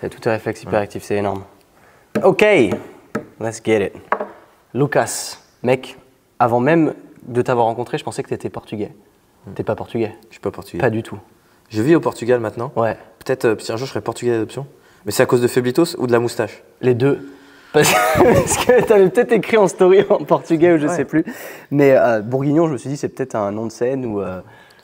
C'est tout est réflexe hyperactif, c'est énorme. Ok, let's get it. Lucas, mec, avant même de t'avoir rencontré, je pensais que tu étais portugais. T'es pas portugais? Je suis pas portugais. Pas du tout. Je vis au Portugal maintenant. Ouais. Peut-être si un jour je serai portugais d'adoption. Mais c'est à cause de Feblitos ou de la moustache? Les deux. Parce que tu avais peut-être écrit en story en portugais ou je sais plus. Mais Bourguignon, je me suis dit, c'est peut-être un nom de scène ou.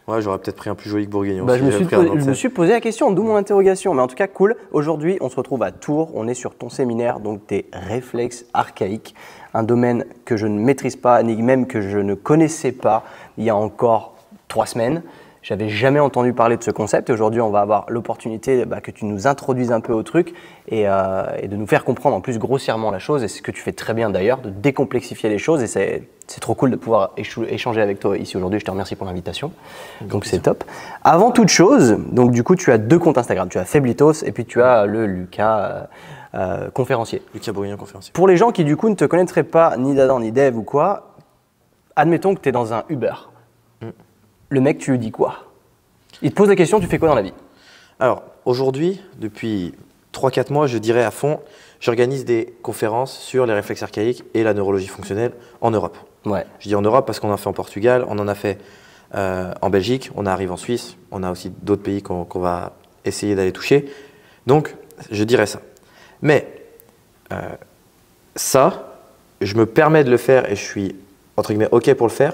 Ouais, j'aurais peut-être pris un plus joli que Bourguignon. Bah, si je j'avais me suis posé la question, d'où mon interrogation. Mais en tout cas, cool. Aujourd'hui, on se retrouve à Tours. On est sur ton séminaire, donc des réflexes archaïques. Un domaine que je ne maîtrise pas, ni même que je ne connaissais pas il y a encore 3 semaines. J'avais jamais entendu parler de ce concept et aujourd'hui on va avoir l'opportunité que tu nous introduises un peu au truc et de nous faire comprendre en plus grossièrement la chose, et c'est ce que tu fais très bien d'ailleurs, de décomplexifier les choses, et c'est trop cool de pouvoir échanger avec toi ici aujourd'hui. Je te remercie pour l'invitation, donc c'est top. Avant toute chose, donc du coup tu as 2 comptes Instagram, tu as Feblitos et puis tu as le Lucas conférencier. Lucas Bourguignon conférencier. Pour les gens qui du coup ne te connaîtraient pas ni d'Adam ni d'Eve ou quoi, admettons que tu es dans un Uber. Le mec, tu lui dis quoi? Il te pose la question, tu fais quoi dans la vie? Alors, aujourd'hui, depuis 3-4 mois, je dirais à fond, j'organise des conférences sur les réflexes archaïques et la neurologie fonctionnelle en Europe. Ouais. Je dis en Europe parce qu'on en a fait en Portugal, on en a fait en Belgique, on arrive en Suisse, on a aussi d'autres pays qu'on va essayer d'aller toucher. Donc, je dirais ça. Mais ça, je me permets de le faire et je suis, entre guillemets, OK pour le faire,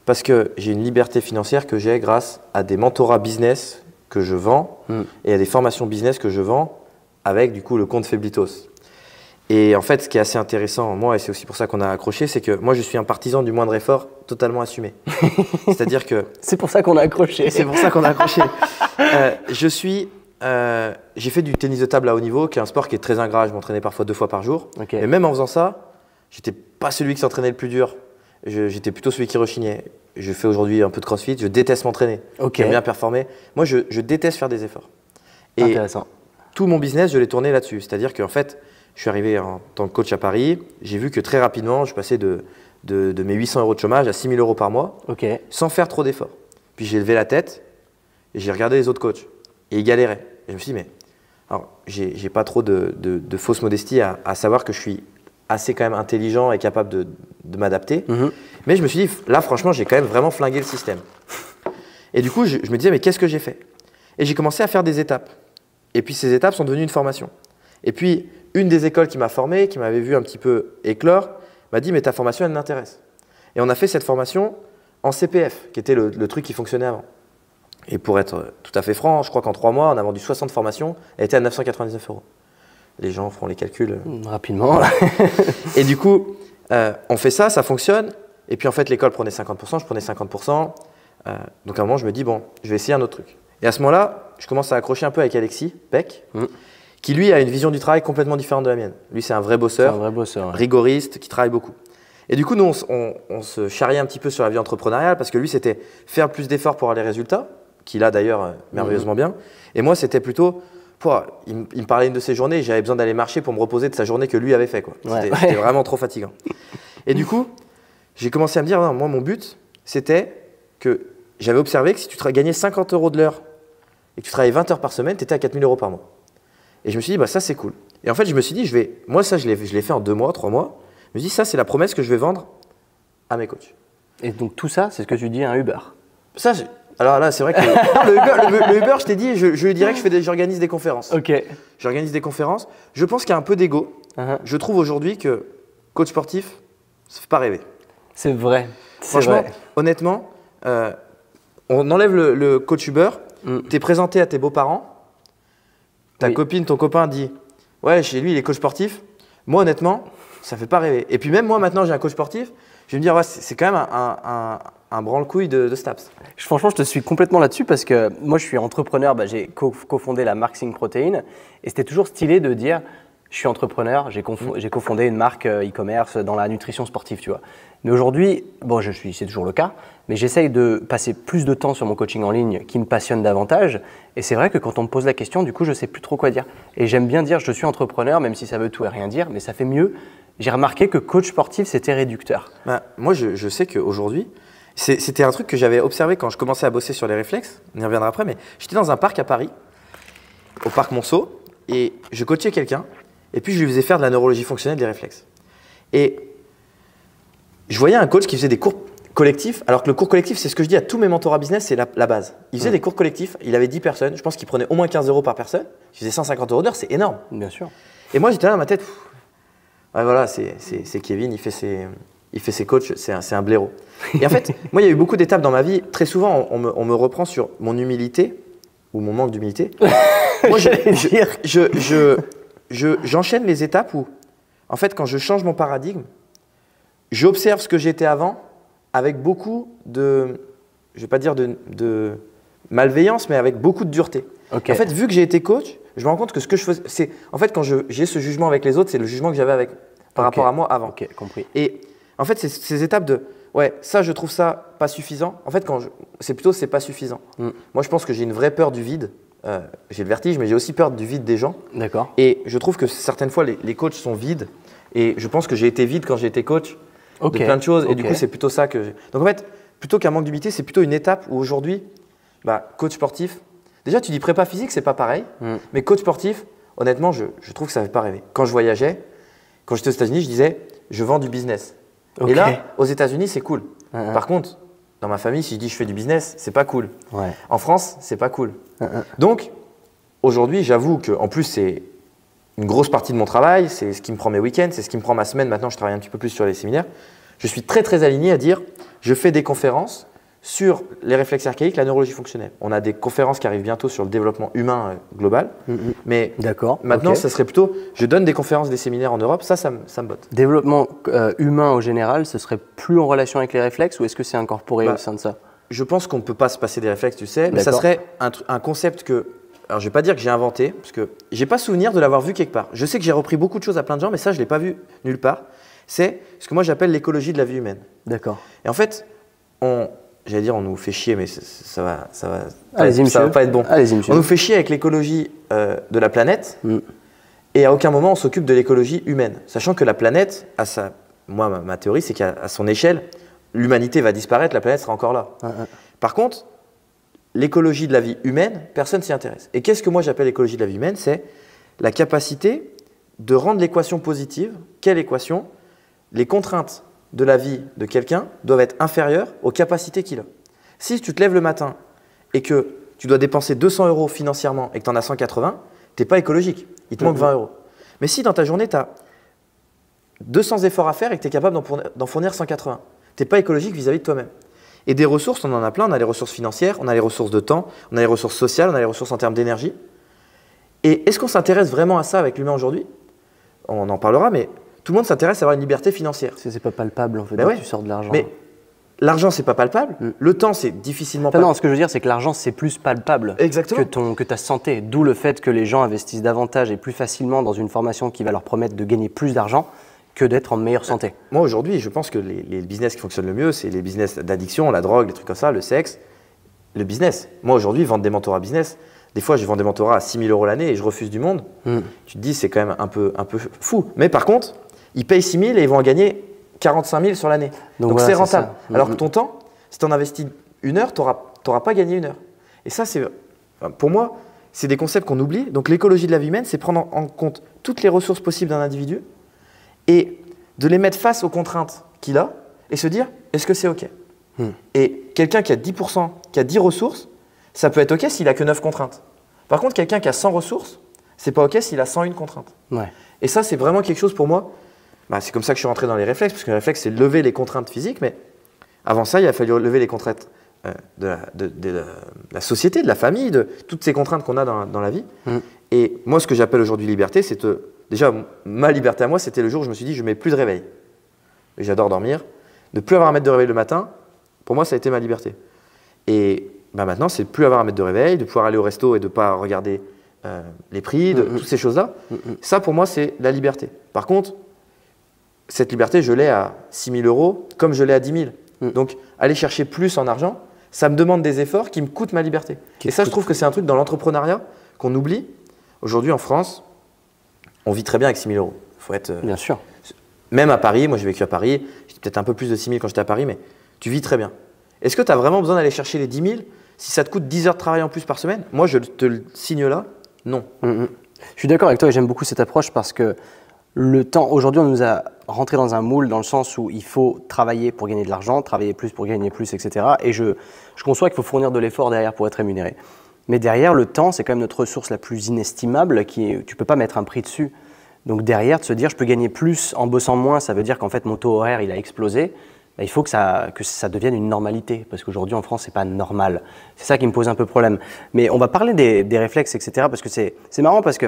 parce que j'ai une liberté financière que j'ai grâce à des mentorats business que je vends et à des formations business que je vends avec du coup le compte Feblitos. Et en fait, ce qui est assez intéressant, moi, et c'est aussi pour ça qu'on a accroché, c'est que moi, je suis un partisan du moindre effort totalement assumé. C'est-à-dire que… C'est pour ça qu'on a accroché. C'est pour ça qu'on a accroché. J'ai fait du tennis de table à haut niveau, qui est un sport qui est très ingrat. Je m'entraînais parfois 2 fois par jour. Okay. Mais même en faisant ça, j'étais pas celui qui s'entraînait le plus dur. J'étais plutôt celui qui rechignait. Je fais aujourd'hui un peu de crossfit, je déteste m'entraîner. Okay. J'aime bien performer. Moi, je déteste faire des efforts. Et intéressant. Tout mon business, je l'ai tourné là-dessus. C'est-à-dire qu'en fait, je suis arrivé en tant que coach à Paris. J'ai vu que très rapidement, je passais de mes 800 € de chômage à 6 000 € par mois, sans faire trop d'efforts. Puis j'ai levé la tête et j'ai regardé les autres coachs. Et ils galéraient. Et je me suis dit, mais alors, j'ai pas trop de fausse modestie à savoir que je suis assez quand même intelligent et capable de m'adapter. Mais je me suis dit, là franchement, j'ai quand même vraiment flingué le système. Et du coup, je me disais, mais qu'est-ce que j'ai fait? Et j'ai commencé à faire des étapes. Et puis ces étapes sont devenues une formation. Et puis, une des écoles qui m'a formé, qui m'avait vu un petit peu éclore, m'a dit, mais ta formation, elle m'intéresse. Et on a fait cette formation en CPF, qui était le truc qui fonctionnait avant. Et pour être tout à fait franc, je crois qu'en 3 mois, on a vendu 60 formations, elle était à 999 €. Les gens feront les calculs. Rapidement. Et du coup, on fait ça, ça fonctionne. Et puis en fait, l'école prenait 50%, je prenais 50%. Donc à un moment, je me dis, bon, je vais essayer un autre truc. Et à ce moment-là, je commence à accrocher un peu avec Alexis Peck, qui lui a une vision du travail complètement différente de la mienne. Lui, c'est un vrai bosseur, ouais. rigoriste, qui travaille beaucoup. Et du coup, nous, on se charriait un petit peu sur la vie entrepreneuriale parce que lui, c'était faire plus d'efforts pour avoir les résultats, qu'il a d'ailleurs merveilleusement bien. Et moi, c'était plutôt… Il me parlait de ses journées, j'avais besoin d'aller marcher pour me reposer de sa journée que lui avait fait. C'était vraiment trop fatigant. Et du coup, j'ai commencé à me dire, non, moi mon but, c'était que j'avais observé que si tu gagnais 50 € de l'heure et que tu travaillais 20 heures par semaine, tu étais à 4 000 € par mois. Et je me suis dit, bah, ça c'est cool. Et en fait, je me suis dit, moi ça je l'ai fait en 2 mois, 3 mois. Je me suis dit, ça c'est la promesse que je vais vendre à mes coachs. Et donc tout ça, c'est ce que tu dis à un Uber? Ça, alors là, c'est vrai que le Uber, je t'ai dit, je lui dirais que j'organise des conférences. Ok. J'organise des conférences. Je pense qu'il y a un peu d'ego. Je trouve aujourd'hui que coach sportif, ça ne fait pas rêver. C'est vrai. Franchement, honnêtement, on enlève le coach Uber, tu es présenté à tes beaux-parents, ta copine, ton copain dit « Ouais, chez lui, il est coach sportif ». Moi, honnêtement, ça ne fait pas rêver. Et puis même moi, maintenant, j'ai un coach sportif, je vais me dire ouais, « c'est quand même un branle-couille de Staps ». Franchement, je te suis complètement là-dessus parce que moi, je suis entrepreneur. J'ai cofondé la marque Sync Protein et c'était toujours stylé de dire je suis entrepreneur, j'ai cofondé une marque e-commerce dans la nutrition sportive, tu vois. Mais aujourd'hui, bon, c'est toujours le cas, mais j'essaye de passer plus de temps sur mon coaching en ligne qui me passionne davantage. Et c'est vrai que quand on me pose la question, du coup, je ne sais plus trop quoi dire. Et j'aime bien dire je suis entrepreneur, même si ça veut tout et rien dire, mais ça fait mieux. J'ai remarqué que coach sportif, c'était réducteur. Moi, je sais qu'aujourd'hui, c'était un truc que j'avais observé quand je commençais à bosser sur les réflexes. On y reviendra après, mais j'étais dans un parc à Paris, au parc Monceau. Et je coachais quelqu'un, et puis je lui faisais faire de la neurologie fonctionnelle des réflexes. Et je voyais un coach qui faisait des cours collectifs, alors que le cours collectif, c'est ce que je dis à tous mes mentorats business, c'est la base. Il faisait des cours collectifs, il avait 10 personnes, je pense qu'il prenait au moins 15 € par personne, il faisait 150 € d'heure, c'est énorme. Bien sûr. Et moi, j'étais là dans ma tête, ouais, voilà, c'est Kevin, il fait ses coachs, c'est un blaireau. Et en fait, moi, il y a eu beaucoup d'étapes dans ma vie. Très souvent, on me reprend sur mon humilité ou mon manque d'humilité. Moi, j'enchaîne les étapes où, en fait, quand je change mon paradigme, j'observe ce que j'étais avant avec beaucoup de, je ne vais pas dire de malveillance, mais avec beaucoup de dureté. Okay. En fait, vu que j'ai été coach, je me rends compte que ce que je faisais, c'est, en fait, quand j'ai ce jugement avec les autres, c'est le jugement que j'avais par rapport à moi avant. Ok, compris. Et en fait, c'est ces étapes de, ouais, ça, je trouve ça pas suffisant. En fait, c'est pas suffisant. Moi, je pense que j'ai une vraie peur du vide. J'ai le vertige, mais j'ai aussi peur du vide des gens. D'accord. Et je trouve que certaines fois, les coachs sont vides. Et je pense que j'ai été vide quand j'ai été coach de plein de choses. Et du coup, c'est plutôt ça que j'ai. Donc en fait, plutôt qu'un manque d'humilité, c'est plutôt une étape où aujourd'hui, coach sportif, déjà tu dis prépa physique, c'est pas pareil. Mais coach sportif, honnêtement, je trouve que ça ne fait pas rêver. Quand je voyageais, quand j'étais aux États-Unis, je disais, je vends du business. Et là, aux États-Unis, c'est cool. Par contre, dans ma famille, si je dis je fais du business, c'est pas cool. Ouais. En France, c'est pas cool. Donc, aujourd'hui, j'avoue qu'en plus, c'est une grosse partie de mon travail, c'est ce qui me prend mes week-ends, c'est ce qui me prend ma semaine. Maintenant, je travaille un petit peu plus sur les séminaires. Je suis très, très aligné à dire, je fais des conférences sur les réflexes archaïques, la neurologie fonctionnelle. On a des conférences qui arrivent bientôt sur le développement humain global. Mais maintenant, ça serait plutôt, je donne des conférences, des séminaires en Europe, ça me botte. Développement humain au général, ce serait plus en relation avec les réflexes ou est-ce que c'est incorporé au sein de ça? Je pense qu'on ne peut pas se passer des réflexes, tu sais, mais ça serait un concept que, alors je ne vais pas dire que j'ai inventé, parce que je n'ai pas souvenir de l'avoir vu quelque part. Je sais que j'ai repris beaucoup de choses à plein de gens, mais ça, je ne l'ai pas vu nulle part. C'est ce que moi j'appelle l'écologie de la vie humaine. D'accord. Et en fait, j'allais dire on nous fait chier, mais ça va pas être bon. Allez-y, monsieur. On nous fait chier avec l'écologie de la planète et à aucun moment on s'occupe de l'écologie humaine. Sachant que la planète, moi ma théorie c'est qu'à son échelle, l'humanité va disparaître, la planète sera encore là. Par contre, l'écologie de la vie humaine, personne s'y intéresse. Et qu'est-ce que moi j'appelle l'écologie de la vie humaine? C'est la capacité de rendre l'équation positive. Quelle équation? Les contraintes de la vie de quelqu'un doivent être inférieures aux capacités qu'il a. Si tu te lèves le matin et que tu dois dépenser 200 € financièrement et que tu en as 180, tu n'es pas écologique. Il te manque 20 €. Mais si dans ta journée, tu as 200 efforts à faire et que tu es capable d'en fournir 180, tu n'es pas écologique vis-à-vis de toi-même. Et des ressources, on en a plein. On a les ressources financières, on a les ressources de temps, on a les ressources sociales, on a les ressources en termes d'énergie. Et est-ce qu'on s'intéresse vraiment à ça avec l'humain aujourd'hui? On en parlera, mais tout le monde s'intéresse à avoir une liberté financière. C'est pas palpable en fait, tu sors de l'argent. Mais l'argent, c'est pas palpable. Le temps, c'est difficilement palpable. Non, ce que je veux dire, c'est que l'argent, c'est plus palpable que ta santé. D'où le fait que les gens investissent davantage et plus facilement dans une formation qui va leur promettre de gagner plus d'argent que d'être en meilleure santé. Moi, aujourd'hui, je pense que les business qui fonctionnent le mieux, c'est les business d'addiction, la drogue, les trucs comme ça, le sexe, le business. Moi, aujourd'hui, vendre des mentorats business, des fois, je vends des mentorats à 6 000 € l'année et je refuse du monde. Tu te dis, c'est quand même un peu fou. Mais par contre, ils payent 6 000 et ils vont en gagner 45 000 sur l'année. Donc voilà, c'est rentable. Alors que ton temps, si tu en investis 1 heure, tu n'auras pas gagné 1 heure. Et ça, pour moi, c'est des concepts qu'on oublie. Donc l'écologie de la vie humaine, c'est prendre en compte toutes les ressources possibles d'un individu et de les mettre face aux contraintes qu'il a et se dire, est-ce que c'est OK? Et quelqu'un qui a 10%, qui a 10 ressources, ça peut être OK s'il n'a que 9 contraintes. Par contre, quelqu'un qui a 100 ressources, c'est pas OK s'il a 101 contraintes. Et ça, c'est vraiment quelque chose pour moi. C'est comme ça que je suis rentré dans les réflexes, parce que les réflexes, c'est lever les contraintes physiques, mais avant ça, il a fallu lever les contraintes de la société, de la famille, de toutes ces contraintes qu'on a dans la vie. Et moi, ce que j'appelle aujourd'hui liberté, c'est déjà, ma liberté à moi, c'était le jour où je me suis dit, je ne mets plus de réveil. J'adore dormir. Ne plus avoir à mettre de réveil le matin, pour moi, ça a été ma liberté. Et maintenant, c'est de plus avoir à mettre de réveil, de pouvoir aller au resto et de ne pas regarder les prix, toutes ces choses-là. Ça, pour moi, c'est la liberté. Par contre, cette liberté, je l'ai à 6 000 € comme je l'ai à 10 000. Donc, aller chercher plus en argent, ça me demande des efforts qui me coûtent ma liberté. Et ça, je trouve que c'est un truc dans l'entrepreneuriat qu'on oublie. Aujourd'hui, en France, on vit très bien avec 6 000 €. Faut être, bien sûr. Même à Paris, moi j'ai vécu à Paris, j'étais peut-être un peu plus de 6 000 quand j'étais à Paris, mais tu vis très bien. Est-ce que tu as vraiment besoin d'aller chercher les 10 000 si ça te coûte 10 heures de travail en plus par semaine? Moi, je te le signe là, non. Je suis d'accord avec toi et j'aime beaucoup cette approche parce que le temps, aujourd'hui, on nous a rentré dans un moule dans le sens où il faut travailler pour gagner de l'argent, travailler plus pour gagner plus, etc. Et je conçois qu'il faut fournir de l'effort derrière pour être rémunéré. Mais derrière, le temps, c'est quand même notre ressource la plus inestimable, tu ne peux pas mettre un prix dessus. Donc derrière, de se dire je peux gagner plus en bossant moins, ça veut dire qu'en fait mon taux horaire il a explosé. Bah, il faut que ça devienne une normalité, parce qu'aujourd'hui en France c'est pas normal. C'est ça qui me pose un peu problème. Mais on va parler des réflexes, etc. Parce que c'est marrant parce que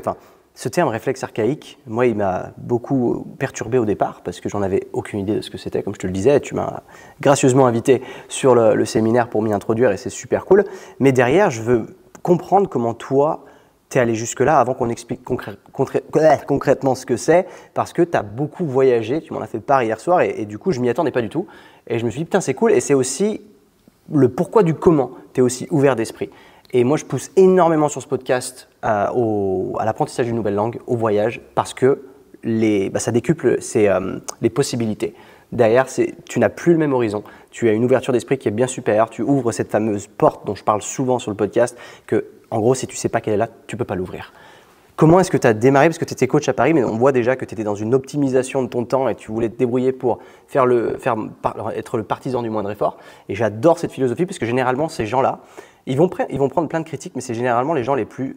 ce terme réflexe archaïque, moi il m'a beaucoup perturbé au départ parce que j'en avais aucune idée de ce que c'était, comme je te le disais. Tu m'as gracieusement invité sur le séminaire pour m'y introduire et c'est super cool. Mais derrière, je veux comprendre comment toi tu es allé jusque-là avant qu'on explique concrètement ce que c'est, parce que tu as beaucoup voyagé, tu m'en as fait part hier soir, et du coup, je m'y attendais pas du tout. Et je me suis dit, putain, c'est cool, et c'est aussi le pourquoi du comment, tu es aussi ouvert d'esprit. Et moi, je pousse énormément sur ce podcast à l'apprentissage d'une nouvelle langue, au voyage, parce que ça décuple les possibilités. Derrière, tu n'as plus le même horizon. Tu as une ouverture d'esprit qui est bien supérieure. Tu ouvres cette fameuse porte dont je parle souvent sur le podcast, que, en gros, si tu ne sais pas qu'elle est là, tu ne peux pas l'ouvrir. Comment est-ce que tu as démarré? Parce que tu étais coach à Paris, mais on voit déjà que tu étais dans une optimisation de ton temps et tu voulais te débrouiller pour être le partisan du moindre effort. Et j'adore cette philosophie parce que généralement, ces gens-là, ils vont prendre plein de critiques, mais c'est généralement les gens les plus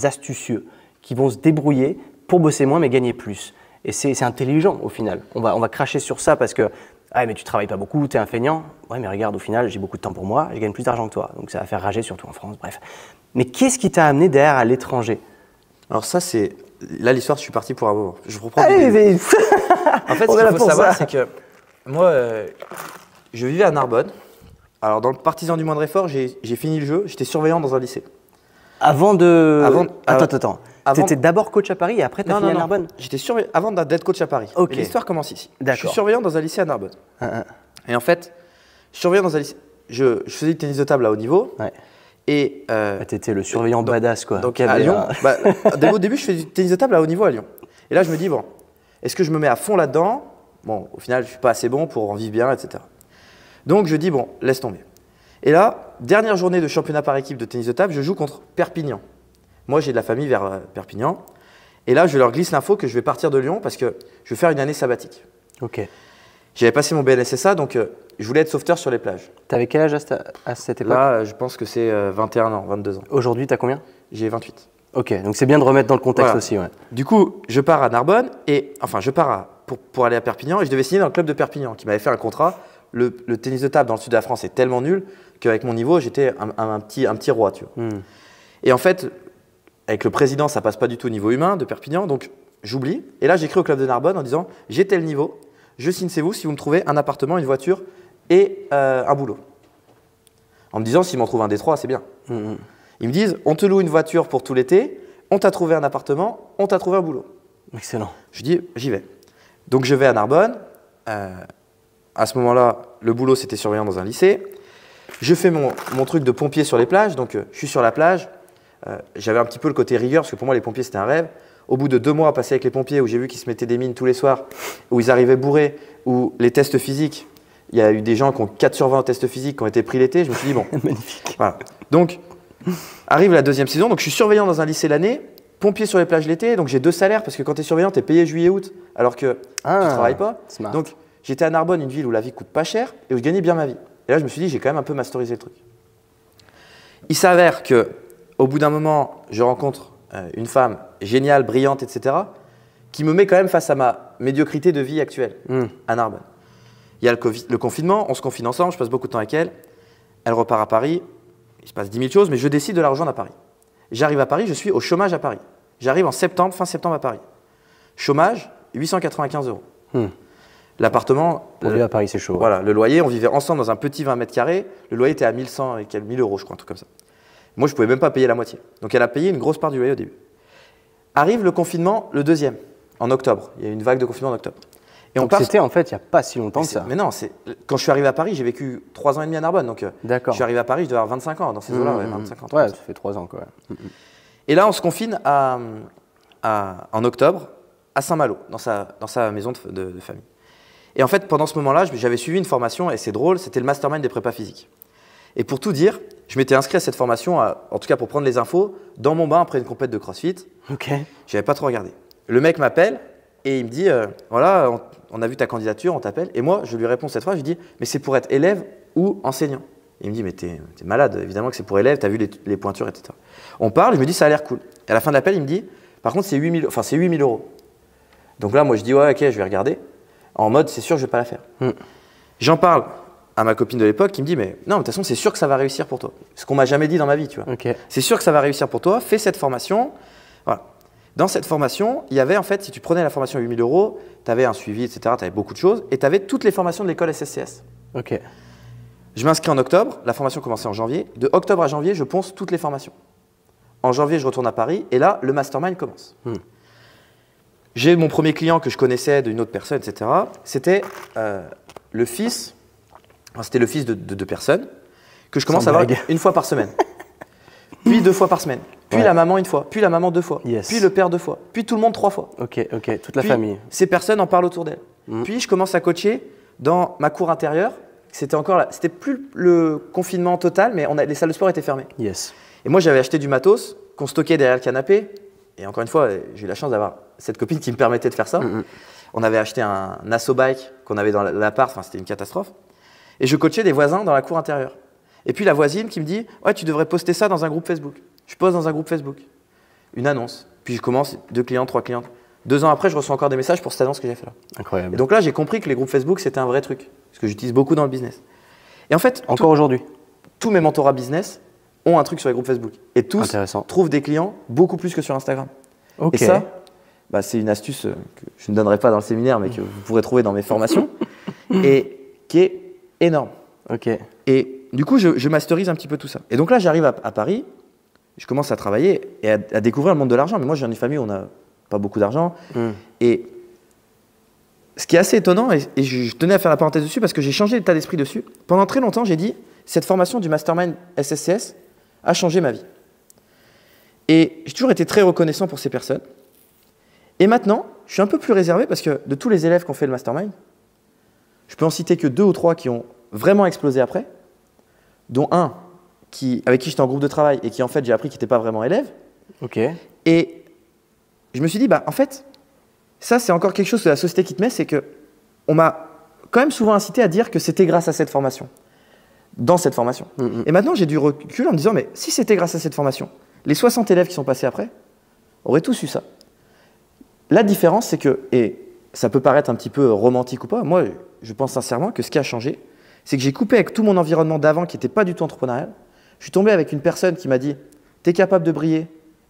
astucieux qui vont se débrouiller pour bosser moins mais gagner plus. Et c'est intelligent au final. On va cracher sur ça parce que ah, mais tu travailles pas beaucoup, tu es un feignant. Ouais, mais regarde, au final, j'ai beaucoup de temps pour moi, je gagne plus d'argent que toi. Donc ça va faire rager, surtout en France, bref. Mais qu'est-ce qui t'a amené derrière à l'étranger? Alors ça, c'est... Là, l'histoire, je suis parti pour un moment. Je reprends Allez, mais... En fait, ce qu'il faut savoir, c'est que moi, je vivais à Narbonne. Alors, dans le partisan du moindre effort, j'ai fini le jeu. J'étais surveillant dans un lycée. Attends. Tu étais d'abord coach à Paris et après tu as fini à Narbonne? J'étais surveillant avant d'être coach à Paris. Okay. L'histoire commence ici. Je suis surveillant dans un lycée à Narbonne. Et en fait, surveillant dans un lycée, je faisais du tennis de table à haut niveau. Ouais. Et tu étais le surveillant badass, quoi. Donc à Lyon, au début, je fais du tennis de table à haut niveau à Lyon. Et là, je me dis, bon, est-ce que je me mets à fond là-dedans? Bon, au final, je ne suis pas assez bon pour en vivre bien, etc. Donc, je dis, bon, laisse tomber. Et là, dernière journée de championnat par équipe de tennis de table, je joue contre Perpignan. Moi, j'ai de la famille vers Perpignan. Et là, je leur glisse l'info que je vais partir de Lyon parce que je vais faire une année sabbatique. Ok. J'avais passé mon BNSSA, donc je voulais être sauveteur sur les plages. Tu avais quel âge à cette époque? Là, je pense que c'est 21 ans, 22 ans. Aujourd'hui, tu as combien? J'ai 28. Ok, donc c'est bien de remettre dans le contexte aussi. Ouais. Du coup, je pars à Narbonne, pour aller à Perpignan, et je devais signer dans le club de Perpignan, qui m'avait fait un contrat. Le tennis de table dans le sud de la France est tellement nul qu'avec mon niveau, j'étais un petit roi. Tu vois. Et en fait, avec le président, ça passe pas du tout au niveau humain de Perpignan, donc j'oublie. Et là, j'écris au club de Narbonne en disant « J'ai tel niveau, je signe c'est vous si vous me trouvez un appartement, une voiture et un boulot. » En me disant « S'ils m'en trouvent un des trois, c'est bien. Ils me disent « On te loue une voiture pour tout l'été, on t'a trouvé un appartement, on t'a trouvé un boulot. » Excellent. Je dis « J'y vais. » Donc je vais à Narbonne. À ce moment-là, le boulot, c'était surveillant dans un lycée. Je fais mon truc de pompier sur les plages. Donc je suis sur la plage. J'avais un petit peu le côté rigueur parce que pour moi, les pompiers, c'était un rêve. Au bout de 2 mois passés avec les pompiers, où j'ai vu qu'ils se mettaient des mines tous les soirs, où ils arrivaient bourrés, où les tests physiques, il y a eu des gens qui ont 4 sur 20 en tests physiques qui ont été pris l'été. Je me suis dit, bon. Magnifique. Voilà. Donc, arrive la 2e saison. Donc, je suis surveillant dans un lycée l'année, pompier sur les plages l'été. Donc, j'ai 2 salaires parce que quand tu es surveillant, tu es payé juillet-août, alors que tu ne travailles pas. Smart. Donc, j'étais à Narbonne, une ville où la vie coûte pas cher et où je gagnais bien ma vie. Et là, je me suis dit, j'ai quand même un peu masterisé le truc. Il s'avère qu'au bout d'un moment, je rencontre une femme géniale, brillante, etc., qui me met quand même face à ma médiocrité de vie actuelle à Narbonne. Il y a le confinement, on se confine ensemble, je passe beaucoup de temps avec elle. Elle repart à Paris, il se passe 10 000 choses, mais je décide de la rejoindre à Paris. J'arrive à Paris, je suis au chômage à Paris. J'arrive en septembre, fin septembre à Paris. Chômage, 895 €. L'appartement… Pour vivre à Paris, c'est chaud. Voilà, le loyer, on vivait ensemble dans un petit 20 mètres carrés. Le loyer était à 1100 et quelques 1000 €, je crois, un truc comme ça. Moi, je ne pouvais même pas payer la moitié. Donc, elle a payé une grosse part du loyer au début. Arrive le confinement, le 2e, en octobre. Il y a eu une vague de confinement en octobre. Et donc, c'était en fait il n'y a pas si longtemps que ça. Mais non, quand je suis arrivé à Paris, j'ai vécu 3 ans et demi à Narbonne. Donc, je suis arrivé à Paris, je devais avoir 25 ans dans ces eaux-là. 25 ans. Ouais, ça fait 3 ans, quoi. Et là, on se confine en octobre à Saint-Malo, dans sa maison de famille. Et en fait, pendant ce moment-là, j'avais suivi une formation, et c'est drôle, c'était le mastermind des prépas physiques. Et pour tout dire, je m'étais inscrit à cette formation, en tout cas pour prendre les infos, dans mon bain après une compète de CrossFit. Ok. J'avais pas trop regardé. Le mec m'appelle et il me dit voilà, on a vu ta candidature, on t'appelle. Et moi, je lui réponds cette fois, je lui dis mais c'est pour être élève ou enseignant. Il me dit mais t'es malade, évidemment que c'est pour élève, t'as vu les pointures, etc. On parle, je me dis ça a l'air cool. Et à la fin de l'appel, il me dit par contre c'est 8 000 €. Donc là, moi je dis ouais, ok, je vais regarder. En mode c'est sûr que je vais pas la faire. J'en parle à ma copine de l'époque qui me dit mais non, de toute façon c'est sûr que ça va réussir pour toi. Ce qu'on m'a jamais dit dans ma vie, tu vois. Okay. C'est sûr que ça va réussir pour toi, fais cette formation. Voilà. Dans cette formation, il y avait en fait, si tu prenais la formation à 8 000 €, tu avais un suivi, etc. Tu avais beaucoup de choses et tu avais toutes les formations de l'école SSCS. Ok. Je m'inscris en octobre, la formation commençait en janvier. De octobre à janvier, je ponce toutes les formations. En janvier, je retourne à Paris et là, le mastermind commence. J'ai mon premier client que je connaissais d'une autre personne, etc. C'était le fils de deux personnes que je commence à voir une fois par semaine, puis 2 fois par semaine, puis la maman une fois, puis la maman 2 fois, puis le père 2 fois, puis tout le monde 3 fois. Ok, toute la famille. Ces personnes en parlent autour d'elles. Puis je commence à coacher dans ma cour intérieure. C'était plus le confinement total, mais les salles de sport étaient fermées. Yes. Et moi, j'avais acheté du matos qu'on stockait derrière le canapé. Et encore une fois, j'ai eu la chance d'avoir cette copine qui me permettait de faire ça. On avait acheté un Asso Bike qu'on avait dans l'appart. Enfin, c'était une catastrophe. Et je coachais des voisins dans la cour intérieure. Et puis la voisine qui me dit « Ouais, tu devrais poster ça dans un groupe Facebook. » Je poste dans un groupe Facebook une annonce. Puis je commence 2 clients, 3 clients. 2 ans après, je reçois encore des messages pour cette annonce que j'ai fait là. Incroyable. Et donc là, j'ai compris que les groupes Facebook, c'était un vrai truc. Parce que j'utilise beaucoup dans le business. Et en fait, encore aujourd'hui, tous mes mentorats business ont un truc sur les groupes Facebook. Et tous trouvent des clients beaucoup plus que sur Instagram. Okay. Et ça, c'est une astuce que je ne donnerai pas dans le séminaire, mais que vous pourrez trouver dans mes formations, et qui est énorme. Okay. Et du coup, je masterise un petit peu tout ça. Et donc là, j'arrive à Paris, je commence à travailler et à découvrir le monde de l'argent. Mais moi, je viens d'une famille où on n'a pas beaucoup d'argent. Et ce qui est assez étonnant, et je tenais à faire la parenthèse dessus parce que j'ai changé l'état d'esprit dessus. Pendant très longtemps, j'ai dit, cette formation du Mastermind SSCS a changé ma vie. Et j'ai toujours été très reconnaissant pour ces personnes. Et maintenant, je suis un peu plus réservé parce que de tous les élèves qui ont fait le Mastermind, je peux en citer que 2 ou 3 qui ont vraiment explosé après, dont un avec qui j'étais en groupe de travail et qui en fait j'ai appris qu'il n'était pas vraiment élève. Okay. Et je me suis dit, en fait, ça c'est encore quelque chose que la société qui te met, c'est qu'on m'a quand même souvent incité à dire que c'était grâce à cette formation, dans cette formation. Et maintenant j'ai du recul en me disant, mais si c'était grâce à cette formation, les 60 élèves qui sont passés après auraient tous eu ça. La différence, c'est que, et ça peut paraître un petit peu romantique ou pas, moi je pense sincèrement que ce qui a changé, c'est que j'ai coupé avec tout mon environnement d'avant qui n'était pas du tout entrepreneurial. Je suis tombé avec une personne qui m'a dit « T'es capable de briller »,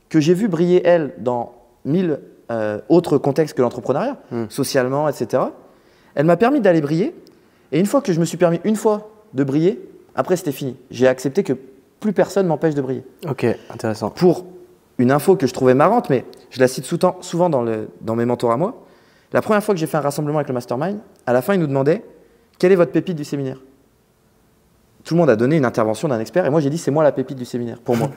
que j'ai vu briller elle dans 1000 autres contextes que l'entrepreneuriat, socialement, etc. Elle m'a permis d'aller briller. Et une fois que je me suis permis une fois de briller, après c'était fini. J'ai accepté que plus personne m'empêche de briller. Ok, intéressant. Pour une info que je trouvais marrante, mais je la cite souvent dans mes mentors à moi. La première fois que j'ai fait un rassemblement avec le Mastermind, à la fin, ils nous demandaient « Quelle est votre pépite du séminaire ?» Tout le monde a donné une intervention d'un expert et moi j'ai dit « C'est moi la pépite du séminaire, pour moi. »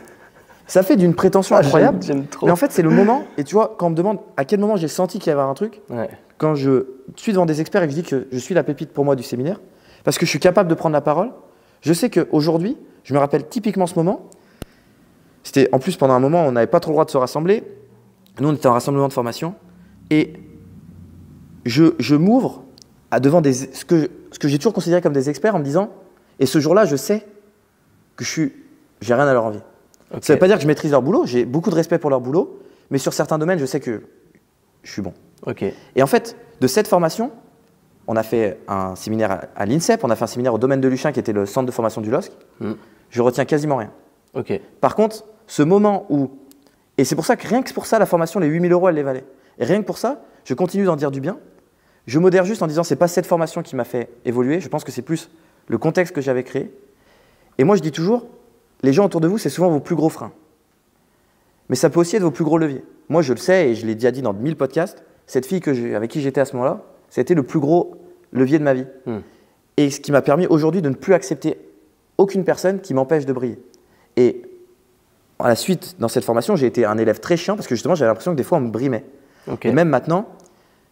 Ça fait d'une prétention incroyable, j'aime trop. Mais en fait c'est le moment, et tu vois, quand on me demande à quel moment j'ai senti qu'il y avait un truc, quand je suis devant des experts et que je dis que je suis la pépite pour moi du séminaire, parce que je suis capable de prendre la parole, je sais qu'aujourd'hui, je me rappelle typiquement ce moment, c'était en plus pendant un moment on n'avait pas trop le droit de se rassembler, nous on était en rassemblement de formation, et je m'ouvre devant ce que j'ai toujours considéré comme des experts en me disant, et ce jour-là je sais que j'ai rien à leur envier. Okay. Ça ne veut pas dire que je maîtrise leur boulot, j'ai beaucoup de respect pour leur boulot, mais sur certains domaines, je sais que je suis bon. Okay. Et en fait, de cette formation, on a fait un séminaire à l'INSEP, on a fait un séminaire au domaine de Luchin, qui était le centre de formation du LOSC. Je retiens quasiment rien. Okay. Par contre, ce moment où… Et c'est pour ça que rien que pour ça, la formation, les 8 000 €, elle les valait. Et rien que pour ça, je continue d'en dire du bien. Je modère juste en disant, c'est pas cette formation qui m'a fait évoluer, je pense que c'est plus le contexte que j'avais créé. Et moi, je dis toujours… Les gens autour de vous, c'est souvent vos plus gros freins. Mais ça peut aussi être vos plus gros leviers. Moi, je le sais et je l'ai déjà dit dans 1000 podcasts, cette fille avec qui j'étais à ce moment-là, c'était le plus gros levier de ma vie. Et ce qui m'a permis aujourd'hui de ne plus accepter aucune personne qui m'empêche de briller. Et à la suite, dans cette formation, j'ai été un élève très chiant parce que justement, j'avais l'impression que des fois, on me brimait. Okay. Et même maintenant,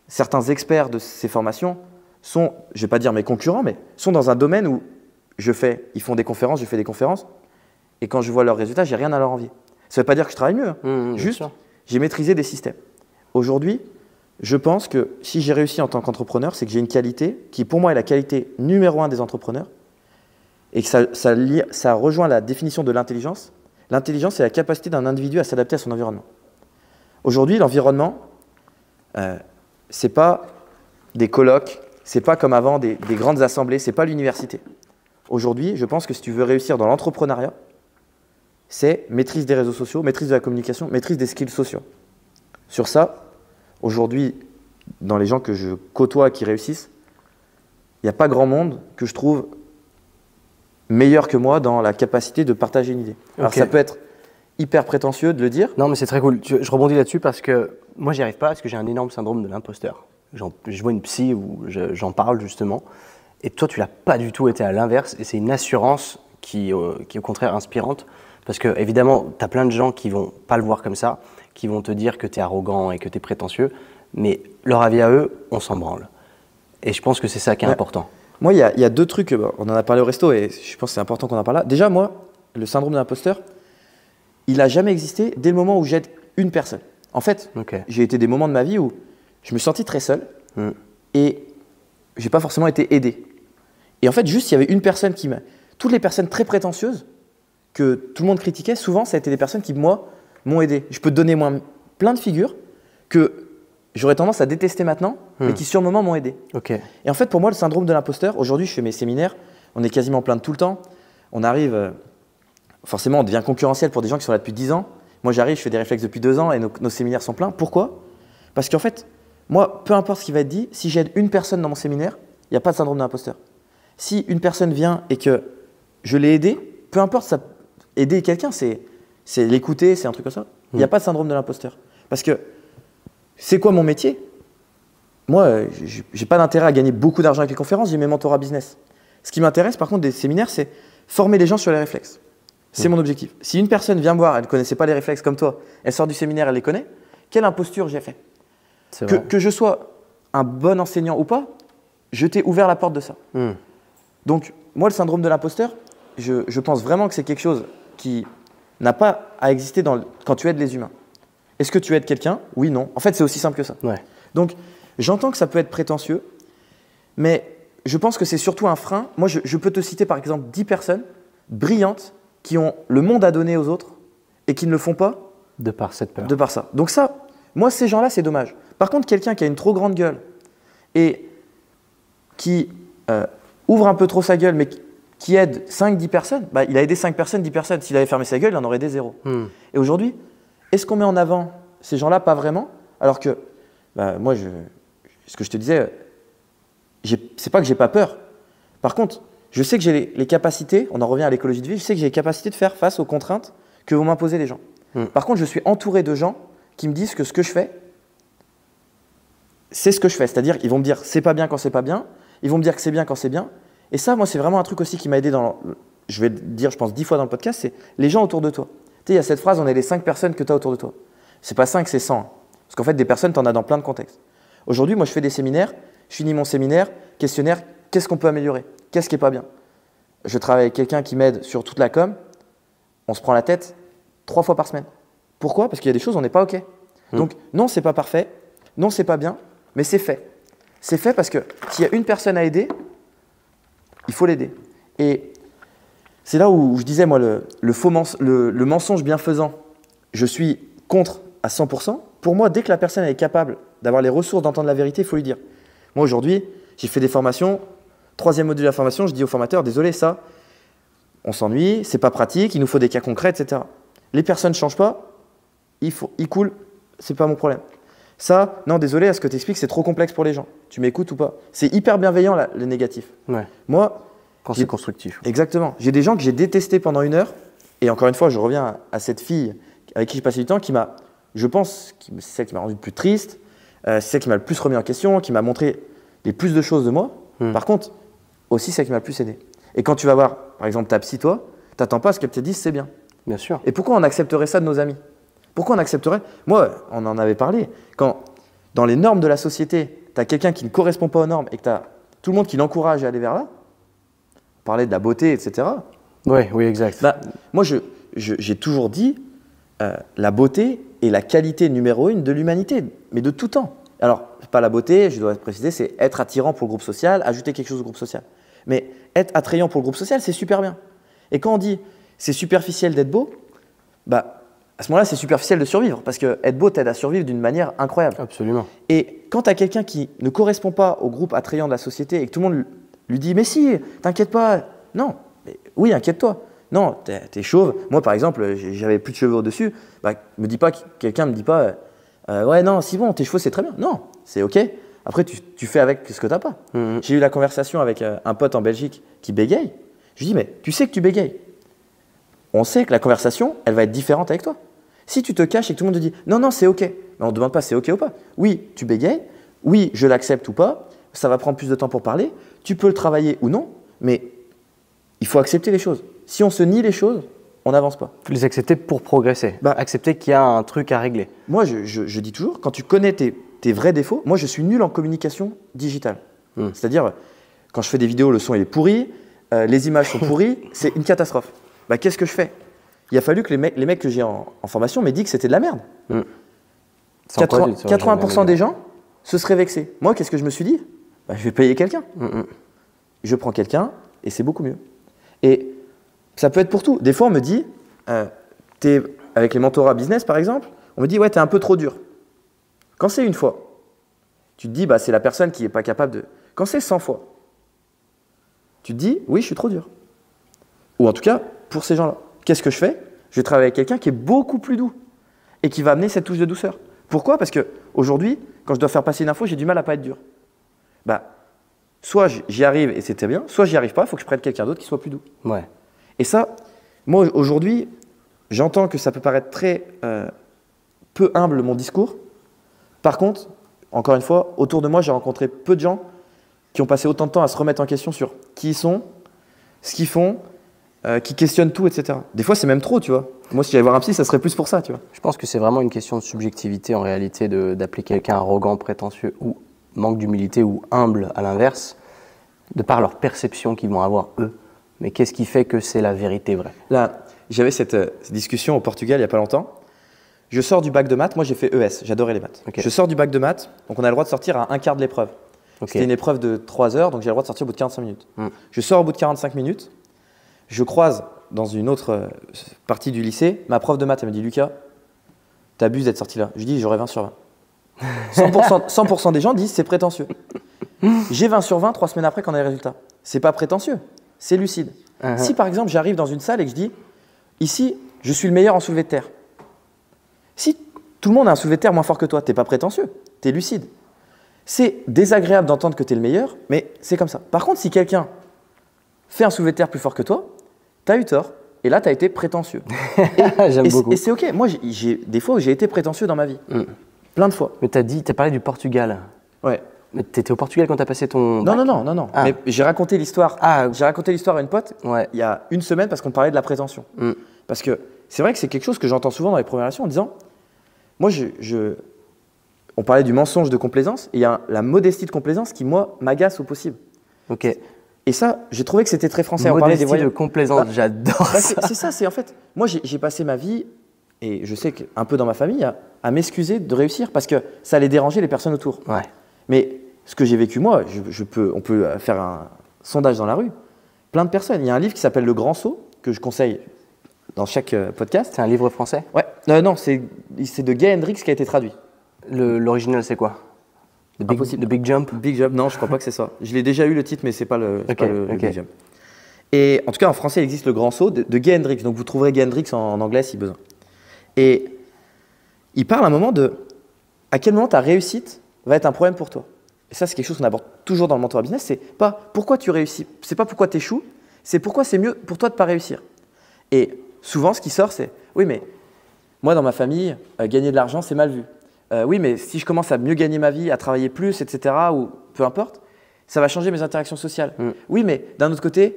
certains experts de ces formations sont, je ne vais pas dire mes concurrents, mais sont dans un domaine où ils font des conférences, je fais des conférences, et quand je vois leurs résultats, j'ai rien à leur envier. Ça ne veut pas dire que je travaille mieux, hein. Juste, j'ai maîtrisé des systèmes. Aujourd'hui, je pense que si j'ai réussi en tant qu'entrepreneur, c'est que j'ai une qualité qui, pour moi, est la qualité numéro 1 des entrepreneurs, et que ça rejoint la définition de l'intelligence. L'intelligence, c'est la capacité d'un individu à s'adapter à son environnement. Aujourd'hui, l'environnement, c'est pas des colloques, c'est pas comme avant des grandes assemblées, c'est pas l'université. Aujourd'hui, je pense que si tu veux réussir dans l'entrepreneuriat, c'est maîtrise des réseaux sociaux, maîtrise de la communication, maîtrise des skills sociaux. Sur ça, aujourd'hui, dans les gens que je côtoie qui réussissent, il n'y a pas grand monde que je trouve meilleur que moi dans la capacité de partager une idée. Alors ça peut être hyper prétentieux de le dire. Non, mais c'est très cool. Je rebondis là-dessus parce que moi, j'y arrive pas parce que j'ai un énorme syndrome de l'imposteur. Je vois une psy où j'en parle justement. Et toi, tu l'as pas du tout été à l'inverse. Et c'est une assurance qui est au contraire inspirante. Parce que évidemment, tu as plein de gens qui vont pas le voir comme ça, qui vont te dire que tu es arrogant et que tu es prétentieux. Mais leur avis à eux, on s'en branle. Et je pense que c'est ça qui est important. Moi, il y a deux trucs, on en a parlé au resto et je pense que c'est important qu'on en parle là. Déjà, moi, le syndrome de l'imposteur, il n'a jamais existé dès le moment où j'aide une personne. En fait, j'ai été des moments de ma vie où je me sentis très seul et je n'ai pas forcément été aidé. Et en fait, juste, il y avait une personne qui m'a… Toutes les personnes très prétentieuses que tout le monde critiquait, souvent, ça a été des personnes qui, moi, m'ont aidé. Je peux te donner plein de figures que j'aurais tendance à détester maintenant, mais qui sur le moment m'ont aidé. Et en fait, pour moi, le syndrome de l'imposteur, aujourd'hui, je fais mes séminaires, on est quasiment plein de tout le temps. On arrive, forcément, on devient concurrentiel pour des gens qui sont là depuis 10 ans. Moi, j'arrive, je fais des réflexes depuis 2 ans et nos séminaires sont pleins. Pourquoi? Parce qu'en fait, moi, peu importe ce qui va être dit, si j'aide une personne dans mon séminaire, il n'y a pas de syndrome de l'imposteur. Si une personne vient et que je l'ai aidé, peu importe, ça, aider quelqu'un, c'est l'écouter, c'est un truc comme ça. Il n'y a pas de syndrome de l'imposteur. Parce que c'est quoi mon métier? Moi, je n'ai pas d'intérêt à gagner beaucoup d'argent avec les conférences, j'ai mes mentorats business. Ce qui m'intéresse, par contre, des séminaires, c'est former les gens sur les réflexes. C'est mon objectif. Si une personne vient me voir, elle ne connaissait pas les réflexes comme toi, elle sort du séminaire, elle les connaît, quelle imposture j'ai fait? Que je sois un bon enseignant ou pas, je t'ai ouvert la porte de ça. Donc, moi, le syndrome de l'imposteur, je pense vraiment que c'est quelque chose qui n'a pas à exister quand tu aides les humains. Est-ce que tu aides quelqu'un? Oui, non. En fait, c'est aussi simple que ça. Donc, j'entends que ça peut être prétentieux, mais je pense que c'est surtout un frein. Moi, je peux te citer par exemple 10 personnes brillantes qui ont le monde à donner aux autres et qui ne le font pas de par cette peur. De par ça. Donc ça, moi, ces gens-là, c'est dommage. Par contre, quelqu'un qui a une trop grande gueule et qui ouvre un peu trop sa gueule, mais qui aide 5-10 personnes, bah, il a aidé 5 personnes, 10 personnes. S'il avait fermé sa gueule, il en aurait aidé 0. Et aujourd'hui, est-ce qu'on met en avant ces gens-là? Pas vraiment. Alors que, bah, moi, ce que je te disais, c'est pas que j'ai pas peur. Par contre, je sais que j'ai les capacités, on en revient à l'écologie de vie, je sais que j'ai les capacités de faire face aux contraintes que vont m'imposer les gens. Par contre, je suis entouré de gens qui me disent que ce que je fais, c'est ce que je fais. C'est-à-dire qu'ils vont me dire c'est pas bien quand c'est pas bien, ils vont me dire que c'est bien quand c'est bien. Et ça, moi, c'est vraiment un truc aussi qui m'a aidé je vais le dire, je pense, 10 fois dans le podcast, c'est les gens autour de toi. Tu sais, il y a cette phrase, on est les 5 personnes que tu as autour de toi. C'est pas 5, c'est 100. Parce qu'en fait, des personnes, tu en as dans plein de contextes. Aujourd'hui, moi, je fais des séminaires, je finis mon séminaire, questionnaire, qu'est-ce qu'on peut améliorer? Qu'est-ce qui n'est pas bien? Je travaille avec quelqu'un qui m'aide sur toute la com, on se prend la tête 3 fois par semaine. Pourquoi? Parce qu'il y a des choses, on n'est pas OK. Donc, non, c'est pas parfait, non, c'est pas bien, mais c'est fait. C'est fait parce que s'il y a une personne à aider, il faut l'aider. Et c'est là où je disais, moi, le mensonge bienfaisant, je suis contre à 100%. Pour moi, dès que la personne est capable d'avoir les ressources d'entendre la vérité, il faut lui dire. Moi, aujourd'hui, j'ai fait des formations. 3e module de la formation, je dis au formateur, désolé, ça, on s'ennuie, c'est pas pratique, il nous faut des cas concrets, etc. Les personnes ne changent pas, ils coulent, c'est pas mon problème. Ça, non, désolé, à ce que tu expliques, c'est trop complexe pour les gens. Tu m'écoutes ou pas? C'est hyper bienveillant, le négatif. Moi, quand c'est constructif. Exactement. J'ai des gens que j'ai détestés pendant 1 heure, et encore une fois, je reviens à cette fille avec qui j'ai passé du temps, qui m'a, je pense, c'est celle qui m'a rendu le plus triste, c'est celle qui m'a le plus remis en question, qui m'a montré les plus de choses de moi. Par contre, aussi celle qui m'a le plus aidé. Et quand tu vas voir, par exemple, ta psy, toi, tu n'attends pas à ce qu'elle te dise c'est bien. Bien sûr. Et pourquoi on accepterait ça de nos amis? Pourquoi on accepterait? Moi, on en avait parlé. Quand, dans les normes de la société, tu as quelqu'un qui ne correspond pas aux normes et que tu as tout le monde qui l'encourage à aller vers là, parler de la beauté, etc. Oui, exact. Bah, moi, j'ai toujours dit la beauté est la qualité numéro 1 de l'humanité, mais de tout temps. Alors, pas la beauté, je dois préciser, c'est être attirant pour le groupe social, ajouter quelque chose au groupe social. Mais être attrayant pour le groupe social, c'est super bien. Et quand on dit c'est superficiel d'être beau, bah, à ce moment-là, c'est superficiel de survivre, parce que être beau t'aide à survivre d'une manière incroyable. Absolument. Et quand tu as quelqu'un qui ne correspond pas au groupe attrayant de la société et que tout le monde lui dit « mais si, t'inquiète pas », non, mais oui, inquiète-toi. Non, t'es chauve. Moi, par exemple, j'avais plus de cheveux au-dessus. Bah, quelqu'un me dit pas ouais, non, si bon, tes cheveux, c'est très bien. Non, c'est OK. Après, tu fais avec ce que t'as pas. J'ai eu la conversation avec un pote en Belgique qui bégaye. Je lui dis, mais tu sais que tu bégayes. On sait que la conversation, elle va être différente avec toi. Si tu te caches et que tout le monde te dit, non, non, c'est OK. Mais on ne demande pas c'est OK ou pas. Oui, tu bégayes. Oui, je l'accepte ou pas. Ça va prendre plus de temps pour parler. Tu peux le travailler ou non. Mais il faut accepter les choses. Si on se nie les choses, on n'avance pas. Il faut les accepter pour progresser. Accepter qu'il y a un truc à régler. Moi, je dis toujours, quand tu connais tes vrais défauts, moi, je suis nul en communication digitale. C'est-à-dire, quand je fais des vidéos, le son il est pourri, les images sont pourries, c'est une catastrophe. Bah, qu'est-ce que je fais? Il a fallu que les mecs que j'ai en formation m'aient dit que c'était de la merde. 80% des gens se seraient vexés. Moi, qu'est-ce que je me suis dit? Bah, je vais payer quelqu'un. Je prends quelqu'un et c'est beaucoup mieux. Et ça peut être pour tout. Des fois, on me dit, avec les mentorats business par exemple, on me dit, ouais, t'es un peu trop dur. Quand c'est une fois, tu te dis, bah, c'est la personne qui n'est pas capable de… Quand c'est 100 fois, tu te dis, oui, je suis trop dur. Ou en tout cas, pour ces gens-là. Qu'est-ce que je fais? Je vais travailler avec quelqu'un qui est beaucoup plus doux et qui va amener cette touche de douceur. Pourquoi? Parce qu'aujourd'hui, quand je dois faire passer une info, j'ai du mal à pas être dur. Bah, soit j'y arrive et c'était bien, soit j'y arrive pas, il faut que je prenne quelqu'un d'autre qui soit plus doux. Ouais. Et ça, moi aujourd'hui, j'entends que ça peut paraître très peu humble mon discours. Par contre, encore une fois, autour de moi, j'ai rencontré peu de gens qui ont passé autant de temps à se remettre en question sur qui ils sont, ce qu'ils font, qui questionnent tout, etc. Des fois, c'est même trop, tu vois. Moi, si j'allais voir un psy, ça serait plus pour ça, tu vois. Je pense que c'est vraiment une question de subjectivité en réalité, d'appeler quelqu'un arrogant, prétentieux ou manque d'humilité ou humble à l'inverse, de par leur perception qu'ils vont avoir eux. Mais qu'est-ce qui fait que c'est la vérité vraie? Là, j'avais cette discussion au Portugal il n'y a pas longtemps. Je sors du bac de maths, moi j'ai fait ES, j'adorais les maths. Okay. Je sors du bac de maths, donc on a le droit de sortir à un quart de l'épreuve. Okay. C'était une épreuve de 3 heures, donc j'ai le droit de sortir au bout de 45 minutes. Je sors au bout de 45 minutes, je croise dans une autre partie du lycée, ma prof de maths, elle me dit « Lucas, t'abuses d'être sorti là ». Je lui dis « j'aurai 20 sur 20 ». 100% des gens disent « c'est prétentieux ». J'ai 20 sur 20 3 semaines après qu'on a les résultats. C'est pas prétentieux, c'est lucide. Si par exemple j'arrive dans une salle et que je dis « ici, je suis le meilleur en soulevé de terre ». Si tout le monde a un soulevé de terre moins fort que toi, t'es pas prétentieux, t'es lucide. C'est désagréable d'entendre que t'es le meilleur, mais c'est comme ça. Par contre, si quelqu'un fait un soulevé de terre plus fort que toi, t'as eu tort, et là t'as été prétentieux. J'aime beaucoup. Et c'est ok, moi j'ai des fois où j'ai été prétentieux dans ma vie, plein de fois. Mais t'as parlé du Portugal. Ouais. Mais t'étais au Portugal quand t'as passé ton bac? Non. Ah. Mais j'ai raconté l'histoire. J'ai raconté l'histoire à une pote il y a une semaine parce qu'on parlait de la prétention. Parce que c'est vrai que c'est quelque chose que j'entends souvent dans les premières relations en disant, moi on parlait du mensonge de complaisance et il y a la modestie de complaisance qui moi m'agace au possible. Ok. Et ça, j'ai trouvé que c'était très français. Modestie de complaisance, j'adore ça. C'est ça, c'est en fait, moi j'ai passé ma vie et je sais qu'un peu dans ma famille à m'excuser de réussir parce que ça allait déranger les personnes autour. Ouais. Mais ce que j'ai vécu moi, on peut faire un sondage dans la rue. Plein de personnes. Il y a un livre qui s'appelle Le Grand Saut que je conseille dans chaque podcast. C'est un livre français? Ouais. Non, c'est de Gay Hendricks qui a été traduit. L'original, c'est quoi? The Big Jump? Big Jump, non, je crois pas que c'est ça. Je l'ai déjà eu le titre, mais c'est pas le Big Jump. Et en tout cas, en français, il existe Le Grand Saut de Gay Hendricks. Donc vous trouverez Gay Hendricks en anglais si besoin. Et il parle à un moment de à quel moment ta réussite va être un problème pour toi. Et ça, c'est quelque chose qu'on aborde toujours dans le mentorat business. C'est pas pourquoi tu réussis, c'est pas pourquoi tu échoues, c'est pourquoi c'est mieux pour toi de ne pas réussir. Et souvent, ce qui sort, c'est oui, mais moi, dans ma famille, gagner de l'argent, c'est mal vu. Oui, mais si je commence à mieux gagner ma vie, à travailler plus, etc., ou peu importe, ça va changer mes interactions sociales. Oui, mais d'un autre côté,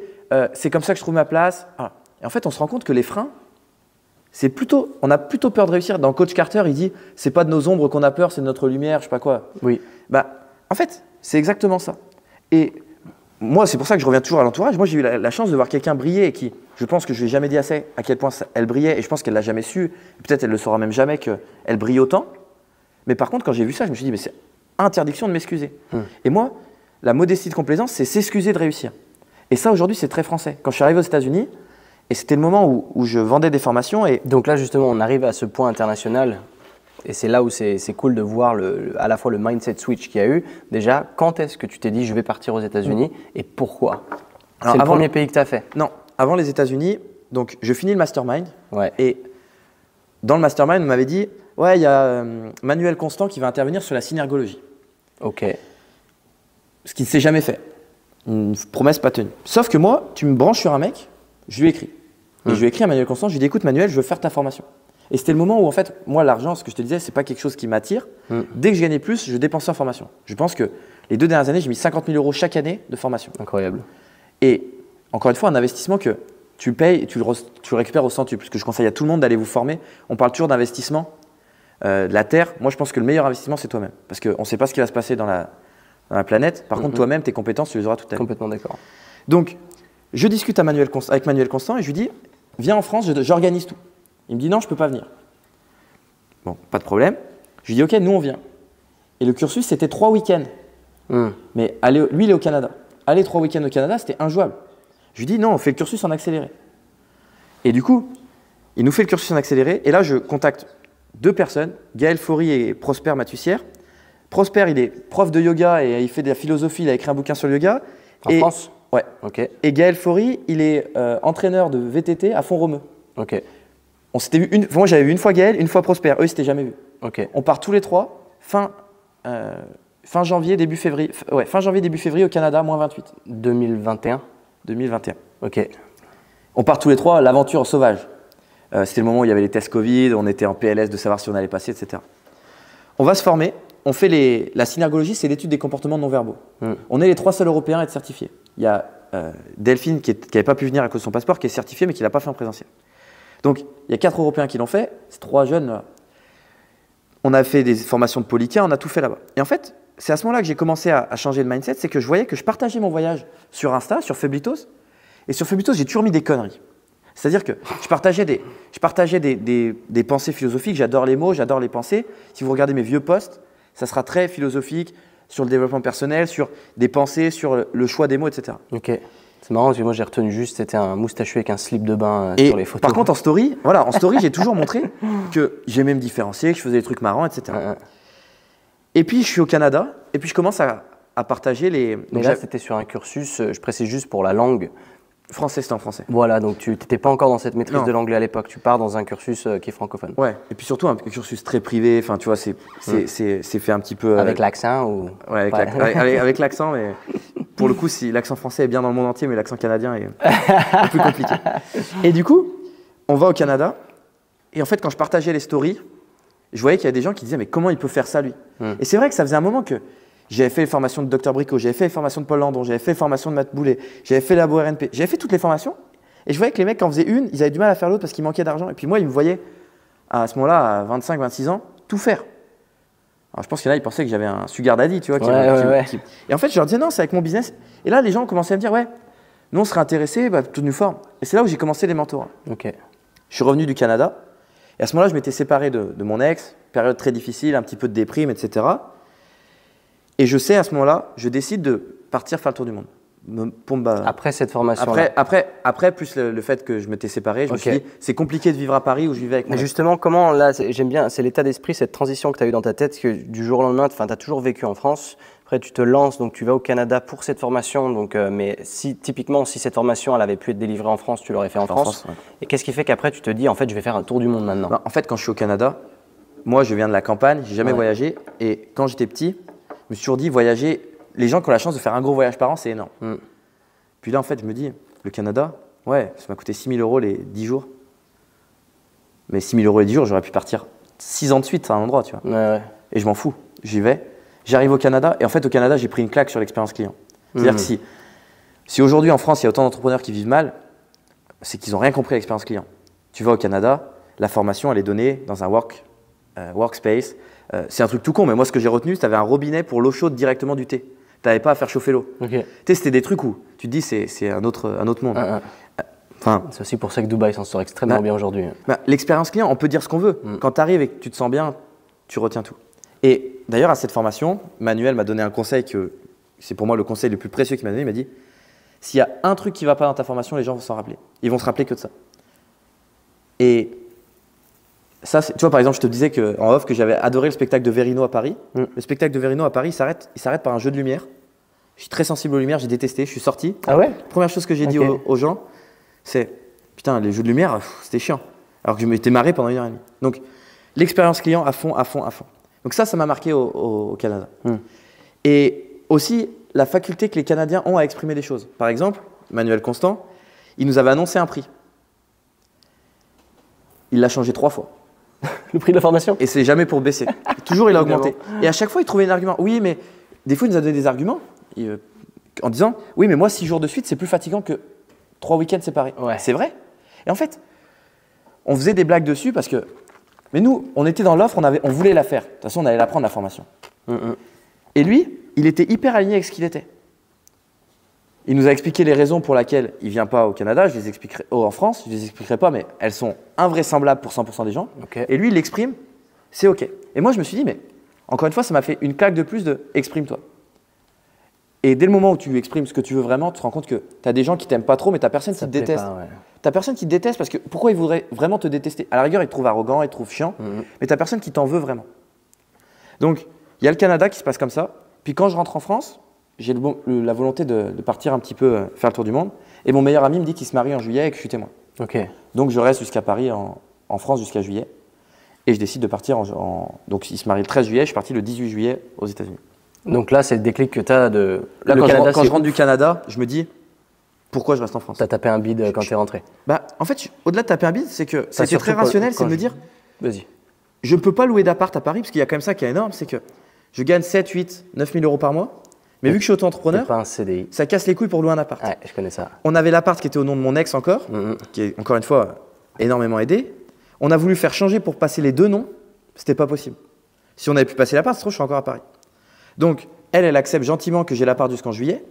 c'est comme ça que je trouve ma place. Voilà. Et en fait, on se rend compte que les freins, on a plutôt peur de réussir. Dans Coach Carter, il dit c'est pas de nos ombres qu'on a peur, c'est de notre lumière, je sais pas quoi. Oui. Bah, en fait, c'est exactement ça. Et moi, c'est pour ça que je reviens toujours à l'entourage. Moi, j'ai eu la chance de voir quelqu'un briller et qui, je pense que je ne lui ai jamais dit assez à quel point elle brillait et je pense qu'elle ne l'a jamais su. Peut-être elle ne le saura même jamais qu'elle brille autant. Mais par contre, quand j'ai vu ça, je me suis dit, mais c'est interdiction de m'excuser. Et moi, la modestie de complaisance, c'est s'excuser de réussir. Et ça, aujourd'hui, c'est très français. Quand je suis arrivé aux États-Unis, et c'était le moment où je vendais des formations. Et donc là, justement, on arrive à ce point international. Et c'est là où c'est cool de voir à la fois le mindset switch qu'il y a eu. Déjà, quand est-ce que tu t'es dit je vais partir aux États-Unis et pourquoi? C'est le premier pays que tu as fait? Non, avant les États-Unis, donc je finis le mastermind. Et dans le mastermind, on m'avait dit ouais, il y a Manuel Constant qui va intervenir sur la synergologie. Ok. Ce qui ne s'est jamais fait. Une promesse pas tenue. Sauf que moi, tu me branches sur un mec, je lui écris. Et je lui ai écrit à Manuel Constant, je lui ai dit écoute Manuel, je veux faire ta formation. Et c'était le moment où en fait, moi l'argent, ce que je te disais, c'est pas quelque chose qui m'attire. Dès que je gagnais plus, je dépensais en formation. Je pense que les 2 dernières années, j'ai mis 50 000 € chaque année de formation. Incroyable. Et encore une fois, un investissement que tu payes et tu le récupères au centuple. Parce que je conseille à tout le monde d'aller vous former. On parle toujours d'investissement, de la terre. Moi, je pense que le meilleur investissement, c'est toi-même. Parce qu'on ne sait pas ce qui va se passer dans la planète. Par contre, toi-même, tes compétences, tu les auras toute ta vie. Complètement d'accord. Donc, je discute avec Manuel Constant et je lui dis viens en France, j'organise tout. Il me dit non, je ne peux pas venir. Bon, pas de problème. Je lui dis ok, nous on vient. Et le cursus, c'était 3 week-ends. Mais lui, il est au Canada. Aller 3 week-ends au Canada, c'était injouable. Je lui dis non, on fait le cursus en accéléré. Et du coup, il nous fait le cursus en accéléré. Et là, je contacte 2 personnes, Gaël Faury et Prosper Matussière. Prosper, il est prof de yoga et il fait de la philosophie. Il a écrit un bouquin sur le yoga. En France? Ouais. Ok. Et Gaël Faury, il est entraîneur de VTT à Font-Romeu. Ok. On s'était vu moi, j'avais vu une fois Gaël, une fois Prosper. Eux, ils s'étaient jamais vus. Ok. On part tous les 3 fin janvier, début février. Fin janvier, début février au Canada, moins 28. 2021. 2021. Ok. On part tous les 3, l'aventure sauvage. C'était le moment où il y avait les tests Covid, on était en PLS de savoir si on allait passer, etc. On va se former. On fait la synergologie, c'est l'étude des comportements non verbaux. On est les 3 seuls Européens à être certifiés. Il y a Delphine qui n'avait pas pu venir à cause de son passeport, qui est certifiée mais qui ne l'a pas fait en présentiel. Donc, il y a 4 Européens qui l'ont fait, c'est 3 jeunes. Là. On a fait des formations de Polika, on a tout fait là-bas. Et en fait, c'est à ce moment-là que j'ai commencé à changer de mindset, c'est que je voyais que je partageais mon voyage sur Insta, sur Feblitos. Et sur Feblitos, j'ai toujours mis des conneries. C'est-à-dire que je partageais des pensées philosophiques, j'adore les mots, j'adore les pensées. Si vous regardez mes vieux posts, ça sera très philosophique sur le développement personnel, sur des pensées, sur le choix des mots, etc. Ok. C'est marrant parce que moi j'ai retenu juste, c'était un moustachu avec un slip de bain sur les photos. Par contre en story, j'ai toujours montré que j'aimais me différencier, que je faisais des trucs marrants, etc. Et puis je suis au Canada et puis je commence à partager les… Mais là c'était sur un cursus, je précise juste pour la langue. Français, c'était en français. Voilà, donc tu n'étais pas encore dans cette maîtrise de l'anglais à l'époque, tu pars dans un cursus qui est francophone. Ouais, et puis surtout un cursus très privé, enfin tu vois, c'est fait un petit peu… Avec l'accent ou… Ouais, avec l'accent, mais pour le coup, si l'accent français est bien dans le monde entier, mais l'accent canadien est un peu plus compliqué. Et du coup, on va au Canada, et en fait, quand je partageais les stories, je voyais qu'il y a des gens qui disaient « mais comment il peut faire ça, lui ?» Et c'est vrai que ça faisait un moment que j'avais fait les formations de Dr Brico, j'avais fait les formations de Paul Landon, j'avais fait les formations de Matt Boulet, j'avais fait Labo RNP, j'avais fait toutes les formations. Et je voyais que les mecs, quand faisaient une, ils avaient du mal à faire l'autre parce qu'il manquait d'argent. Et puis moi, ils me voyaient, à ce moment-là, à 25, 26 ans, tout faire. Alors je pense qu'il y en a, ils pensaient que j'avais un sugar daddy, tu vois. Et en fait, je leur disais non, c'est avec mon business. Et là, les gens commençaient à me dire, ouais, nous, on serait intéressés, tout nous forme. Et c'est là où j'ai commencé les mentorats. Ok. Je suis revenu du Canada. Et à ce moment-là, je m'étais séparé de mon ex, période très difficile, un petit peu de déprime, etc. Et je sais, à ce moment-là, je décide de partir faire le tour du monde. Après cette formation après plus le fait que je m'étais séparé, je me suis dit, c'est compliqué de vivre à Paris où je vivais avec mon ex. Justement, comment, là, j'aime bien, c'est l'état d'esprit, cette transition que tu as eue dans ta tête, que du jour au lendemain, tu as toujours vécu en France. Après, tu te lances, donc tu vas au Canada pour cette formation. Donc, mais typiquement, si cette formation elle avait pu être délivrée en France, tu l'aurais fait en France. Ouais. Et qu'est-ce qui fait qu'après, tu te dis, en fait, je vais faire un tour du monde maintenant? En fait, quand je suis au Canada, moi, je viens de la campagne, j'ai jamais voyagé. Et quand j'étais petit, je me suis toujours dit, voyager, les gens qui ont la chance de faire un gros voyage par an, c'est énorme. Puis là, en fait, je me dis, le Canada, ouais, ça m'a coûté 6 000 € les 10 jours. Mais 6 000 € les 10 jours, j'aurais pu partir 6 ans de suite à un endroit, tu vois. Et je m'en fous, j'y vais. J'arrive au Canada, et en fait, au Canada, j'ai pris une claque sur l'expérience client. C'est-à-dire que si aujourd'hui, en France, il y a autant d'entrepreneurs qui vivent mal, c'est qu'ils n'ont rien compris à l'expérience client. Tu vas au Canada, la formation, elle est donnée dans un workspace. C'est un truc tout con, mais moi, ce que j'ai retenu, c'est que tu avais un robinet pour l'eau chaude directement du thé. n'avais pas à faire chauffer l'eau. Ok. Tu sais, c'était des trucs où tu te dis c'est un autre monde. Enfin, c'est aussi pour ça que Dubaï s'en sort extrêmement bien aujourd'hui. L'expérience client, on peut dire ce qu'on veut. Quand tu arrives et que tu te sens bien, tu retiens tout. Et d'ailleurs, à cette formation, Manuel m'a donné un conseil que c'est pour moi le conseil le plus précieux qu'il m'a donné. Il m'a dit, s'il y a un truc qui ne va pas dans ta formation, les gens vont s'en rappeler. Ils vont se rappeler que de ça. Et ça, tu vois, par exemple, je te disais en off que j'avais adoré le spectacle de Verino à Paris. Le spectacle de Verino à Paris, il s'arrête par un jeu de lumière. Je suis très sensible aux lumières, j'ai détesté, je suis sorti. Ah ouais? Première chose que j'ai dit aux gens, c'est putain, les jeux de lumière, c'était chiant. Alors que je m'étais marré pendant 1h30. Donc, l'expérience client à fond. Donc ça m'a marqué au Canada. Et aussi, la faculté que les Canadiens ont à exprimer des choses. Par exemple, Manuel Constant, il nous avait annoncé un prix. Il l'a changé 3 fois. Le prix de la formation? Et c'est jamais pour baisser. Toujours, il a augmenté. Et à chaque fois, il trouvait un argument. Oui, mais des fois, il nous a donné des arguments en disant, oui, mais moi, 6 jours de suite, c'est plus fatigant que 3 week-ends séparés. Ouais. C'est vrai. Et en fait, on faisait des blagues dessus parce que… Mais nous, on était dans l'offre, on voulait la faire. De toute façon, on allait la prendre, la formation. Et lui, il était hyper aligné avec ce qu'il était. Il nous a expliqué les raisons pour lesquelles il ne vient pas au Canada. Je les expliquerai en France, je ne les expliquerai pas, mais elles sont invraisemblables pour 100% des gens. Et lui, il l'exprime, c'est OK. Et moi, je me suis dit, mais encore une fois, ça m'a fait une claque de plus de « exprime-toi ». Et dès le moment où tu exprimes ce que tu veux vraiment, tu te rends compte que tu as des gens qui t'aiment pas trop, mais tu n'as personne qui te déteste. Tu n'as personne qui te déteste parce que pourquoi il voudrait vraiment te détester? À la rigueur, il te trouve arrogant, il te trouve chiant, mais tu n'as personne qui t'en veut vraiment. Donc, il y a le Canada qui se passe comme ça. Puis quand je rentre en France, j'ai la volonté de partir un petit peu faire le tour du monde. Et mon meilleur ami me dit qu'il se marie en juillet et que je suis témoin. Donc, je reste jusqu'à Paris en France jusqu'à juillet. Et je décide de partir donc, il se marie le 13 juillet, je suis parti le 18 juillet aux États-Unis. Donc là, c'est le déclic que tu as de… Là, quand je rentre du Canada, je me dis, pourquoi je reste en France? Tu as tapé un bide quand tu es rentré? En fait, au-delà de taper un bide, c'est que c'était très rationnel, c'est de me dire, vas-y. Je ne peux pas louer d'appart à Paris, parce qu'il y a quand même ça qui est énorme, c'est que je gagne 7, 8, 9 000 euros par mois, mais vu que je suis auto-entrepreneur, pas un CDI. Ça casse les couilles pour louer un appart. Ouais, je connais ça. On avait l'appart qui était au nom de mon ex encore, qui est encore une fois énormément aidé. On a voulu faire changer pour passer les 2 noms, c'était pas possible. Si on avait pu passer l'appart, je suis encore à Paris. Donc, elle accepte gentiment que j'ai l'appart jusqu'en juillet,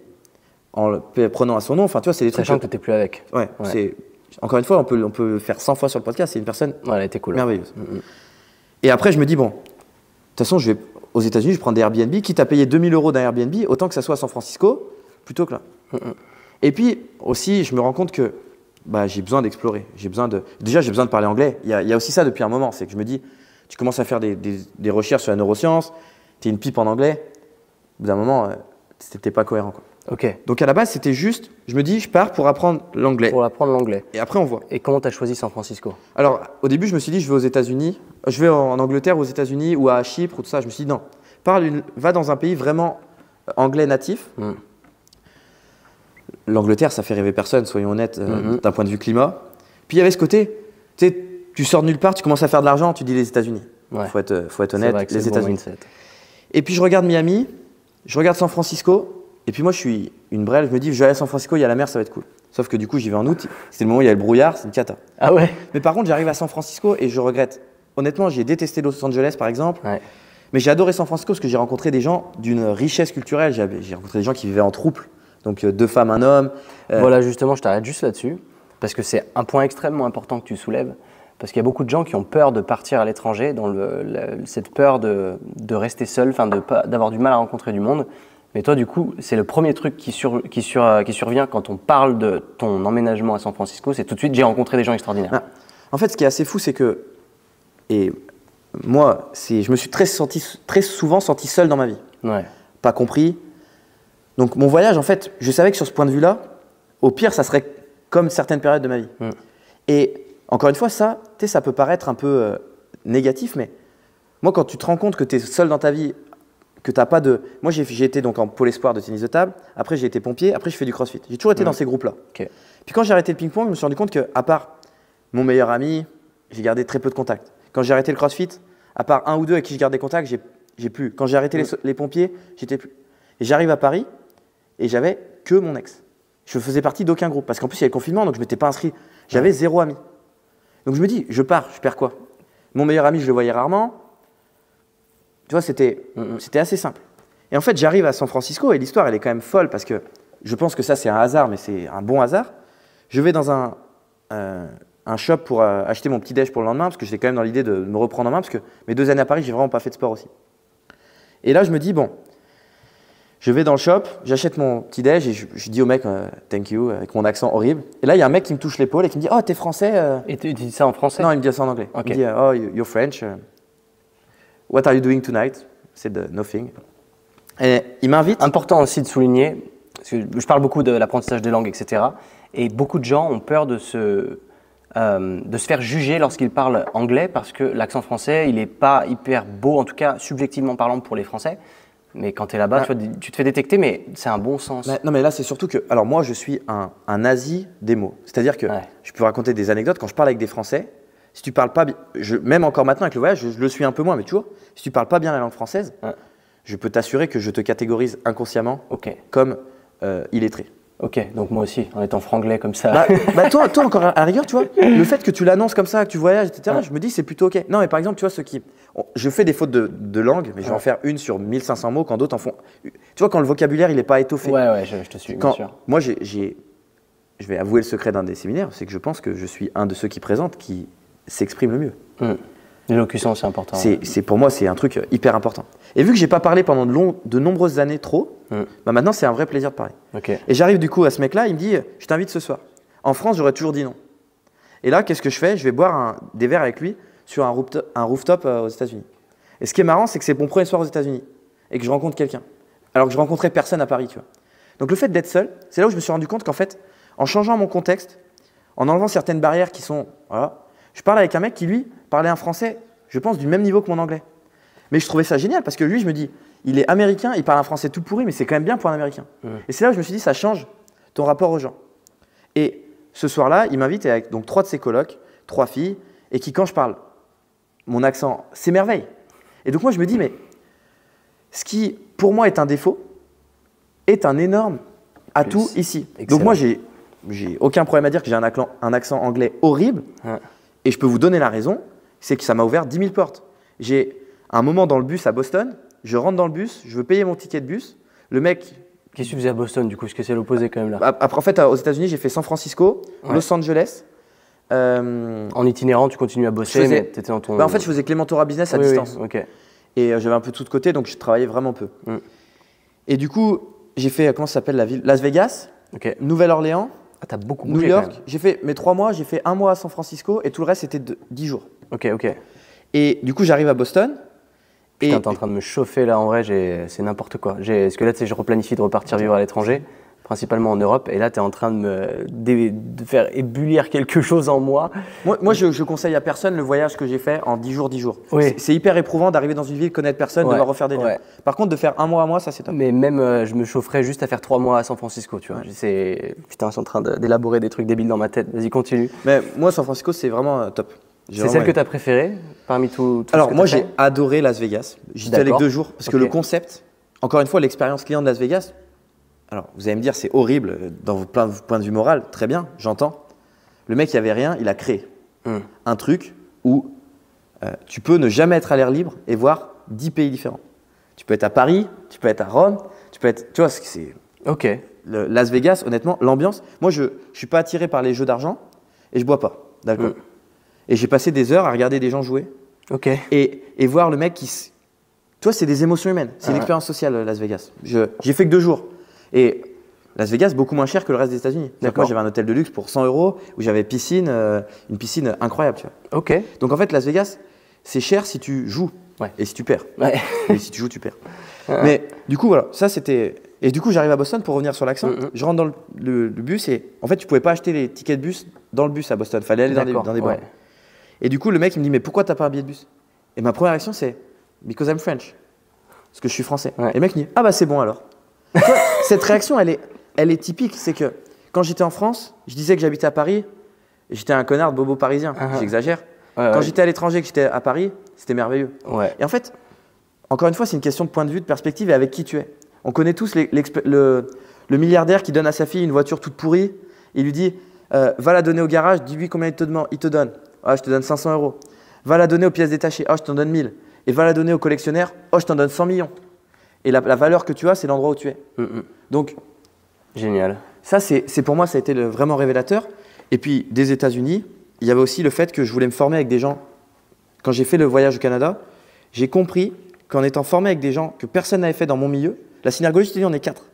en le prenant à son nom. Enfin, tu vois, c'est des trucs. Sachant que tu n'étais plus avec. Ouais. Encore une fois, on peut faire 100 fois sur le podcast. C'est une personne elle était cool. Merveilleuse. Et après, je me dis, bon, de toute façon, je vais aux États-Unis, je prends des Airbnb. Quitte à payer 2 000 euros d'un Airbnb, autant que ça soit à San Francisco, plutôt que là. Et puis, aussi, je me rends compte que j'ai besoin d'explorer. Déjà, j'ai besoin de parler anglais. Il y a aussi ça depuis un moment. C'est que je me dis, tu commences à faire des recherches sur la neuroscience, tu es une pipe en anglais. Au bout d'un moment, c'était pas cohérent, quoi. Donc à la base, c'était juste, je me dis, je pars pour apprendre l'anglais. Pour apprendre l'anglais. Et après, on voit. Et comment tu as choisi San Francisco? Alors, au début, je me suis dit, je vais aux États-Unis, je vais en Angleterre, aux États-Unis ou à Chypre ou tout ça. Je me suis dit, non, va dans un pays vraiment anglais natif. L'Angleterre, ça fait rêver personne, soyons honnêtes, d'un point de vue climat. Puis il y avait ce côté, tu sais, tu sors de nulle part, tu commences à faire de l'argent, tu dis les États-Unis. Faut être honnête, les États-Unis. Et puis je regarde Miami, je regarde San Francisco. Et puis moi, je suis une brêle, je me dis, je vais aller à San Francisco, il y a la mer, ça va être cool. Sauf que du coup, j'y vais en août, c'est le moment où il y a le brouillard, c'est une cata. Ah ouais? Mais par contre, j'arrive à San Francisco et je regrette. Honnêtement, j'ai détesté Los Angeles, par exemple. Mais j'ai adoré San Francisco parce que j'ai rencontré des gens d'une richesse culturelle. J'ai rencontré des gens qui vivaient en trouble, donc 2 femmes, 1 homme. Voilà, justement, je t'arrête juste là-dessus, parce que c'est un point extrêmement important que tu soulèves. Parce qu'il y a beaucoup de gens qui ont peur de partir à l'étranger, dans cette peur de rester seul, d'avoir du mal à rencontrer du monde. Mais toi, du coup, c'est le premier truc qui survient quand on parle de ton emménagement à San Francisco, c'est tout de suite, j'ai rencontré des gens extraordinaires. En fait, ce qui est assez fou, c'est que, et moi, je me suis très souvent senti seul dans ma vie. Pas compris. Donc mon voyage, en fait, je savais que sur ce point de vue-là, au pire, ça serait comme certaines périodes de ma vie. Et encore une fois, ça peut paraître un peu négatif, mais moi, quand tu te rends compte que tu es seul dans ta vie, que tu n'as pas de… Moi, j'ai été donc en pôle espoir de tennis de table, après j'ai été pompier, après je fais du crossfit. J'ai toujours été dans ces groupes-là. Puis quand j'ai arrêté le ping-pong, je me suis rendu compte qu'à part mon meilleur ami, j'ai gardé très peu de contacts. Quand j'ai arrêté le crossfit, à part 1 ou 2 avec qui je gardais contact, j'ai plus. Quand j'ai arrêté les pompiers, j'étais plus. Et j'arrive à Paris et j'avais que mon ex. Je faisais partie d'aucun groupe parce qu'en plus il y avait le confinement, donc je ne m'étais pas inscrit. J'avais 0 ami. Donc je me dis, je pars, je perds quoi? Mon meilleur ami, je le voyais rarement. Tu vois, c'était assez simple. Et en fait, j'arrive à San Francisco et l'histoire, elle est quand même folle parce que je pense que ça, c'est un hasard, mais c'est un bon hasard. Je vais dans un shop pour acheter mon petit déj pour le lendemain parce que j'étais quand même dans l'idée de me reprendre en main parce que mes 2 années à Paris, j'ai vraiment pas fait de sport aussi. Et là, je me dis, bon, je vais dans le shop, j'achète mon petit déj et je dis au mec, thank you, avec mon accent horrible. Et là, il y a un mec qui me touche l'épaule et qui me dit, oh, t'es français Et tu dis ça en français? Non, il me dit ça en anglais. Okay. Il me dit, oh, you're French. What are you doing tonight? C'est nothing. Et il m'invite. Important aussi de souligner, parce que je parle beaucoup de l'apprentissage des langues, etc. Et beaucoup de gens ont peur de se faire juger lorsqu'ils parlent anglais parce que l'accent français, il n'est pas hyper beau, en tout cas subjectivement parlant pour les Français. Mais quand tu es là-bas, tu te fais détecter, mais c'est un bon sens. Non, mais là, c'est surtout que… Alors moi, je suis un nazi des mots. C'est-à-dire que je peux raconter des anecdotes. Quand je parle avec des Français, si tu parles pas bien… Même encore maintenant avec le voyage, je le suis un peu moins, mais toujours, si tu parles pas bien la langue française, je peux t'assurer que je te catégorise inconsciemment comme illettré. Ok, donc moi aussi, en étant franglais comme ça. Toi encore à la rigueur, tu vois, le fait que tu l'annonces comme ça, que tu voyages, etc., je me dis c'est plutôt ok. Non, mais par exemple, tu vois, ceux qui… je fais des fautes de langue, mais je vais en faire une sur 1500 mots quand d'autres en font… Tu vois, quand le vocabulaire, il n'est pas étoffé. Ouais, je te suis, bien sûr. Moi, je vais avouer le secret d'un des séminaires, c'est que je pense que je suis un de ceux qui présentent qui s'exprime le mieux. L'élocution, c'est important. Pour moi, c'est un truc hyper important. Et vu que j'ai pas parlé pendant de nombreuses années trop, maintenant, c'est un vrai plaisir de parler. Et j'arrive du coup à ce mec-là, il me dit « Je t'invite ce soir ». En France, j'aurais toujours dit non. Et là, qu'est-ce que je fais? Je vais boire des verres avec lui sur un rooftop aux États-Unis. Et ce qui est marrant, c'est que c'est mon premier soir aux États-Unis et que je rencontre quelqu'un. Alors que je rencontrais personne à Paris, tu vois. Donc le fait d'être seul, c'est là où je me suis rendu compte qu'en fait, en changeant mon contexte, en enlevant certaines barrières qui sont… Voilà, je parle avec un mec qui, lui, parlait un français, je pense, du même niveau que mon anglais. Mais je trouvais ça génial parce que lui, je me dis, il est américain, il parle un français tout pourri, mais c'est quand même bien pour un américain. Et c'est là où je me suis dit, ça change ton rapport aux gens. Et ce soir-là, il m'invite avec donc 3 de ses colocs, 3 filles, et qui, quand je parle, mon accent s'émerveille. Et donc moi, je me dis, mais ce qui, pour moi, est un défaut, est un énorme atout ici. Excellent. Donc moi, j'ai aucun problème à dire que j'ai un accent anglais horrible, et je peux vous donner la raison, c'est que ça m'a ouvert 10 000 portes. J'ai un moment dans le bus à Boston, je rentre dans le bus, je veux payer mon ticket de bus, le mec… Qu'est-ce que tu faisais à Boston du coup? Parce que c'est l'opposé quand même là. Après, en fait, aux États-Unis, j'ai fait San Francisco, Los Angeles. En itinérant, tu continues à bosser, mais tu étais dans ton… En fait, je faisais Clementora Business à distance. Et j'avais un peu tout de côté, donc je travaillais vraiment peu. Et du coup, j'ai fait, comment ça s'appelle la ville? Las Vegas, Nouvelle-Orléans, t'as beaucoup bougé, New York. J'ai fait mes 3 mois, j'ai fait 1 mois à San Francisco et tout le reste, c'était 10 jours. Et du coup, j'arrive à Boston. Putain, t'es en train de me chauffer là, en vrai, c'est n'importe quoi. Parce que là, tu sais, je replanifie de repartir vivre à l'étranger, principalement en Europe, et là, tu es en train de faire ébullir quelque chose en moi. Moi je conseille à personne le voyage que j'ai fait en 10 jours. C'est hyper éprouvant d'arriver dans une ville, connaître personne, devoir refaire des liens. Par contre, de faire 1 mois à moi, ça c'est top. Mais même, je me chaufferais juste à faire 3 mois à San Francisco, tu vois. Putain, je suis en train d'élaborer des trucs débiles dans ma tête. Vas-y, continue. Mais moi, San Francisco, c'est vraiment top. C'est celle que tu as préférée parmi tout Alors, moi, j'ai adoré Las Vegas. J'y étais allé 2 jours parce que le concept, encore une fois, l'expérience client de Las Vegas, alors vous allez me dire, c'est horrible dans plein de points de vue moral, très bien, j'entends. Le mec, il n'y avait rien, il a créé un truc où tu peux ne jamais être à l'air libre et voir 10 pays différents. Tu peux être à Paris, tu peux être à Rome, tu peux être. Tu vois, c'est. Las Vegas, honnêtement, l'ambiance. Moi, je ne suis pas attiré par les jeux d'argent et je ne bois pas d'alcool. Et j'ai passé des heures à regarder des gens jouer et voir le mec qui… Tu vois, c'est des émotions humaines. C'est une expérience sociale, Las Vegas. J'ai fait que 2 jours. Et Las Vegas, beaucoup moins cher que le reste des États-Unis. Moi, j'avais un hôtel de luxe pour 100 € où j'avais une piscine incroyable. Tu vois. Donc en fait, Las Vegas, c'est cher si tu joues et si tu perds. Et si tu joues, tu perds. Mais du coup, voilà, ça c'était… Et du coup, j'arrive à Boston pour revenir sur l'accent. Je rentre dans le bus et en fait, tu pouvais pas acheter les tickets de bus dans le bus à Boston. Il fallait aller dans des bars. Et du coup, le mec, il me dit, mais pourquoi t'as pas un billet de bus? Et ma première réaction, c'est, because I'm French. Parce que je suis français. Et le mec me dit, ah bah c'est bon alors. Toi, cette réaction, elle est typique. C'est que quand j'étais en France, je disais que j'habitais à Paris, j'étais un connard de bobo parisien. J'exagère. Quand j'étais à l'étranger, que j'étais à Paris, c'était merveilleux. Et en fait, encore une fois, c'est une question de point de vue, de perspective et avec qui tu es. On connaît tous le milliardaire qui donne à sa fille une voiture toute pourrie. Il lui dit, va la donner au garage, dis-lui combien il te donne. Ah, je te donne 500 €. Va la donner aux pièces détachées. Ah, je t'en donne 1000. Et va la donner au collectionneur. Oh, je t'en donne 100 millions. Et la valeur que tu as, c'est l'endroit où tu es. Donc, génial. Ça, c'est pour moi, ça a été vraiment révélateur. Et puis, des États-Unis, il y avait aussi le fait que je voulais me former avec des gens. Quand j'ai fait le voyage au Canada, j'ai compris qu'en étant formé avec des gens que personne n'avait fait dans mon milieu, la synergologie, je te dis, on est 4.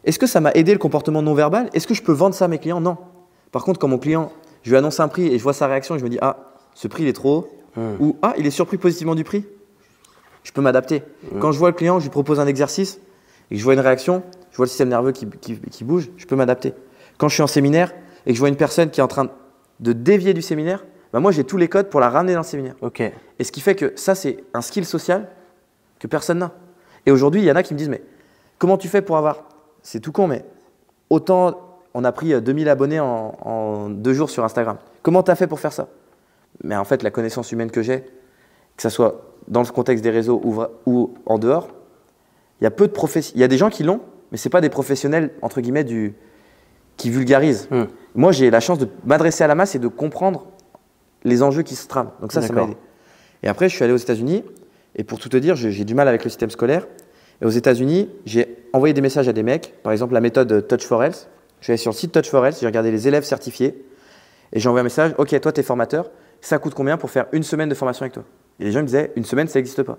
Est-ce que ça m'a aidé le comportement non verbal? Est-ce que je peux vendre ça à mes clients? Non. Par contre, quand mon client, je lui annonce un prix et je vois sa réaction, je me dis, ah, ce prix, il est trop haut. Ou, ah, il est surpris positivement du prix. Je peux m'adapter. Quand je vois le client, je lui propose un exercice et que je vois une réaction, je vois le système nerveux qui bouge, je peux m'adapter. Quand je suis en séminaire et que je vois une personne qui est en train de dévier du séminaire, bah moi, j'ai tous les codes pour la ramener dans le séminaire. Et ce qui fait que ça, c'est un skill social que personne n'a. Et aujourd'hui, il y en a qui me disent, mais comment tu fais pour avoir… C'est tout con, mais autant on a pris 2000 abonnés en 2 jours sur Instagram. Comment tu as fait pour faire ça? Mais en fait, la connaissance humaine que j'ai, que ce soit dans le contexte des réseaux ou en dehors, il y a peu de il y a des gens qui l'ont, mais ce n'est pas des professionnels, entre guillemets, qui vulgarisent. Moi, j'ai la chance de m'adresser à la masse et de comprendre les enjeux qui se trament. Donc ça m'a aidé. Et après, je suis allé aux États-Unis. Et pour tout te dire, j'ai du mal avec le système scolaire. Et aux États-Unis, j'ai envoyé des messages à des mecs. Par exemple, la méthode Touch for Health. Je suis allé sur le site Touch for Health, j'ai regardé les élèves certifiés. Et j'ai envoyé un message. Ok, toi, tu es formateur. Ça coûte combien pour faire 1 semaine de formation avec toi? Et les gens me disaient, 1 semaine, ça n'existe pas.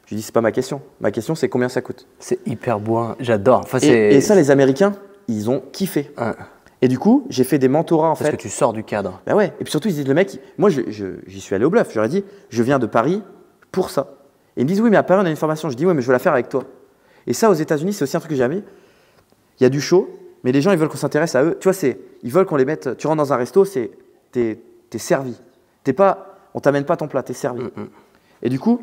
Je lui dis, c'est pas ma question. Ma question, c'est combien ça coûte. C'est hyper beau. J'adore. Enfin, et ça, les Américains, ils ont kiffé. Et du coup, j'ai fait des mentorats en fait. Parce que tu sors du cadre. Bah ouais. Et puis surtout, ils disent, le mec, moi, j'y suis allé au bluff. Je leur ai dit, je viens de Paris pour ça. Et ils me disent, oui, mais à Paris, on a une formation. Je dis, oui, mais je veux la faire avec toi. Et ça, aux États-Unis, c'est aussi un truc que j'ai aimé. Il y a du show, mais les gens, ils veulent qu'on s'intéresse à eux. Tu vois, ils veulent qu'on les mette. Tu rentres dans un resto, t'es servi. On t'amène pas ton plat, t'es servi. Et du coup,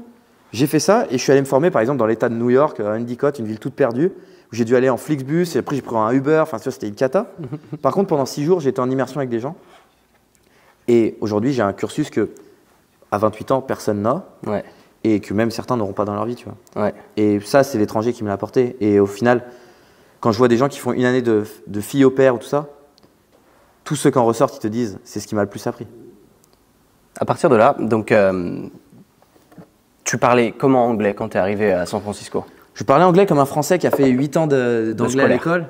j'ai fait ça et je suis allé me former, par exemple, dans l'état de New York, à Endicott, une ville toute perdue, où j'ai dû aller en Flixbus et après j'ai pris un Uber. Enfin, tu vois, c'était une cata. Par contre, pendant 6 jours, j'étais en immersion avec des gens. Et aujourd'hui, j'ai un cursus que, à 28 ans, personne n'a. Et que même certains n'auront pas dans leur vie, tu vois. Et ça, c'est l'étranger qui me l'a apporté. Et au final, quand je vois des gens qui font 1 année de fille au père ou tout ça, tous ceux qui en ressortent, ils te disent, c'est ce qui m'a le plus appris. À partir de là, donc, tu parlais comment anglais quand tu es arrivé à San Francisco? Je parlais anglais comme un Français qui a fait 8 ans d'anglais à l'école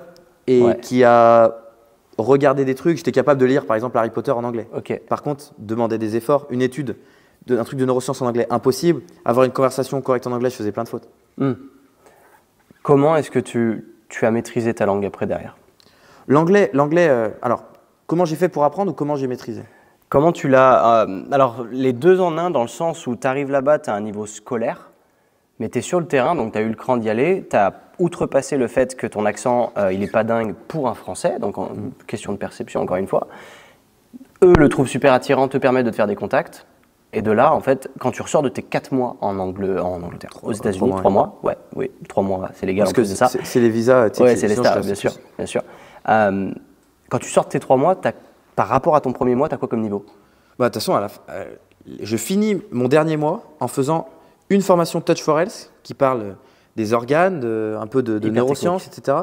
et qui a regardé des trucs. J'étais capable de lire, par exemple, Harry Potter en anglais. Par contre, demander des efforts, une étude, un truc de neurosciences en anglais, impossible. Avoir une conversation correcte en anglais, je faisais plein de fautes. Comment est-ce que tu as maîtrisé ta langue après derrière? L'anglais, alors, comment j'ai fait pour apprendre ou comment j'ai maîtrisé? Comment tu l'as… alors, les deux en un, dans le sens où tu arrives là-bas, tu as un niveau scolaire, mais tu es sur le terrain, donc tu as eu le cran d'y aller. Tu as outrepassé le fait que ton accent, il n'est pas dingue pour un Français, donc question de perception, encore une fois. Eux le trouvent super attirant, te permettent de te faire des contacts. Et de là, en fait, quand tu ressors de tes 4 mois en Angleterre, aux États-Unis, 3 mois, oui, 3 mois, c'est légal. Parce que c'est les visas. Oui, c'est les stars, bien sûr. Quand tu sors de tes 3 mois, par rapport à ton premier mois, tu as quoi comme niveau? De toute façon, je finis mon dernier mois en faisant une formation Touch for Health qui parle des organes, un peu de neurosciences, etc.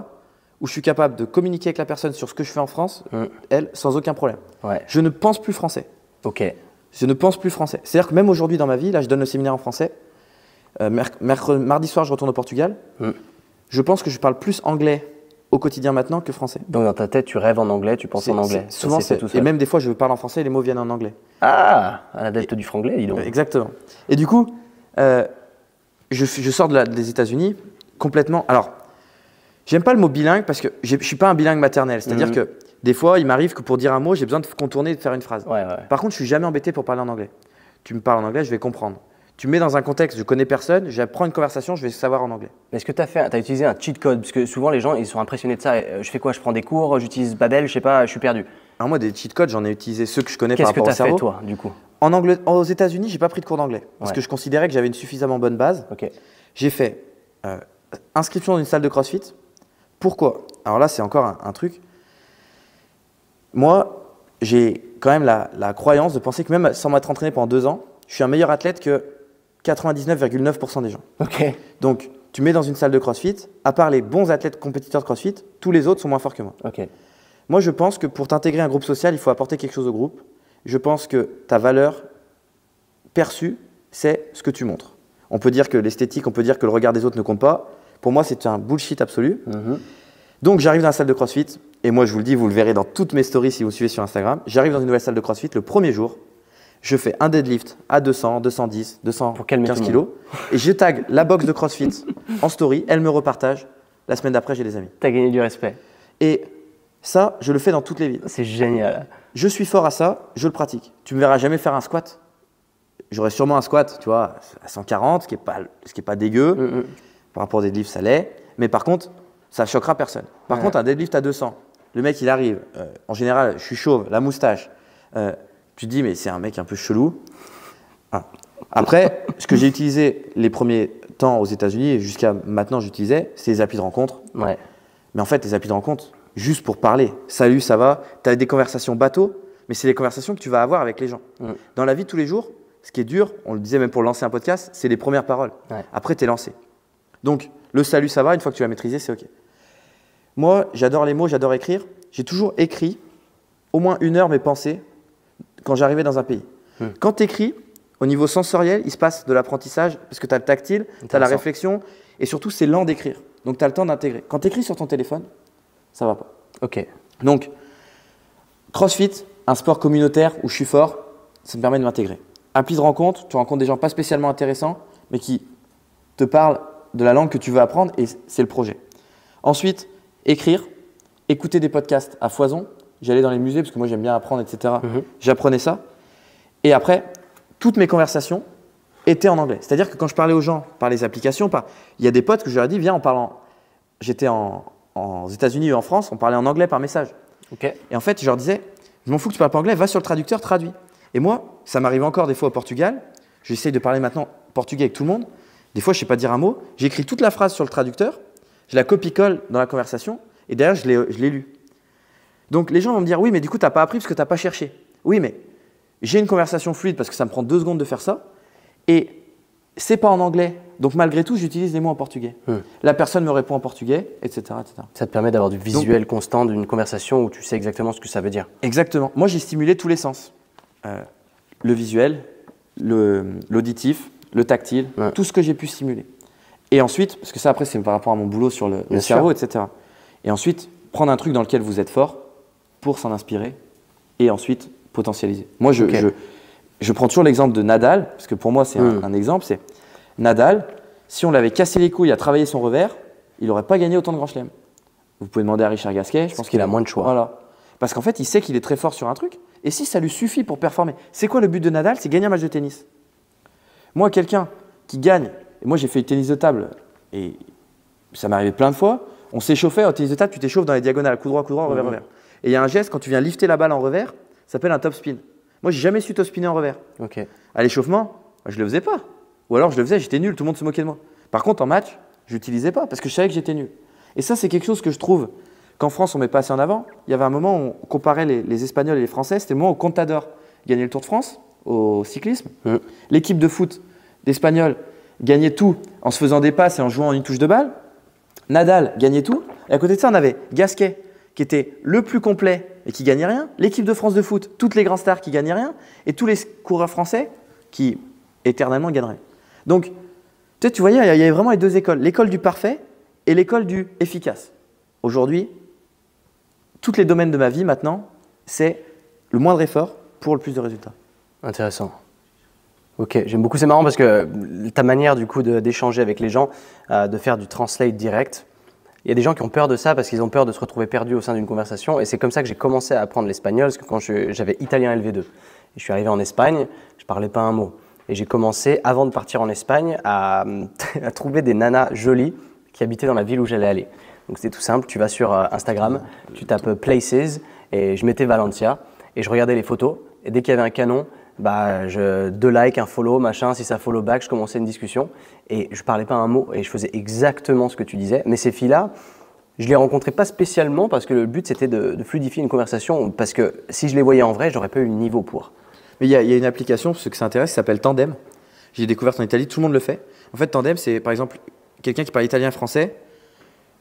Où je suis capable de communiquer avec la personne sur ce que je fais en France, elle, sans aucun problème. Je ne pense plus français. Je ne pense plus français. C'est-à-dire que même aujourd'hui dans ma vie, là, je donne le séminaire en français. Mardi soir, je retourne au Portugal. Je pense que je parle plus anglais au quotidien maintenant que français. Donc dans ta tête, tu rêves en anglais, tu penses en anglais. Souvent, c'est tout seul. Et même des fois, je parle en français et les mots viennent en anglais. Ah, un adepte du franglais, dis donc. Exactement. Et du coup, je sors des États-Unis complètement. Alors, j'aime pas le mot bilingue parce que je suis pas un bilingue maternel. C'est-à-dire que des fois, il m'arrive que pour dire un mot, j'ai besoin de contourner et de faire une phrase. Par contre, je suis jamais embêté pour parler en anglais. Tu me parles en anglais, je vais comprendre. Tu me mets dans un contexte, je connais personne, j'apprends une conversation, je vais savoir en anglais. Est-ce que tu as utilisé un cheat code? Parce que souvent, les gens, ils sont impressionnés de ça. Je fais quoi? Je prends des cours, j'utilise Babel, je sais pas, je suis perdu. Alors moi, des cheat codes, j'en ai utilisé ceux que je connais par rapport au cerveau. Qu'est-ce que tu as fait, toi, du coup? Aux États-Unis, j'ai pas pris de cours d'anglais parce que je considérais que j'avais une suffisamment bonne base. J'ai fait inscription dans une salle de CrossFit. Pourquoi? Alors là, c'est encore un truc. Moi, j'ai quand même la croyance de penser que même sans m'être entraîné pendant 2 ans, je suis un meilleur athlète que 99,9% des gens. Donc, tu mets dans une salle de CrossFit, à part les bons athlètes compétiteurs de CrossFit, tous les autres sont moins forts que moi. Moi, je pense que pour t'intégrer à un groupe social, il faut apporter quelque chose au groupe. Je pense que ta valeur perçue, c'est ce que tu montres. On peut dire que l'esthétique, on peut dire que le regard des autres ne compte pas. Pour moi, c'est un bullshit absolu. Donc, j'arrive dans la salle de CrossFit. Et moi, je vous le dis, vous le verrez dans toutes mes stories si vous me suivez sur Instagram. J'arrive dans une nouvelle salle de CrossFit le premier jour. Je fais un deadlift à 200, 210, 215 kilos. Et je tag la box de CrossFit en story. Elle me repartage. La semaine d'après, j'ai des amis. Tu as gagné du respect. Et ça, je le fais dans toutes les villes. C'est génial. Je suis fort à ça, je le pratique. Tu me verras jamais faire un squat. J'aurais sûrement un squat, tu vois, à 140, ce qui est pas dégueu. Par rapport au deadlift, ça l'est. Mais par contre, ça choquera personne. Par contre, un deadlift à 200, le mec, il arrive. En général, je suis chauve, la moustache. Tu te dis, mais c'est un mec un peu chelou. Après, ce que j'ai utilisé les premiers temps aux États-Unis et jusqu'à maintenant, j'utilisais, c'est les applis de rencontre. Ouais. Mais en fait, les applis de rencontre, juste pour parler. Salut, ça va? Tu as des conversations bateau, mais c'est les conversations que tu vas avoir avec les gens. Dans la vie de tous les jours, ce qui est dur, on le disait même pour lancer un podcast, c'est les premières paroles. Après, tu es lancé. Donc, le salut, ça va, une fois que tu l'as maîtrisé, c'est OK. Moi, j'adore les mots, j'adore écrire. J'ai toujours écrit au moins 1 heure mes pensées quand j'arrivais dans un pays. Quand tu écris, au niveau sensoriel, il se passe de l'apprentissage parce que tu as le tactile, tu as la réflexion et surtout, c'est lent d'écrire. Donc, tu as le temps d'intégrer. Quand tu écris sur ton téléphone, ça va pas. OK. Donc, CrossFit, un sport communautaire où je suis fort, ça me permet de m'intégrer. Appli de rencontre, tu rencontres des gens pas spécialement intéressants, mais qui te parlent de la langue que tu veux apprendre et c'est le projet. Ensuite, écrire, écouter des podcasts à foison. J'allais dans les musées parce que moi j'aime bien apprendre, etc. J'apprenais ça. Et après, toutes mes conversations étaient en anglais. C'est-à-dire que quand je parlais aux gens par les applications, il y a des potes que je leur ai dit, viens, on parle en… J'étais aux États-Unis ou en France, on parlait en anglais par message. Et en fait, je leur disais, je m'en fous que tu parles pas anglais, va sur le traducteur, traduis. Et moi, ça m'arrive encore des fois au Portugal. J'essaye de parler maintenant portugais avec tout le monde. Des fois, je ne sais pas dire un mot. J'écris toute la phrase sur le traducteur, je la copie-colle dans la conversation et derrière, je l'ai lu. Donc, les gens vont me dire, oui, mais du coup, tu n'as pas appris parce que tu n'as pas cherché. Oui, mais j'ai une conversation fluide parce que ça me prend 2 secondes de faire ça et c'est pas en anglais. Donc, malgré tout, j'utilise les mots en portugais. La personne me répond en portugais, etc. etc. Ça te permet d'avoir du visuel constant d'une conversation où tu sais exactement ce que ça veut dire. Exactement. Moi, j'ai stimulé tous les sens. Le visuel, l'auditif, le tactile, tout ce que j'ai pu stimuler. Et ensuite, parce que ça après c'est par rapport à mon boulot sur le cerveau, etc. Et ensuite, prendre un truc dans lequel vous êtes fort pour s'en inspirer et ensuite potentialiser. Moi, je prends toujours l'exemple de Nadal, parce que pour moi c'est un exemple, c'est Nadal, si on l'avait cassé les couilles à travailler son revers, il n'aurait pas gagné autant de grands chelems. Vous pouvez demander à Richard Gasquet, je pense qu'il a moins de choix. Voilà. Parce qu'en fait, il sait qu'il est très fort sur un truc. Et si ça lui suffit pour performer, c'est quoi le but de Nadal? C'est gagner un match de tennis. Moi, quelqu'un qui gagne, et moi j'ai fait du tennis de table, et ça m'est arrivé plein de fois, on s'échauffait au tennis de table, tu t'échauffes dans les diagonales, coup droit, revers, revers. Et il y a un geste, quand tu viens lifter la balle en revers, ça s'appelle un top spin. Moi, j'ai jamais su top spinner en revers. À l'échauffement, je le faisais pas. Ou alors je le faisais, j'étais nul, tout le monde se moquait de moi. Par contre, en match, je l'utilisais pas parce que je savais que j'étais nul. Et ça, c'est quelque chose que je trouve qu'en France, on met pas assez en avant. Il y avait un moment où on comparait les Espagnols et les Français. C'était le moment où Contador gagnait le Tour de France au cyclisme. L'équipe de foot d'Espagnols gagnait tout en se faisant des passes et en jouant en une touche de balle. Nadal gagnait tout. Et à côté de ça, on avait Gasquet qui était le plus complet et qui gagnait rien. L'équipe de France de foot, toutes les grands stars qui gagnaient rien. Et tous les coureurs français qui éternellement gagneraient. Donc, tu voyais, il y avait vraiment les 2 écoles. L'école du parfait et l'école du efficace. Aujourd'hui, tous les domaines de ma vie maintenant, c'est le moindre effort pour le plus de résultats. Intéressant. Ok, j'aime beaucoup, c'est marrant parce que ta manière du coup d'échanger avec les gens, de faire du translate direct, il y a des gens qui ont peur de ça parce qu'ils ont peur de se retrouver perdus au sein d'une conversation et c'est comme ça que j'ai commencé à apprendre l'espagnol parce que quand j'avais italien LV2 et je suis arrivé en Espagne, je parlais pas un mot et j'ai commencé avant de partir en Espagne à trouver des nanas jolies qui habitaient dans la ville où j'allais aller. Donc c'est tout simple, tu vas sur Instagram, tu tapes Places et je mettais Valencia et je regardais les photos et dès qu'il y avait un canon, 2 likes, un follow, machin, si ça follow back, je commençais une discussion et je parlais pas un mot et je faisais exactement ce que tu disais. Mais ces filles-là, je les rencontrais pas spécialement parce que le but c'était de fluidifier une conversation parce que si je les voyais en vrai, j'aurais pas eu le niveau pour. Mais il y a une application, pour ceux que ça intéresse, qui s'appelle Tandem. J'ai découvert en Italie, tout le monde le fait. En fait, Tandem, c'est par exemple quelqu'un qui parle italien et français.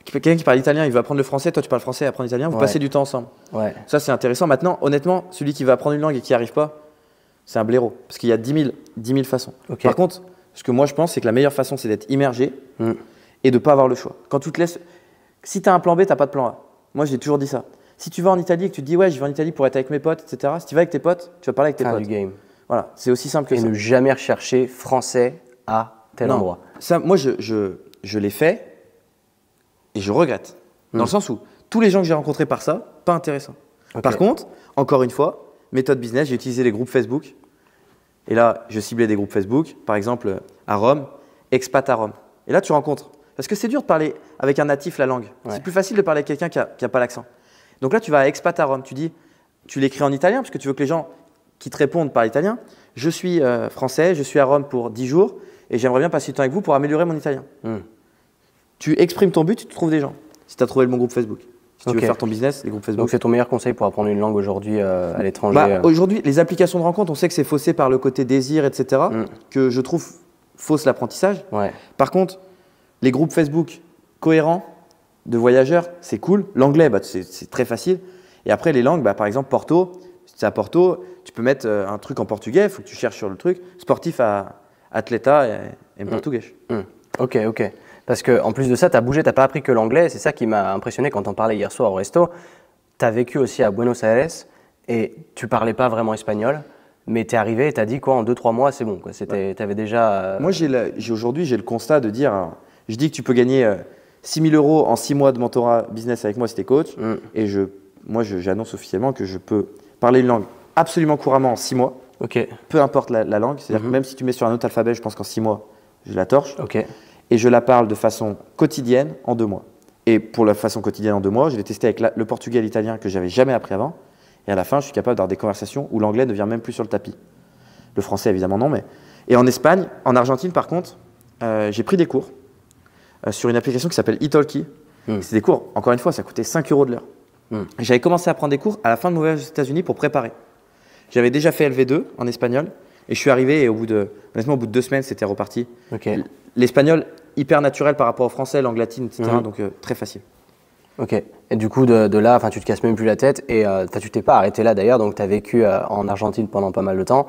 Quelqu'un qui parle italien, il va apprendre le français, toi tu parles français et apprendre l'italien, vous passez du temps ensemble. Ça c'est intéressant. Maintenant, honnêtement, celui qui va apprendre une langue et qui n'y arrive pas, c'est un blaireau. Parce qu'il y a 10 000 façons. Par contre, ce que moi je pense, c'est que la meilleure façon, c'est d'être immergé et de ne pas avoir le choix. Quand tu te laisses… Si tu as un plan B, tu n'as pas de plan A. Moi, j'ai toujours dit ça. Si tu vas en Italie et que tu te dis, ouais, je vais en Italie pour être avec mes potes, etc., si tu vas avec tes potes, tu vas parler avec tes potes. Du game. Voilà, c'est aussi simple que ça. Et ne jamais rechercher français à tel endroit. Ça, moi, je l'ai fait et je regrette. Dans le sens où tous les gens que j'ai rencontrés par ça, pas intéressant. Okay. Par contre, encore une fois, méthode business, j'ai utilisé les groupes Facebook. Et là, je ciblais des groupes Facebook, par exemple à Rome, expat à Rome. Et là, tu rencontres. Parce que c'est dur de parler avec un natif la langue. Ouais. C'est plus facile de parler avec quelqu'un qui n'a pas l'accent. Donc là, tu vas à expat à Rome. Tu l'écris en italien parce que tu veux que les gens qui te répondent parlent italien. Je suis français, je suis à Rome pour 10 jours et j'aimerais bien passer du temps avec vous pour améliorer mon italien. Tu exprimes ton but, tu te trouves des gens. Si tu as trouvé le bon groupe Facebook. Si tu veux faire ton business, les groupes Facebook. Donc c'est ton meilleur conseil pour apprendre une langue aujourd'hui à l'étranger Aujourd'hui, les applications de rencontre, on sait que c'est faussé par le côté désir, etc. Que je trouve fausse l'apprentissage. Ouais. Par contre, les groupes Facebook cohérents de voyageurs, c'est cool. L'anglais, c'est très facile. Et après, les langues, par exemple, Porto, si c'est à Porto, tu peux mettre un truc en portugais, il faut que tu cherches sur le truc. Sportif à atleta et portugais. Ok. Parce qu'en plus de ça, tu as bougé, tu n'as pas appris que l'anglais. C'est ça qui m'a impressionné quand on parlait hier soir au resto. Tu as vécu aussi à Buenos Aires et tu ne parlais pas vraiment espagnol, mais tu es arrivé et tu as dit quoi, en 2-3 mois, c'est bon. Tu avais déjà… Moi, aujourd'hui, j'ai le constat de dire, je dis que tu peux gagner 6 000 € en 6 mois de mentorat business avec moi si tu es coach. Et j'annonce officiellement que je peux parler une langue absolument couramment en 6 mois. Peu importe la langue. C'est-à-dire que même si tu mets sur un autre alphabet, je pense qu'en 6 mois, je la torche. Et je la parle de façon quotidienne en 2 mois. Et pour la façon quotidienne en 2 mois, je l'ai testé avec le portugais et l'italien que j'avais jamais appris avant. Et à la fin, je suis capable d'avoir des conversations où l'anglais ne vient même plus sur le tapis. Le français, évidemment, non. Et en Espagne, en Argentine, par contre, j'ai pris des cours sur une application qui s'appelle Italki. C'est des cours, encore une fois, ça coûtait 5 € de l'heure. J'avais commencé à prendre des cours à la fin de mon voyage aux États-Unis pour préparer. J'avais déjà fait LV2 en espagnol. Et je suis arrivé et honnêtement, au bout de 2 semaines, c'était reparti. L'espagnol, hyper naturel par rapport au français, langue latine, etc. Donc très facile. Et du coup, de là, tu te casses même plus la tête. Et tu t'es pas arrêté là d'ailleurs. Donc tu as vécu en Argentine pendant pas mal de temps.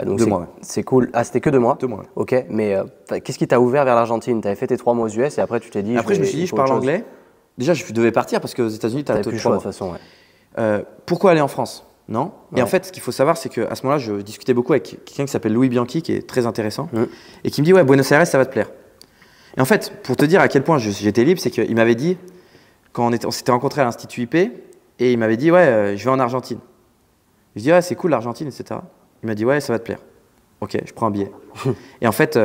Donc 2 mois. C'est cool. Ah, c'était que 2 mois 2 mois. Ok. Mais qu'est-ce qui t'a ouvert vers l'Argentine? Tu avais fait tes 3 mois aux US et après tu t'es dit… Après, je me suis dit, je parle anglais. Déjà, je devais partir parce qu'aux États-Unis, tu as plus le choix de toute façon. Pourquoi aller en France? Non. Et en fait, ce qu'il faut savoir, c'est qu'à ce moment-là, je discutais beaucoup avec quelqu'un qui s'appelle Louis Bianchi, qui est très intéressant, et qui me dit, ouais, Buenos Aires, ça va te plaire. Et en fait, pour te dire à quel point j'étais libre, c'est qu'il m'avait dit, quand on s'était rencontrés à l'Institut IP, et il m'avait dit, ouais, je vais en Argentine. Je dis, ouais, c'est cool l'Argentine, etc. Il m'a dit, ouais, ça va te plaire. Ok, je prends un billet. Et en fait,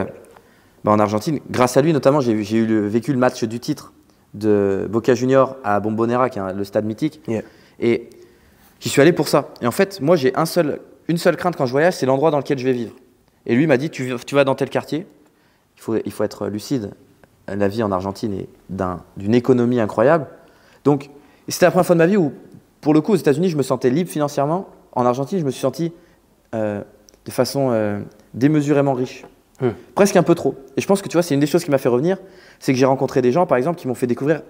en Argentine, grâce à lui, notamment, j'ai vécu le match du titre de Boca Junior à Bombonera, qui est le stade mythique. Et j'y suis allé pour ça. Et en fait, moi, j'ai une seule crainte quand je voyage, c'est l'endroit dans lequel je vais vivre. Et lui m'a dit, tu vas dans tel quartier. Il faut être lucide. La vie en Argentine est d'une économie incroyable. Donc, c'était la première fois de ma vie où, pour le coup, aux États-Unis, je me sentais libre financièrement. En Argentine, je me suis senti de façon démesurément riche. Presque un peu trop. Et je pense que tu vois, c'est une des choses qui m'a fait revenir. C'est que j'ai rencontré des gens, par exemple, qui m'ont fait découvrir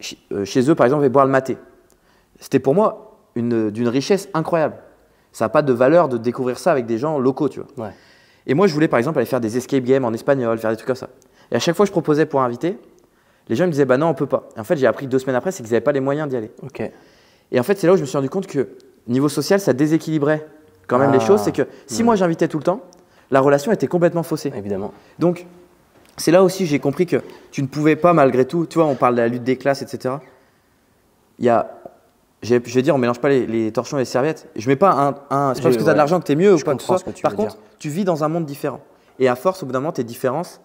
chez eux, par exemple, et boire le maté. C'était pour moi d'une richesse incroyable. Ça n'a pas de valeur de découvrir ça avec des gens locaux, tu vois. Et moi, je voulais par exemple aller faire des escape games en espagnol, faire des trucs comme ça. Et à chaque fois que je proposais pour inviter, les gens me disaient, bah non, on peut pas. Et en fait, j'ai appris 2 semaines après, c'est qu'ils n'avaient pas les moyens d'y aller. Et en fait, c'est là où je me suis rendu compte que niveau social, ça déséquilibrait quand même les choses. C'est que si moi j'invitais tout le temps, la relation était complètement faussée. Évidemment. Donc, c'est là aussi j'ai compris que tu ne pouvais pas, malgré tout, tu vois, on parle de la lutte des classes, etc. Je vais dire, on ne mélange pas les torchons et les serviettes. Je ne mets pas c'est pas parce que tu as de l'argent que tu es mieux ou quoi que ce soit. Par contre, tu vis dans un monde différent. Et à force, au bout d'un moment, tes différences,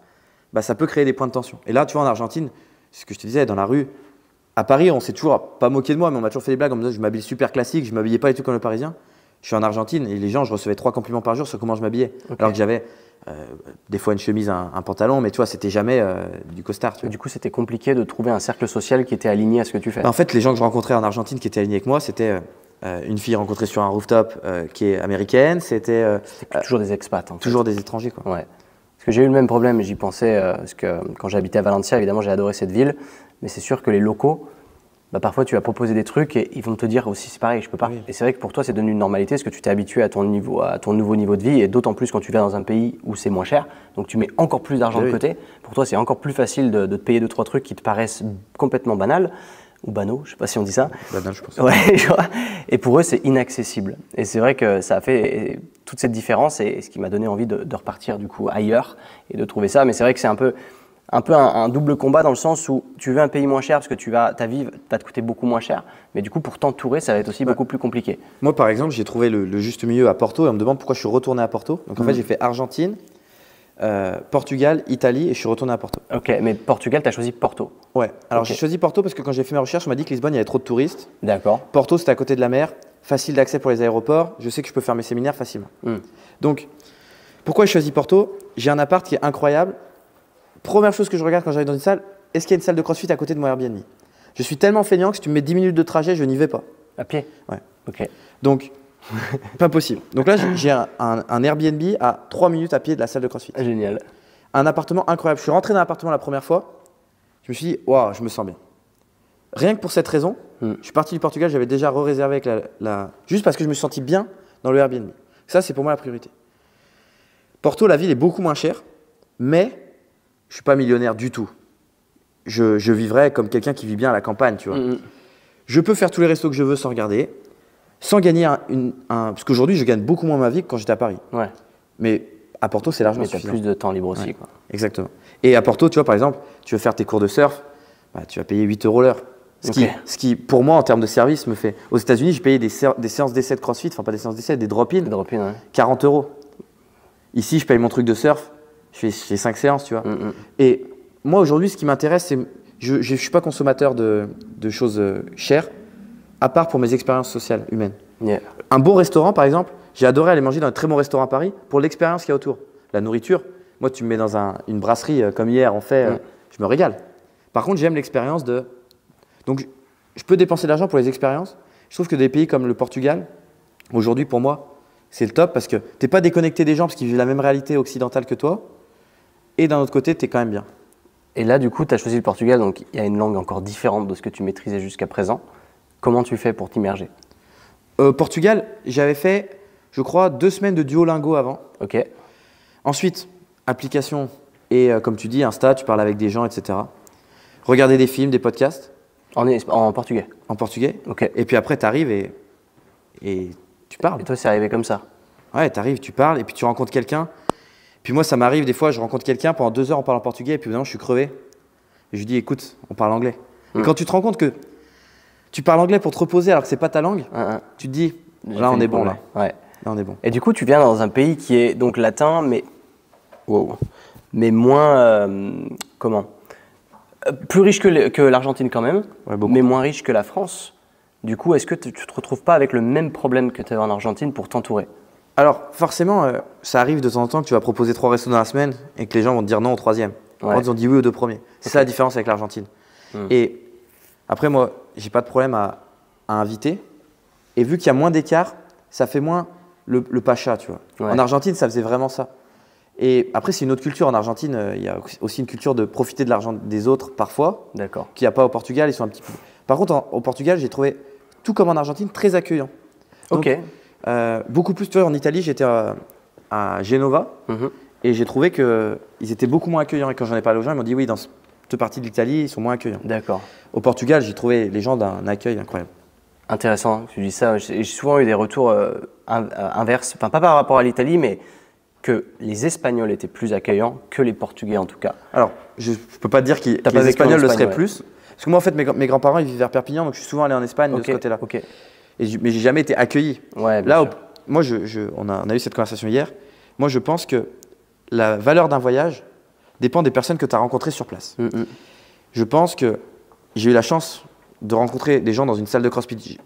ça peut créer des points de tension. Et là, tu vois, en Argentine, c'est ce que je te disais, dans la rue, à Paris, on s'est toujours pas moqué de moi, mais on m'a toujours fait des blagues en me disant, je m'habille super classique, je ne m'habillais pas du tout comme le Parisien. Je suis en Argentine et les gens, je recevais 3 compliments par jour sur comment je m'habillais. Alors que j'avais des fois une chemise, un pantalon, mais tu vois, c'était jamais du costard. Tu vois. Du coup, c'était compliqué de trouver un cercle social qui était aligné à ce que tu fais. En fait, les gens que je rencontrais en Argentine qui étaient alignés avec moi, c'était une fille rencontrée sur un rooftop qui est américaine. C'était toujours des expats. Toujours des étrangers, quoi. Ouais. Parce que j'ai eu le même problème, j'y pensais, parce que quand j'habitais à Valencia, évidemment, j'ai adoré cette ville, mais c'est sûr que les locaux, bah, parfois tu vas proposer des trucs et ils vont te dire aussi c'est pareil, je peux pas. Oui. Et c'est vrai que pour toi c'est devenu une normalité parce que tu t'es habitué à ton nouveau niveau de vie et d'autant plus quand tu vas dans un pays où c'est moins cher, donc tu mets encore plus d'argent de côté. Pour toi c'est encore plus facile de te payer 2-3 trucs qui te paraissent complètement banals ou banaux, je sais pas si on dit ça. Banal, je pense. Ouais, et pour eux c'est inaccessible. Et c'est vrai que ça a fait toute cette différence et ce qui m'a donné envie de repartir du coup ailleurs et de trouver ça. Mais c'est vrai que c'est un peu un double combat dans le sens où tu veux un pays moins cher parce que ta vie va te coûter beaucoup moins cher, mais du coup pour t'entourer ça va être aussi beaucoup plus compliqué. Moi par exemple j'ai trouvé le juste milieu à Porto et on me demande pourquoi je suis retourné à Porto. Donc en fait j'ai fait Argentine, Portugal, Italie et je suis retourné à Porto. Ok, mais Portugal, tu as choisi Porto. Ouais, alors j'ai choisi Porto parce que quand j'ai fait mes recherches on m'a dit que Lisbonne il y avait trop de touristes. D'accord. Porto c'était à côté de la mer, facile d'accès pour les aéroports, je sais que je peux faire mes séminaires facilement. Donc pourquoi j'ai choisi Porto? J'ai un appart qui est incroyable. Première chose que je regarde quand j'arrive dans une salle, est-ce qu'il y a une salle de CrossFit à côté de mon Airbnb? Je suis tellement feignant que si tu me mets 10 minutes de trajet, je n'y vais pas. À pied? Ouais. Ok. Donc, pas possible. Donc là, j'ai un Airbnb à 3 minutes à pied de la salle de CrossFit. Génial. Un appartement incroyable. Je suis rentré dans l'appartement la première fois, je me suis dit, waouh, je me sens bien. Rien que pour cette raison, je suis parti du Portugal, j'avais déjà réservé avec juste parce que je me suis senti bien dans le Airbnb. Ça, c'est pour moi la priorité. Porto, la ville est beaucoup moins chère, mais je ne suis pas millionnaire du tout. Je vivrais comme quelqu'un qui vit bien à la campagne, tu vois. Je peux faire tous les restos que je veux sans regarder, sans gagner parce qu'aujourd'hui, je gagne beaucoup moins ma vie que quand j'étais à Paris. Ouais. Mais à Porto, c'est largement suffisant. Mais tu as plus de temps libre aussi. Ouais. Quoi. Exactement. Et à Porto, tu vois, par exemple, tu veux faire tes cours de surf, bah, tu vas payer 8 € l'heure. Ce qui, pour moi, en termes de service, me fait… Aux États-Unis, j'ai payé des séances d'essai de CrossFit, enfin pas des séances d'essai, des drop-in, ouais. 40 €. Ici, je paye mon truc de surf, je fais 5 séances, tu vois. Et moi, aujourd'hui, ce qui m'intéresse, c'est… Je ne suis pas consommateur de choses chères, à part pour mes expériences sociales, humaines. Yeah. Un bon restaurant, par exemple, j'ai adoré aller manger dans un très bon restaurant à Paris pour l'expérience qu'il y a autour. La nourriture, moi, tu me mets dans une brasserie comme hier, on fait, je me régale. Par contre, j'aime l'expérience de… Donc, je peux dépenser de l'argent pour les expériences. Je trouve que des pays comme le Portugal, aujourd'hui, pour moi, c'est le top parce que tu n'es pas déconnecté des gens parce qu'ils vivent la même réalité occidentale que toi. Et d'un autre côté, tu es quand même bien. Et là, du coup, tu as choisi le Portugal, donc il y a une langue encore différente de ce que tu maîtrisais jusqu'à présent. Comment tu fais pour t'immerger? Portugal, j'avais fait, je crois, 2 semaines de Duolingo avant. Ok. Ensuite, application et, comme tu dis, Insta, tu parles avec des gens, etc. Regarder des films, des podcasts. En portugais? En portugais. Ok. Et puis après, tu arrives et tu parles. Et toi, c'est arrivé comme ça? Ouais, tu arrives, tu parles et puis tu rencontres quelqu'un. Puis moi, ça m'arrive des fois, je rencontre quelqu'un, pendant 2 heures, on parle en portugais et puis maintenant, je suis crevé. Et je lui dis, écoute, on parle anglais. Et quand tu te rends compte que tu parles anglais pour te reposer alors que c'est pas ta langue, tu te dis, là, on est bon, là. Ouais. Là, on est bon. Et du coup, tu viens dans un pays qui est donc latin, mais moins, plus riche que l'Argentine quand même, mais moins riche que la France. Du coup, est-ce que tu te retrouves pas avec le même problème que tu avais en Argentine pour t'entourer? Alors, forcément, ça arrive de temps en temps que tu vas proposer 3 restos dans la semaine et que les gens vont te dire non au 3e. Ils ont dit oui aux 2 premiers. C'est ça la différence avec l'Argentine. Et après, moi, j'ai pas de problème à inviter. Et vu qu'il y a moins d'écart, ça fait moins le pacha, tu vois. Ouais. En Argentine, ça faisait vraiment ça. Et après, c'est une autre culture. En Argentine, il y a aussi une culture de profiter de l'argent des autres parfois. D'accord. Qu'il n'y a pas au Portugal. Ils sont un petit peu… Par contre, au Portugal, j'ai trouvé, tout comme en Argentine, très accueillant. Donc, ok. Beaucoup plus, tu vois, en Italie, j'étais à Genova et j'ai trouvé qu'ils étaient beaucoup moins accueillants. Et quand j'en ai parlé aux gens, ils m'ont dit oui, dans cette partie de l'Italie, ils sont moins accueillants. D'accord. Au Portugal, j'ai trouvé les gens d'un accueil incroyable. Intéressant que tu dis ça. J'ai souvent eu des retours inverses, enfin pas par rapport à l'Italie, mais que les Espagnols étaient plus accueillants que les Portugais en tout cas. Alors, je ne peux pas dire que les Espagnols le seraient plus. Parce que moi, en fait, mes grands-parents, ils vivent vers Perpignan, donc je suis souvent allé en Espagne de ce côté-là. Okay. Mais j'ai jamais été accueilli. Ouais, là, moi, on a eu cette conversation hier. Moi, je pense que la valeur d'un voyage dépend des personnes que tu as rencontrées sur place. Je pense que j'ai eu la chance de rencontrer des gens dans une salle de CrossFit,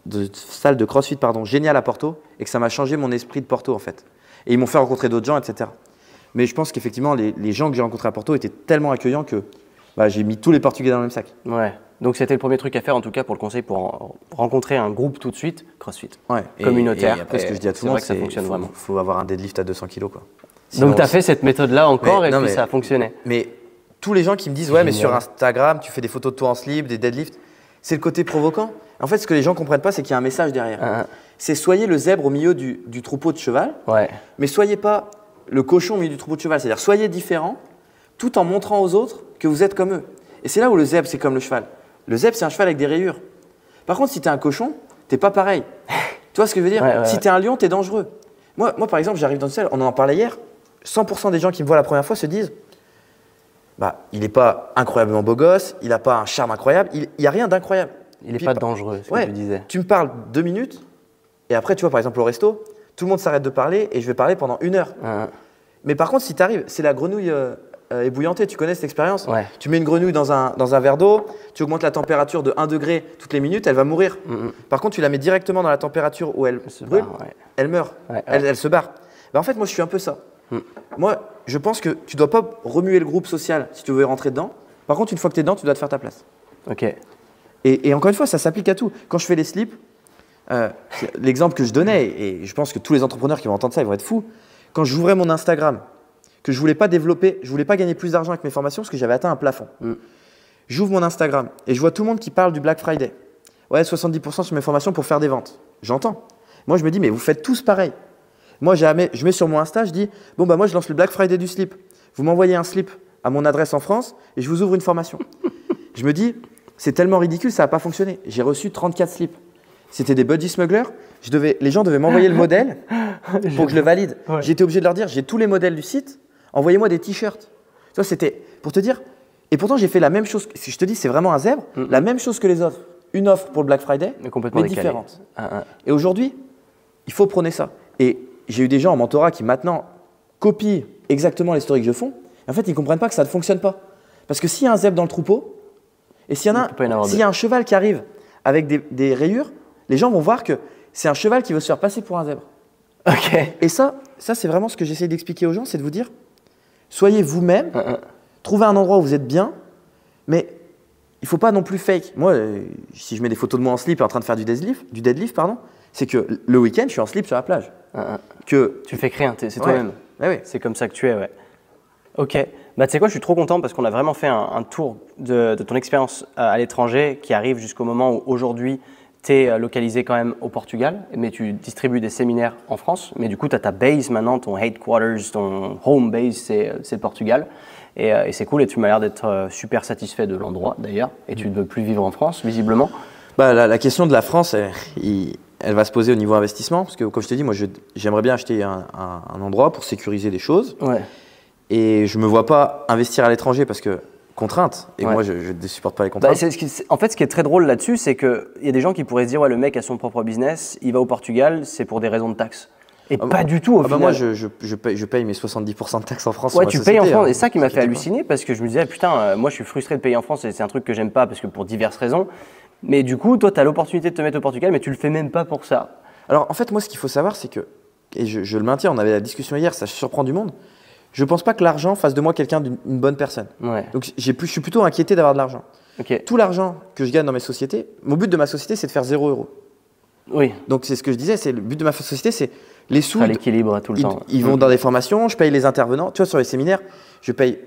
géniale à Porto, et que ça m'a changé mon esprit de Porto, en fait. Et ils m'ont fait rencontrer d'autres gens, etc. Mais je pense qu'effectivement, les gens que j'ai rencontrés à Porto étaient tellement accueillants que j'ai mis tous les Portugais dans le même sac. Ouais. Donc c'était le premier truc à faire en tout cas pour le conseil pour rencontrer un groupe tout de suite, CrossFit. Ouais. Communautaire. Et après ce que je dis à tout le monde, c'est qu'il faut avoir un deadlift à 200 kg quoi. Sinon, donc tu as fait cette méthode-là encore et puis ça a fonctionné. Mais tous les gens qui me disent ouais mais sur Instagram tu fais des photos de toi en slip, des deadlifts, C'est le côté provoquant. En fait, ce que les gens ne comprennent pas, c'est qu'il y a un message derrière. C'est soyez le zèbre au milieu du troupeau de cheval, mais soyez pas le cochon au milieu du troupeau de cheval. C'est-à-dire, soyez différent tout en montrant aux autres que vous êtes comme eux. Et c'est là où le zèbre, c'est comme le cheval. Le zèbre, c'est un cheval avec des rayures. Par contre, si tu es un cochon, tu n'es pas pareil. Tu vois ce que je veux dire? Si tu es un lion, tu es dangereux. Moi, par exemple, j'arrive dans une salle, on en parlait hier, 100% des gens qui me voient la première fois se disent il n'est pas incroyablement beau gosse, il n'a pas un charme incroyable, il n'y a rien d'incroyable. Il n'est pas dangereux, ce que tu disais. Tu me parles 2 minutes, et après, tu vois, par exemple, au resto, tout le monde s'arrête de parler et je vais parler pendant 1 heure. Mais par contre, si tu arrives, c'est la grenouille ébouillantée, tu connais cette expérience? Tu mets une grenouille dans un verre d'eau, tu augmentes la température de 1 degré toutes les minutes, elle va mourir. Par contre, tu la mets directement dans la température où elle brûle, elle meurt, elle se barre. En fait, moi, je suis un peu ça. Moi, je pense que tu ne dois pas remuer le groupe social si tu veux rentrer dedans. Par contre, une fois que tu es dedans, tu dois te faire ta place. Et encore une fois, ça s'applique à tout. Quand je fais les slips, l'exemple que je donnais, et je pense que tous les entrepreneurs qui vont entendre ça, ils vont être fous. Quand j'ouvrais mon Instagram, que je ne voulais pas développer, je ne voulais pas gagner plus d'argent avec mes formations parce que j'avais atteint un plafond. J'ouvre mon Instagram et je vois tout le monde qui parle du Black Friday. Ouais, 70% sur mes formations pour faire des ventes. J'entends. Moi, je me dis, mais vous faites tous pareil. Moi, je mets sur mon Insta, je dis, bon, moi, je lance le Black Friday du slip. Vous m'envoyez un slip à mon adresse en France et je vous ouvre une formation. Je me dis, c'est tellement ridicule, ça n'a pas fonctionné. J'ai reçu 34 slips. C'était des buddy smugglers. Les gens devaient m'envoyer le modèle pour que je le valide. J'étais obligé de leur dire, j'ai tous les modèles du site, envoyez-moi des t-shirts. Tu vois, c'était pour te dire. Et pourtant, j'ai fait la même chose. Si je te dis, c'est vraiment un zèbre, la même chose que les autres. Une offre pour le Black Friday, mais différente. Et aujourd'hui, il faut prôner ça. Et j'ai eu des gens en mentorat qui maintenant copient exactement les stories que je fais. En fait, ils ne comprennent pas que ça ne fonctionne pas. Parce que s'il y a un zèbre dans le troupeau, et s'il y a un cheval qui arrive avec des rayures, les gens vont voir que c'est un cheval qui veut se faire passer pour un zèbre. Et ça c'est vraiment ce que j'essaie d'expliquer aux gens, c'est de vous dire, soyez vous-même, trouvez un endroit où vous êtes bien, mais il ne faut pas non plus fake. Moi, si je mets des photos de moi en slip et en train de faire du deadlift, c'est que le week-end, je suis en slip sur la plage. Tu fais rien, c'est toi-même. C'est comme ça que tu es, Ok. Bah, tu sais quoi, je suis trop content parce qu'on a vraiment fait un tour de ton expérience à l'étranger qui arrive jusqu'au moment où aujourd'hui, tu es localisé quand même au Portugal, mais tu distribues des séminaires en France. Mais du coup, tu as ta base maintenant, ton headquarters, ton home base, c'est le Portugal. Et c'est cool et tu m'as l'air d'être super satisfait de l'endroit d'ailleurs. Et tu ne veux plus vivre en France, visiblement. La question de la France, elle va se poser au niveau investissement. Parce que comme je t'ai dit, moi, j'aimerais bien acheter un endroit pour sécuriser des choses. Et je ne me vois pas investir à l'étranger parce que contrainte. Et moi, je ne supporte pas les contraintes. En fait, ce qui est très drôle là-dessus, c'est qu'il y a des gens qui pourraient se dire le mec a son propre business, il va au Portugal, c'est pour des raisons de taxes. Et pas du tout au final. Moi, je paye mes 70% de taxes en France. Ouais, tu payes en France. Et ça qui m'a fait halluciner parce que je me disais, putain, moi je suis frustré de payer en France et c'est un truc que j'aime pas parce que pour diverses raisons. Mais du coup, toi, tu as l'opportunité de te mettre au Portugal, mais tu le fais même pas pour ça. Alors en fait, moi, ce qu'il faut savoir, c'est que, et je le maintiens, on avait la discussion hier, ça surprend du monde. Je ne pense pas que l'argent fasse de moi quelqu'un d'une bonne personne. Donc je suis plutôt inquiété d'avoir de l'argent. Tout l'argent que je gagne dans mes sociétés, mon but de ma société, c'est de faire 0 €. Donc c'est ce que je disais, c'est le but de ma société, c'est les sous. L'équilibre tout le temps. Ils vont dans des formations, je paye les intervenants. Tu vois, sur les séminaires, je paye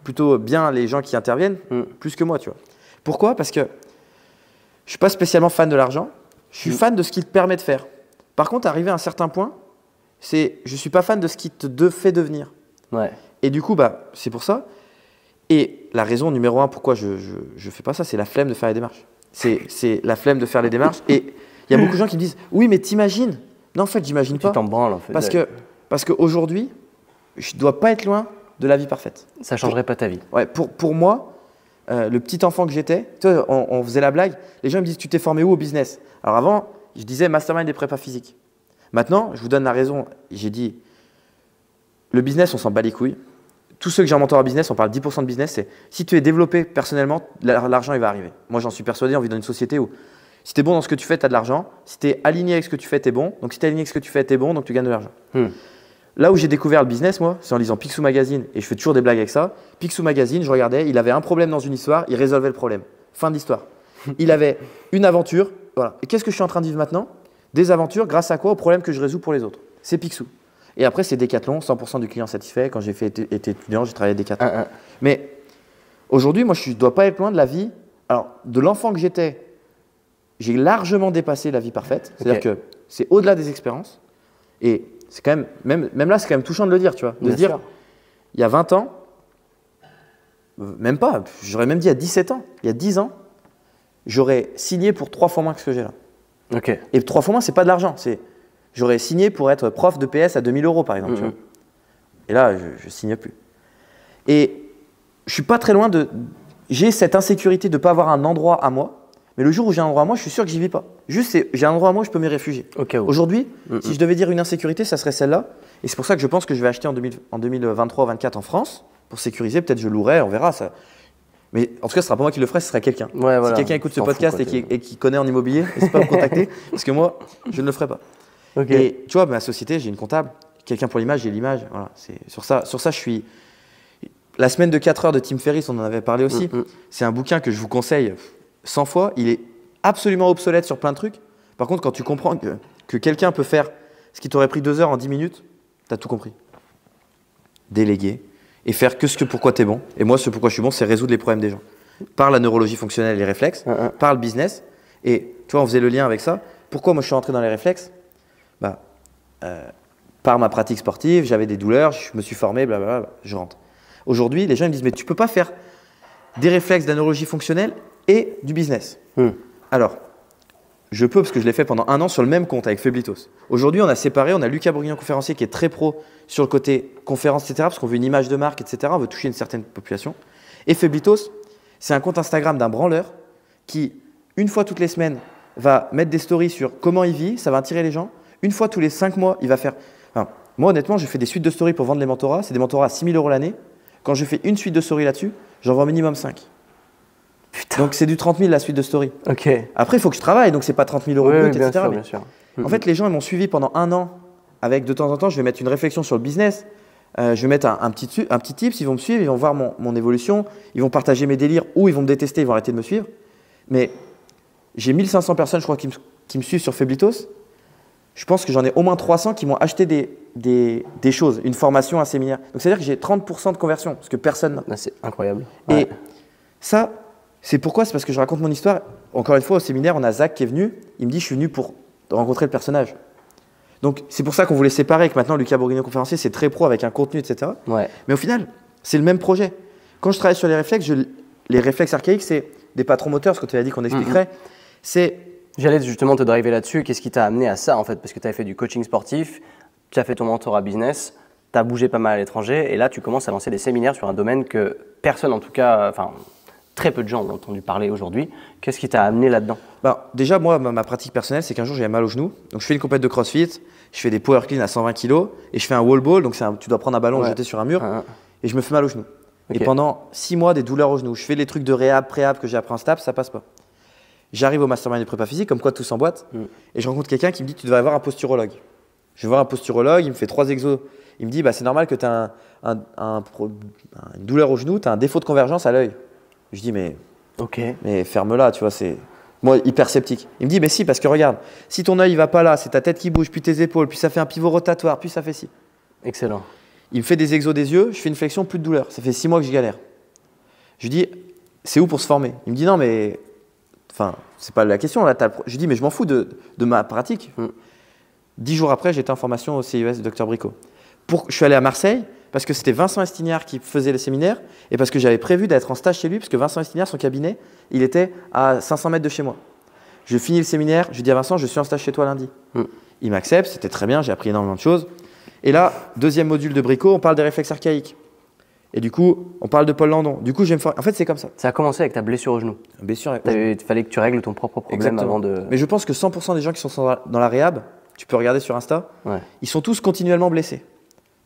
plutôt bien les gens qui interviennent, plus que moi, tu vois. Pourquoi? Parce que je ne suis pas spécialement fan de l'argent. Je suis fan de ce qu'il te permet de faire. Par contre, arrivé à un certain point, je ne suis pas fan de ce qui te fait devenir. Et du coup, c'est pour ça. Et la raison numéro 1 pourquoi je fais pas ça, c'est la flemme de faire les démarches. C'est la flemme de faire les démarches. Et il y a beaucoup de gens qui me disent « Oui, mais t'imagines ?» Non, en fait, j'imagine pas. Tu t'en branles, en fait. Parce qu'aujourd'hui, je ne dois pas être loin de la vie parfaite. Ça ne changerait pas ta vie. Pour moi, le petit enfant que j'étais, on faisait la blague. Les gens me disent « Tu t'es formé où au business ?» Alors avant, je disais « Mastermind des prépas physiques ». Maintenant, je vous donne la raison. J'ai dit « Le business, on s'en bat les couilles. » Tous ceux que j'ai en mentor en business, on parle 10% de business, c'est si tu es développé personnellement, l'argent il va arriver. Moi j'en suis persuadé, on vit dans une société où si tu es bon dans ce que tu fais, tu as de l'argent. Si tu es aligné avec ce que tu fais, tu es bon. Donc si tu es aligné avec ce que tu fais, tu es bon, donc tu gagnes de l'argent. Là où j'ai découvert le business, moi, c'est en lisant Picsou Magazine, et je fais toujours des blagues avec ça. Picsou Magazine, je regardais, il avait un problème dans une histoire, il résolvait le problème. Fin de l'histoire. Il avait une aventure, voilà. Et qu'est-ce que je suis en train de vivre maintenant? Des aventures, grâce à quoi? Au problème que je résous pour les autres. C'est Picsou. Et après, c'est Decathlon, 100% du client satisfait. Quand j'ai été étudiant, j'ai travaillé à Decathlon. Mais aujourd'hui, moi, je ne dois pas être loin de la vie, alors de l'enfant que j'étais j'ai largement dépassé la vie parfaite. C'est-à-dire que c'est au-delà des expériences. Et c'est quand même là, c'est quand même touchant de le dire, tu vois. De se dire, il y a 20 ans, même pas, j'aurais même dit à 17 ans, il y a 10 ans, j'aurais signé pour 3 fois moins que ce que j'ai là. Et 3 fois moins, c'est pas de l'argent. J'aurais signé pour être prof de PS à 2000 € par exemple. Tu vois. Et là, je signe plus. Et je suis pas très loin de. J'ai cette insécurité de ne pas avoir un endroit à moi. Mais le jour où j'ai un endroit à moi, je suis sûr que j'y vis pas. Juste, j'ai un endroit à moi où je peux m'y réfugier. Aujourd'hui, si je devais dire une insécurité, ça serait celle-là. Et c'est pour ça que je pense que je vais acheter en 2023-2024 en France pour sécuriser. Peut-être je louerai, on verra ça. Mais en tout cas, ce sera pas moi qui le ferai, ce sera quelqu'un. Si quelqu'un écoute ce podcast et qui connaît en immobilier, n'hésite pas à me contacter parce que moi, je ne le ferai pas. Et tu vois, ma société, j'ai une comptable. Quelqu'un pour l'image, j'ai l'image. Voilà, sur ça, je suis. La semaine de 4 heures de Tim Ferriss, on en avait parlé aussi. C'est un bouquin que je vous conseille 100 fois. Il est absolument obsolète sur plein de trucs. Par contre, quand tu comprends que quelqu'un peut faire ce qui t'aurait pris 2 heures en 10 minutes, tu as tout compris. Déléguer et faire que pourquoi tu es bon. Et moi, ce pourquoi je suis bon, c'est résoudre les problèmes des gens. Par la neurologie fonctionnelle et les réflexes, par le business. Et tu vois, on faisait le lien avec ça. Pourquoi moi je suis rentré dans les réflexes? Par ma pratique sportive, j'avais des douleurs, je me suis formé, blablabla, je rentre. Aujourd'hui, les gens ils me disent, mais tu ne peux pas faire des réflexes, de la neurologie fonctionnelle et du business. Alors, je peux parce que je l'ai fait pendant 1 an sur le même compte avec Feblitos. Aujourd'hui, on a séparé, on a Lucas Bourguignon, conférencier, qui est très pro sur le côté conférence, etc. Parce qu'on veut une image de marque, etc. On veut toucher une certaine population. Et Feblitos, c'est un compte Instagram d'un branleur qui, une fois toutes les semaines, va mettre des stories sur comment il vit, ça va attirer les gens. Une fois tous les 5 mois, il va faire… Enfin, moi, honnêtement, je fais des suites de stories pour vendre les mentorats. C'est des mentorats à 6 000 € l'année. Quand je fais une suite de stories là-dessus, j'en vends minimum 5. Putain. Donc, c'est du 30 000 la suite de stories. Après, il faut que je travaille, donc c'est pas 30 000 € brut, etc. Bien sûr. En fait, les gens ils m'ont suivi pendant 1 an avec de temps en temps, je vais mettre une réflexion sur le business. Je vais mettre un petit tips, ils vont me suivre, ils vont voir mon évolution, ils vont partager mes délires ou ils vont me détester, ils vont arrêter de me suivre. Mais j'ai 1500 personnes, je crois, qui me suivent sur Feblitos. Je pense que j'en ai au moins 300 qui m'ont acheté des choses, une formation, un séminaire. Donc, c'est-à-dire que j'ai 30% de conversion, parce que personne n'a. C'est incroyable. Et ça, c'est pourquoi? C'est parce que je raconte mon histoire. Encore une fois, au séminaire, on a Zach qui est venu. Il me dit, je suis venu pour rencontrer le personnage. Donc, c'est pour ça qu'on voulait séparer, que maintenant, Lucas Bourguignon, conférencier, c'est très pro avec un contenu, etc. Mais au final, c'est le même projet. Quand je travaille sur les réflexes archaïques, c'est des patrons moteurs, ce que tu as dit qu'on expliquerait. J'allais justement te driver là-dessus. Qu'est-ce qui t'a amené à ça en fait? Parce que tu as fait du coaching sportif, tu as fait ton mentorat business, tu as bougé pas mal à l'étranger et là tu commences à lancer des séminaires sur un domaine que personne, en tout cas, enfin très peu de gens ont entendu parler aujourd'hui. Qu'est-ce qui t'a amené là-dedans? Déjà, moi, ma pratique personnelle, c'est qu'un jour j'avais mal au genou. Donc je fais une compète de crossfit, je fais des power clean à 120 kg et je fais un wall ball. Donc tu dois prendre un ballon, le jeter sur un mur et je me fais mal au genou. Et pendant 6 mois, des douleurs au genou. Je fais les trucs de réhab, préhab que j'ai appris en STAPS, ça passe pas. J'arrive au mastermind de prépa physique, comme quoi tout s'emboîte, et je rencontre quelqu'un qui me dit tu devrais avoir un posturologue. Je vais voir un posturologue, il me fait 3 exos. Il me dit c'est normal que tu as une douleur au genou, tu as un défaut de convergence à l'œil. Je dis mais ferme-la, tu vois, c'est moi hyper sceptique. Il me dit mais si, parce que regarde, si ton œil il va pas là, c'est ta tête qui bouge, puis tes épaules, puis ça fait un pivot rotatoire, puis ça fait ci. Excellent. Il me fait des exos des yeux, je fais une flexion, plus de douleur. Ça fait 6 mois que je galère. Je lui dis c'est où pour se former? Il me dit non mais enfin, c'est pas la question. Là, je dis, mais je m'en fous de ma pratique. 10 jours après, j'étais en formation au CIES de Dr Brico. Je suis allé à Marseille parce que c'était Vincent Estignard qui faisait le séminaire et parce que j'avais prévu d'être en stage chez lui parce que Vincent Estignard, son cabinet, il était à 500 mètres de chez moi. Je finis le séminaire, je dis à Vincent, je suis en stage chez toi lundi. Il m'accepte, c'était très bien, j'ai appris énormément de choses. Et là, deuxième module de Brico, on parle des réflexes archaïques. Et du coup, on parle de Paul Landon. Du coup, je vais me former. En fait, c'est comme ça. Ça a commencé avec ta blessure au genou. Il fallait que tu règles ton propre problème avant de… Mais je pense que 100% des gens qui sont dans la réhab, tu peux regarder sur Insta, ils sont tous continuellement blessés.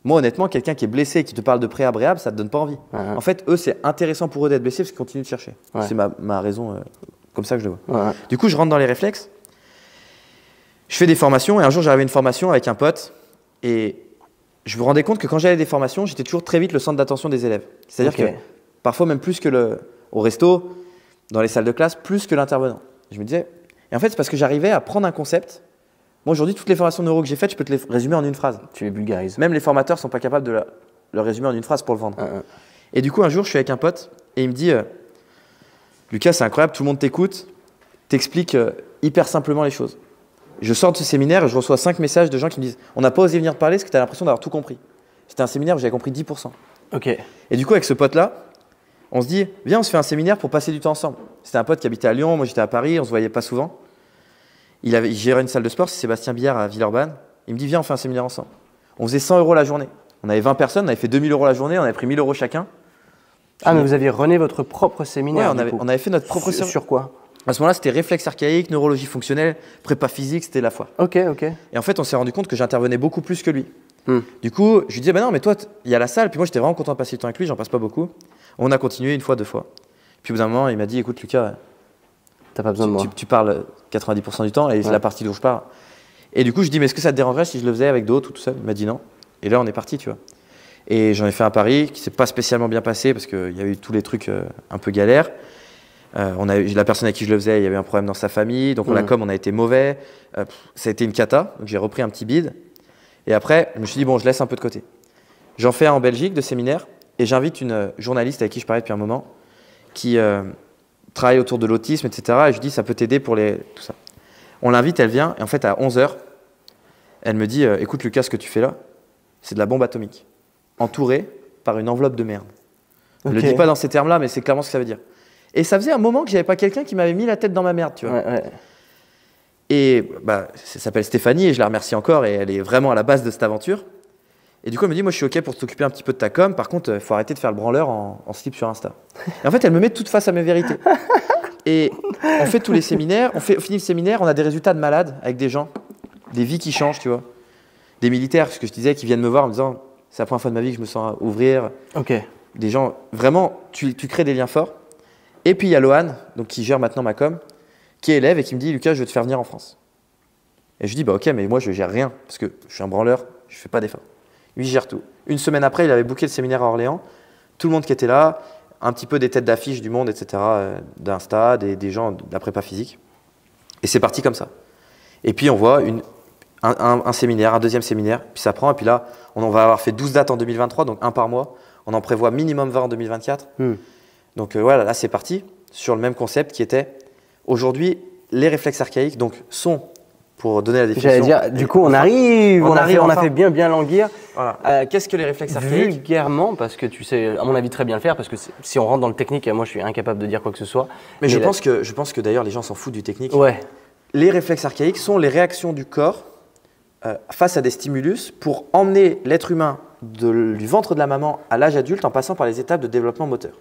Moi, honnêtement, quelqu'un qui est blessé et qui te parle de préhab, réhab, ça te donne pas envie. En fait, eux, c'est intéressant pour eux d'être blessés parce qu'ils continuent de chercher. C'est ma raison, comme ça que je le vois. Du coup, je rentre dans les réflexes. Je fais des formations et un jour, j'arrivais à une formation avec un pote et je me rendais compte que quand j'allais à des formations, j'étais toujours très vite le centre d'attention des élèves. C'est-à-dire que parfois même plus que au resto, dans les salles de classe, plus que l'intervenant. Je me disais, et en fait, c'est parce que j'arrivais à prendre un concept. Moi, aujourd'hui, toutes les formations neuro que j'ai faites, je peux te les résumer en une phrase. Tu les vulgarises. Même les formateurs ne sont pas capables de le résumer en une phrase pour le vendre. Et du coup, un jour, je suis avec un pote et il me dit Lucas, c'est incroyable, tout le monde t'écoute, t'expliques hyper simplement les choses. Je sors de ce séminaire et je reçois 5 messages de gens qui me disent « On n'a pas osé venir te parler parce que tu as l'impression d'avoir tout compris. » C'était un séminaire où j'avais compris 10%. Ok. Et du coup, avec ce pote-là, on se dit « Viens, on se fait un séminaire pour passer du temps ensemble. » C'était un pote qui habitait à Lyon, moi j'étais à Paris, on se voyait pas souvent. Il gérait une salle de sport, c'est Sébastien Billard à Villeurbanne. Il me dit « Viens, on fait un séminaire ensemble. » On faisait 100 € la journée. On avait 20 personnes, on avait fait 2000 € la journée, on avait pris 1000 € chacun. Ah, mais vous aviez runné votre propre séminaire? Ouais, on avait fait notre propre séminaire. Sur quoi? À ce moment-là, c'était réflexe archaïque, neurologie fonctionnelle, prépa physique, c'était la foi. Ok. Et en fait, on s'est rendu compte que j'intervenais beaucoup plus que lui. Du coup, je lui disais, bah non, mais toi, il y a la salle. Puis moi, j'étais vraiment content de passer du temps avec lui, j'en passe pas beaucoup. On a continué une fois, 2 fois. Puis au bout d'un moment, il m'a dit, écoute, Lucas, t'as pas besoin de moi. Tu parles 90% du temps et c'est la partie dont je parle. Et du coup, je dis, mais est-ce que ça te dérangerait si je le faisais avec d'autres ou tout seul? Il m'a dit non. Et là, on est parti, tu vois. Et j'en ai fait un pari qui s'est pas spécialement bien passé parce qu'il y a eu tous les trucs un peu galères. La personne avec qui je le faisais, il y avait un problème dans sa famille, donc on a été mauvais. Ça a été une cata, donc j'ai repris un petit bide. Et après, je me suis dit, bon, je laisse un peu de côté. J'en fais un en Belgique de séminaire et j'invite une journaliste avec qui je parlais depuis un moment qui travaille autour de l'autisme, etc. Et je lui dis, ça peut t'aider pour tout ça. On l'invite, elle vient, et en fait, à 11 h, elle me dit, écoute Lucas, ce que tu fais là, c'est de la bombe atomique, entourée par une enveloppe de merde. Je ne le dis pas dans ces termes-là, mais c'est clairement ce que ça veut dire. Et ça faisait un moment que j'avais pas quelqu'un qui m'avait mis la tête dans ma merde, tu vois. Et bah, ça s'appelle Stéphanie et je la remercie encore et elle est vraiment à la base de cette aventure. Et du coup, elle me dit, moi je suis OK pour t'occuper un petit peu de ta com, par contre, il faut arrêter de faire le branleur en slip sur Insta. Et en fait, elle me met toute face à mes vérités. Et on fait tous les séminaires, on finit le séminaire, on a des résultats de malades avec des gens, des vies qui changent, tu vois. Des militaires, ce que je disais, qui viennent me voir en me disant, c'est la première fois de ma vie que je me sens ouvrir. Des gens, vraiment, tu crées des liens forts. Et puis il y a Lohan, donc qui gère maintenant ma com, qui est élève et qui me dit, Lucas, je veux te faire venir en France. Et je dis, bah ok, mais moi je gère rien, parce que je suis un branleur, je fais pas d'efforts. Lui, il gère tout. Une semaine après, il avait booké le séminaire à Orléans, tout le monde qui était là, un petit peu des têtes d'affiche du monde, etc., d'Insta, des gens de la prépa physique. Et c'est parti comme ça. Et puis on voit un séminaire, un deuxième séminaire, puis ça prend, et puis là, on va avoir fait 12 dates en 2023, donc un par mois. On en prévoit minimum 20 en 2024. Donc voilà, là c'est parti sur le même concept qui était aujourd'hui les réflexes archaïques donc sont, pour donner la définition. J'allais dire, du coup on a fait bien languir. Voilà. Qu'est-ce que les réflexes archaïques? Vulgairement, parce que tu sais à mon avis très bien le faire, parce que si on rentre dans le technique, moi je suis incapable de dire quoi que ce soit. Mais je pense que d'ailleurs les gens s'en foutent du technique. Ouais. Les réflexes archaïques sont les réactions du corps face à des stimulus pour emmener l'être humain du ventre de la maman à l'âge adulte en passant par les étapes de développement moteur.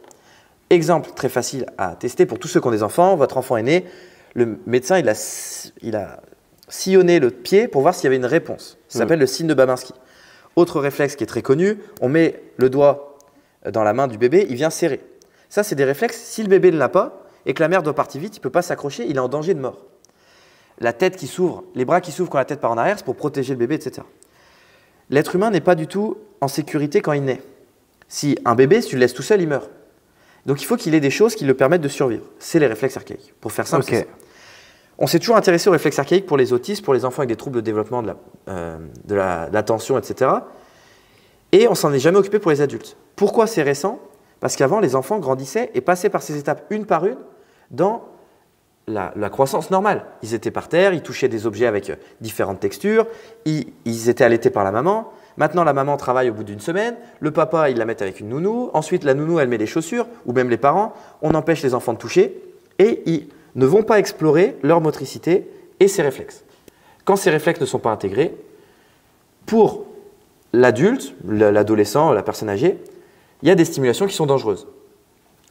Exemple très facile à tester pour tous ceux qui ont des enfants. Votre enfant est né, le médecin il a sillonné le pied pour voir s'il y avait une réponse. Ça s'appelle le signe de Babinski. Autre réflexe qui est très connu, on met le doigt dans la main du bébé, il vient serrer. Ça, c'est des réflexes, si le bébé ne l'a pas et que la mère doit partir vite, il ne peut pas s'accrocher, il est en danger de mort. La tête qui s'ouvre, les bras qui s'ouvrent quand la tête part en arrière, c'est pour protéger le bébé, etc. L'être humain n'est pas du tout en sécurité quand il naît. Si un bébé, si tu le laisses tout seul, il meurt. Donc il faut qu'il ait des choses qui le permettent de survivre. C'est les réflexes archaïques. Pour faire simple, c'est ça. On s'est toujours intéressé aux réflexes archaïques pour les autistes, pour les enfants avec des troubles de développement de l'attention, etc. Et on s'en est jamais occupé pour les adultes. Pourquoi c'est récent? Parce qu'avant, les enfants grandissaient et passaient par ces étapes une par une dans la croissance normale. Ils étaient par terre, ils touchaient des objets avec différentes textures, ils étaient allaités par la maman. Maintenant, la maman travaille au bout d'une semaine, le papa, il la met avec une nounou, ensuite la nounou, elle met les chaussures, ou même les parents, on empêche les enfants de toucher, et ils ne vont pas explorer leur motricité et ses réflexes. Quand ces réflexes ne sont pas intégrés, pour l'adulte, l'adolescent, la personne âgée, il y a des stimulations qui sont dangereuses.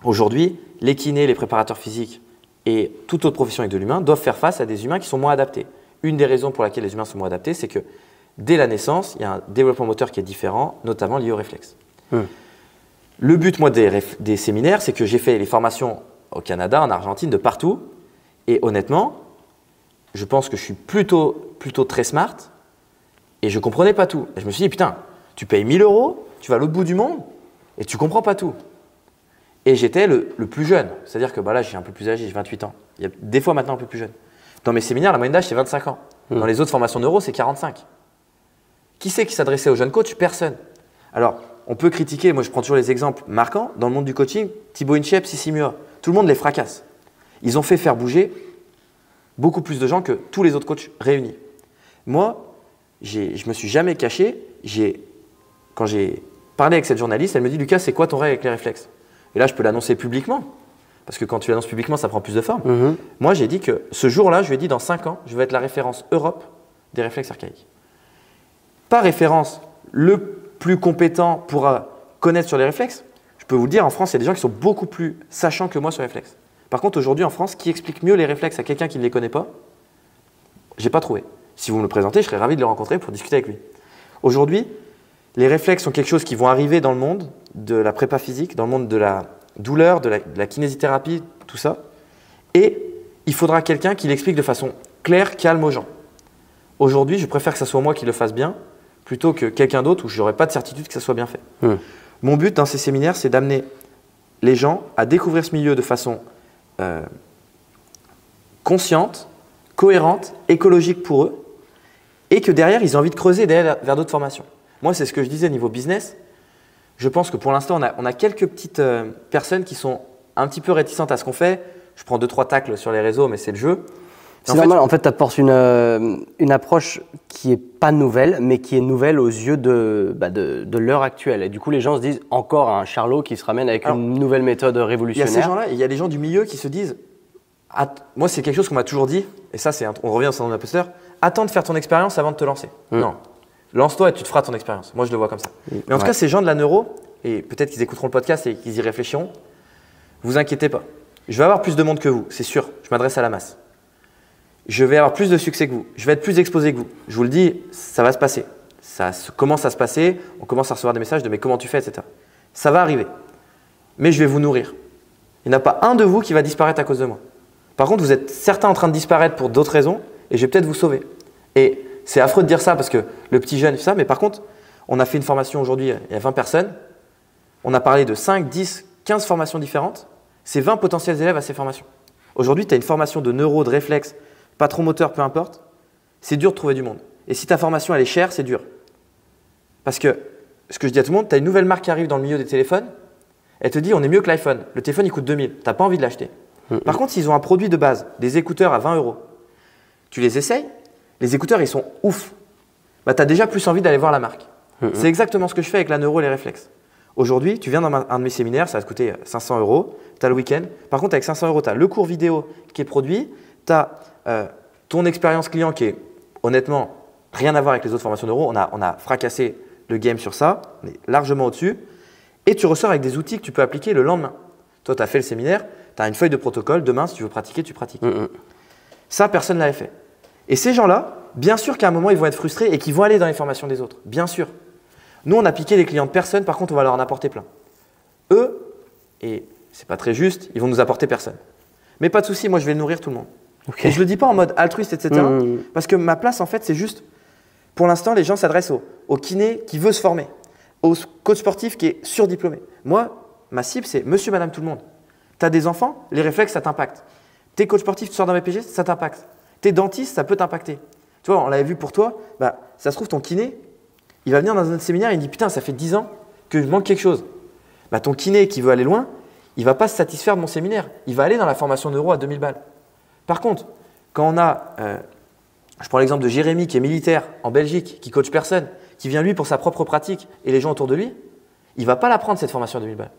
Aujourd'hui, les kinés, les préparateurs physiques et toute autre profession avec de l'humain doivent faire face à des humains qui sont moins adaptés. Une des raisons pour laquelle les humains sont moins adaptés, c'est que dès la naissance, il y a un développement moteur qui est différent, notamment lié aux réflexes. Le but, moi, des séminaires, c'est que j'ai fait les formations au Canada, en Argentine, de partout. Et honnêtement, je pense que je suis plutôt très smart et je ne comprenais pas tout. Et je me suis dit, putain, tu payes 1000 €, tu vas à l'autre bout du monde et tu ne comprends pas tout. Et j'étais le plus jeune. C'est-à-dire que là, je suis un peu plus âgé, j'ai 28 ans. Il y a des fois maintenant un peu plus jeune. Dans mes séminaires, la moyenne d'âge, c'est 25 ans. Dans les autres formations neuro, c'est 45. Qui c'est qui s'adressait aux jeunes coachs? Personne. Alors, on peut critiquer, moi je prends toujours les exemples marquants, dans le monde du coaching, Thibaut Inchep, Sissi Mua, tout le monde les fracasse. Ils ont fait faire bouger beaucoup plus de gens que tous les autres coachs réunis. Moi, je ne me suis jamais caché. Quand j'ai parlé avec cette journaliste, elle me dit « Lucas, c'est quoi ton rêve avec les réflexes ?» Et là, je peux l'annoncer publiquement. Parce que quand tu l'annonces publiquement, ça prend plus de forme. Moi, j'ai dit que ce jour-là, je lui ai dit dans 5 ans, je vais être la référence Europe des réflexes archaïques. Pas référence le plus compétent pour connaître sur les réflexes. Je peux vous le dire, en France, il y a des gens qui sont beaucoup plus sachants que moi sur les réflexes. Par contre, aujourd'hui, en France, qui explique mieux les réflexes à quelqu'un qui ne les connaît pas? Je n'ai pas trouvé. Si vous me le présentez, je serais ravi de le rencontrer pour discuter avec lui. Aujourd'hui, les réflexes sont quelque chose qui vont arriver dans le monde de la prépa physique, dans le monde de la douleur, de la kinésithérapie, tout ça. Et il faudra quelqu'un qui l'explique de façon claire, calme aux gens. Aujourd'hui, je préfère que ce soit moi qui le fasse bien plutôt que quelqu'un d'autre où je n'aurai pas de certitude que ça soit bien fait. Mon but dans ces séminaires, c'est d'amener les gens à découvrir ce milieu de façon consciente, cohérente, écologique pour eux et que derrière, ils aient envie de creuser vers d'autres formations. Moi, c'est ce que je disais niveau business. Je pense que pour l'instant, on a quelques petites personnes qui sont un petit peu réticentes à ce qu'on fait. Je prends 2-3 tacles sur les réseaux, mais c'est le jeu. C'est normal, en fait, tu apportes une approche qui n'est pas nouvelle, mais qui est nouvelle aux yeux de l'heure actuelle. Et du coup, les gens se disent encore un Charlot qui se ramène avec une nouvelle méthode révolutionnaire. Il y a ces gens-là, il y a des gens du milieu qui se disent moi, c'est quelque chose qu'on m'a toujours dit, et ça, on revient au syndrome de l'imposteur, attends de faire ton expérience avant de te lancer. Non. Lance-toi et tu te feras ton expérience. Moi, je le vois comme ça. Mais en tout cas, ces gens de la neuro, et peut-être qu'ils écouteront le podcast et qu'ils y réfléchiront, vous inquiétez pas. Je vais avoir plus de monde que vous, c'est sûr. Je m'adresse à la masse. Je vais avoir plus de succès que vous. Je vais être plus exposé que vous. Je vous le dis, ça va se passer. Ça commence à se passer. On commence à recevoir des messages de mais comment tu fais, etc. Ça va arriver. Mais je vais vous nourrir. Il n'y en a pas un de vous qui va disparaître à cause de moi. Par contre, vous êtes certains en train de disparaître pour d'autres raisons et je vais peut-être vous sauver. Et c'est affreux de dire ça parce que le petit jeune fait ça, mais par contre, on a fait une formation aujourd'hui, il y a 20 personnes. On a parlé de 5, 10, 15 formations différentes. C'est 20 potentiels élèves à ces formations. Aujourd'hui, tu as une formation de neuro, de réflexe, patron moteur, peu importe. C'est dur de trouver du monde. Et si ta formation elle est chère, c'est dur. Parce que ce que je dis à tout le monde, tu as une nouvelle marque qui arrive dans le milieu des téléphones. Elle te dit on est mieux que l'iPhone. Le téléphone il coûte 2000. Tu n'as pas envie de l'acheter. Par contre, s'ils ont un produit de base, des écouteurs à 20 €, tu les essayes, les écouteurs ils sont ouf. Bah, tu as déjà plus envie d'aller voir la marque. C'est exactement ce que je fais avec la neuro et les réflexes. Aujourd'hui, tu viens dans un de mes séminaires, ça va te coûter 500 €, tu as le week-end. Par contre, avec 500 €, tu as le cours vidéo qui est produit, tu as ton expérience client qui est honnêtement rien à voir avec les autres formations neuro. On a fracassé le game sur ça, on est largement au-dessus. Et tu ressors avec des outils que tu peux appliquer le lendemain. Toi, tu as fait le séminaire, tu as une feuille de protocole, demain, si tu veux pratiquer, tu pratiques. Ça, personne ne l'avait fait. Et ces gens-là, bien sûr qu'à un moment, ils vont être frustrés et qu'ils vont aller dans les formations des autres. Bien sûr. Nous, on a piqué les clients de personne, par contre, on va leur en apporter plein. Eux, et c'est pas très juste, ils vont nous apporter personne. Mais pas de souci, moi, je vais nourrir tout le monde. Et je ne le dis pas en mode altruiste, etc. Parce que ma place, en fait, c'est juste, pour l'instant, les gens s'adressent au kiné qui veut se former, au coach sportif qui est surdiplômé. Moi, ma cible, c'est monsieur, madame, tout le monde. Tu as des enfants, les réflexes, ça t'impacte. T'es coach sportif, tu sors d'un BPG, ça t'impacte. T'es dentiste, ça peut t'impacter. Tu vois, on l'avait vu pour toi, bah, ça se trouve, ton kiné, il va venir dans un séminaire et il dit putain, ça fait 10 ans que je manque quelque chose. Bah, ton kiné qui veut aller loin, il ne va pas se satisfaire de mon séminaire. Il va aller dans la formation neuro à 2000 balles. Par contre, quand on a, je prends l'exemple de Jérémy qui est militaire en Belgique, qui coach personne, qui vient lui pour sa propre pratique et les gens autour de lui, il ne va pas la prendre cette formation à 2000 balles.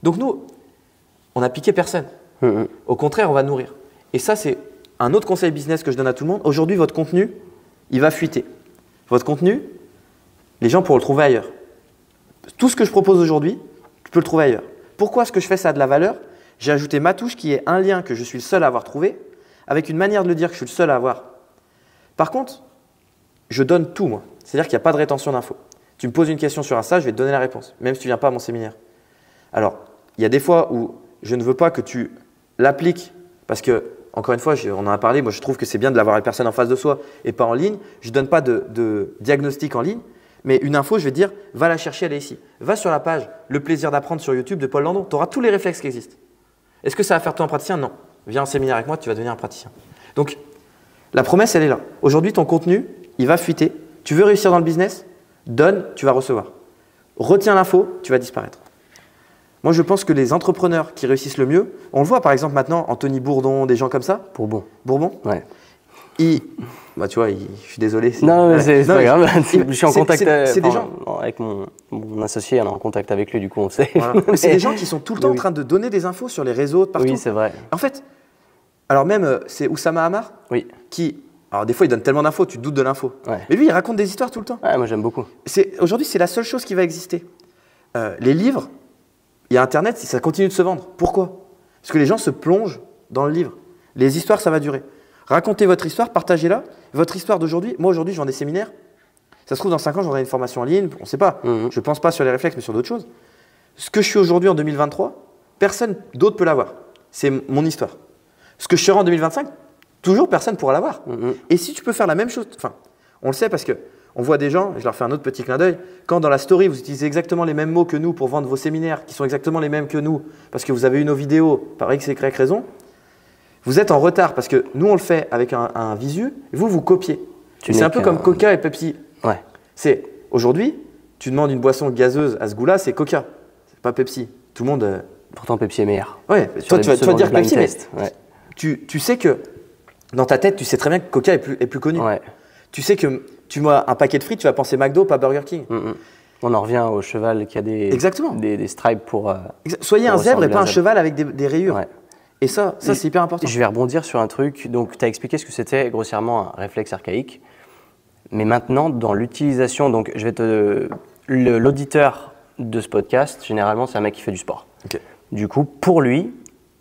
Donc nous, on n'a piqué personne. Au contraire, on va nourrir. Et ça, c'est un autre conseil business que je donne à tout le monde. Aujourd'hui, votre contenu, il va fuiter. Votre contenu, les gens pourront le trouver ailleurs. Tout ce que je propose aujourd'hui, tu peux le trouver ailleurs. Pourquoi est-ce que je fais ça a de la valeur? J'ai ajouté ma touche qui est un lien que je suis le seul à avoir trouvé, avec une manière de le dire que je suis le seul à avoir. Par contre, je donne tout, moi. C'est-à-dire qu'il n'y a pas de rétention d'infos. Tu me poses une question sur Insta, je vais te donner la réponse, même si tu ne viens pas à mon séminaire. Alors, il y a des fois où je ne veux pas que tu l'appliques parce que, encore une fois, on en a parlé, moi je trouve que c'est bien de l'avoir la personne en face de soi et pas en ligne. Je ne donne pas de diagnostic en ligne, mais une info, je vais te dire, va la chercher, elle est ici. Va sur la page Le plaisir d'apprendre sur YouTube de Paul Landon, tu auras tous les réflexes qui existent. Est-ce que ça va faire toi un praticien? Non. Viens en séminaire avec moi, tu vas devenir un praticien. Donc, la promesse, elle est là. Aujourd'hui, ton contenu, il va fuiter. Tu veux réussir dans le business? Donne, tu vas recevoir. Retiens l'info, tu vas disparaître. Moi, je pense que les entrepreneurs qui réussissent le mieux, on le voit par exemple maintenant, Anthony Bourdon, des gens comme ça. Bourbon. Ouais. Bah, tu vois, je suis désolé. Non, mais c'est pas grave. Je suis en contact gens... avec mon associé, on est en contact avec lui, du coup on sait. Voilà. Mais c'est des gens qui sont tout le temps en train de donner des infos sur les réseaux, partout. Oui, c'est vrai. En fait, alors même, c'est Oussama Hamar qui... Alors des fois, il donne tellement d'infos, tu te doutes de l'info. Ouais. Mais lui, il raconte des histoires tout le temps. Ouais, moi j'aime beaucoup. Aujourd'hui, c'est la seule chose qui va exister. Les livres, il y a Internet, ça continue de se vendre. Pourquoi? Parce que les gens se plongent dans le livre. Les histoires, ça va durer. Racontez votre histoire, partagez-la. Votre histoire d'aujourd'hui, moi aujourd'hui, je vends des séminaires. Ça se trouve, dans 5 ans, j'aurai une formation en ligne. On ne sait pas. Je ne pense pas sur les réflexes, mais sur d'autres choses. Ce que je suis aujourd'hui en 2023, personne d'autre peut l'avoir. C'est mon histoire. Ce que je serai en 2025, toujours personne ne pourra l'avoir. Et si tu peux faire la même chose, enfin, on le sait parce qu'on voit des gens, je leur fais un autre petit clin d'œil, quand dans la story, vous utilisez exactement les mêmes mots que nous pour vendre vos séminaires, qui sont exactement les mêmes que nous, parce que vous avez eu nos vidéos par X et Y raison, vous êtes en retard parce que nous, on le fait avec un visu, et vous copiez. C'est un peu comme Coca et Pepsi. Ouais. C'est aujourd'hui, tu demandes une boisson gazeuse à ce goût-là, c'est Coca, c'est pas Pepsi. Tout le monde. Pourtant, Pepsi est meilleur. Ouais, toi, tu vas dire Pepsi, mais tu sais que dans ta tête, tu sais très bien que Coca est plus connu. Ouais. Tu sais que tu vois un paquet de frites, tu vas penser McDo, pas Burger King. On en revient au cheval qui a des stripes pour. Soyez un zèbre et pas un cheval avec des rayures. Ouais. Et ça c'est hyper important. Je vais rebondir sur un truc. Donc, tu as expliqué ce que c'était grossièrement un réflexe archaïque. Mais maintenant, dans l'utilisation, donc je vais l'auditeur de ce podcast, généralement, c'est un mec qui fait du sport. Okay. Du coup, pour lui,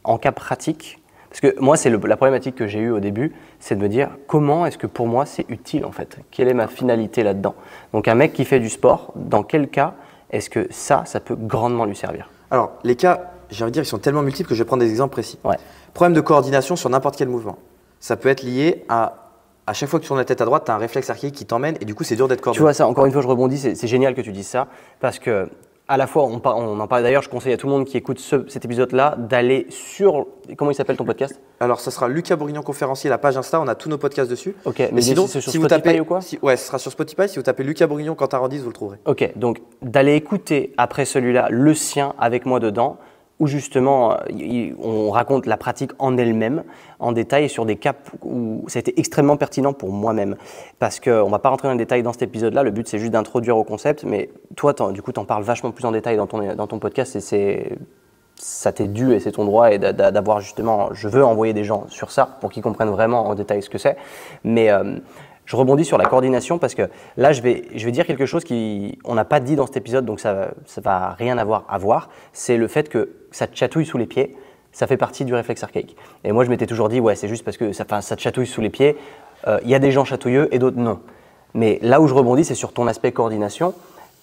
en cas pratique, parce que moi, c'est la problématique que j'ai eue au début, c'est de me dire comment est-ce que pour moi c'est utile en fait? Quelle est ma finalité là-dedans? Donc, un mec qui fait du sport, dans quel cas est-ce que ça peut grandement lui servir? Alors, les cas, j'ai envie de dire, ils sont tellement multiples que je vais prendre des exemples précis. Ouais. Problème de coordination sur n'importe quel mouvement. Ça peut être lié à chaque fois que tu tournes la tête à droite, tu as un réflexe archaïque qui t'emmène et du coup, c'est dur d'être coordonné. Tu vois ça, encore une fois, je rebondis, c'est génial que tu dises ça parce que à la fois, on en parle d'ailleurs, je conseille à tout le monde qui écoute cet épisode-là d'aller sur… Comment il s'appelle ton podcast? Alors, ça sera Lucas Bourguignon Conférencier, la page Insta, on a tous nos podcasts dessus. Ok, mais sinon, c'est sur Spotify tapez, ou quoi? Ouais, ce sera sur Spotify. Si vous tapez Lucas Bourguignon Cantarandis, vous le trouverez. Ok, donc d'aller écouter après celui-là le sien avec moi dedans, où justement on raconte la pratique en elle-même, en détail, sur des cas où ça a été extrêmement pertinent pour moi-même. Parce qu'on ne va pas rentrer dans les détails dans cet épisode-là, le but c'est juste d'introduire au concept, mais toi, du coup, tu en parles vachement plus en détail dans ton podcast et ça t'est dû et c'est ton droit et d'avoir justement, je veux envoyer des gens sur ça pour qu'ils comprennent vraiment en détail ce que c'est. Mais je rebondis sur la coordination parce que là, je vais dire quelque chose qu'on n'a pas dit dans cet épisode, donc ça va rien avoir à voir. C'est le fait que ça te chatouille sous les pieds, ça fait partie du réflexe archaïque. Et moi, je m'étais toujours dit, ouais, c'est juste parce que ça te chatouille sous les pieds. Il y a des gens chatouilleux et d'autres non. Mais là où je rebondis, c'est sur ton aspect coordination.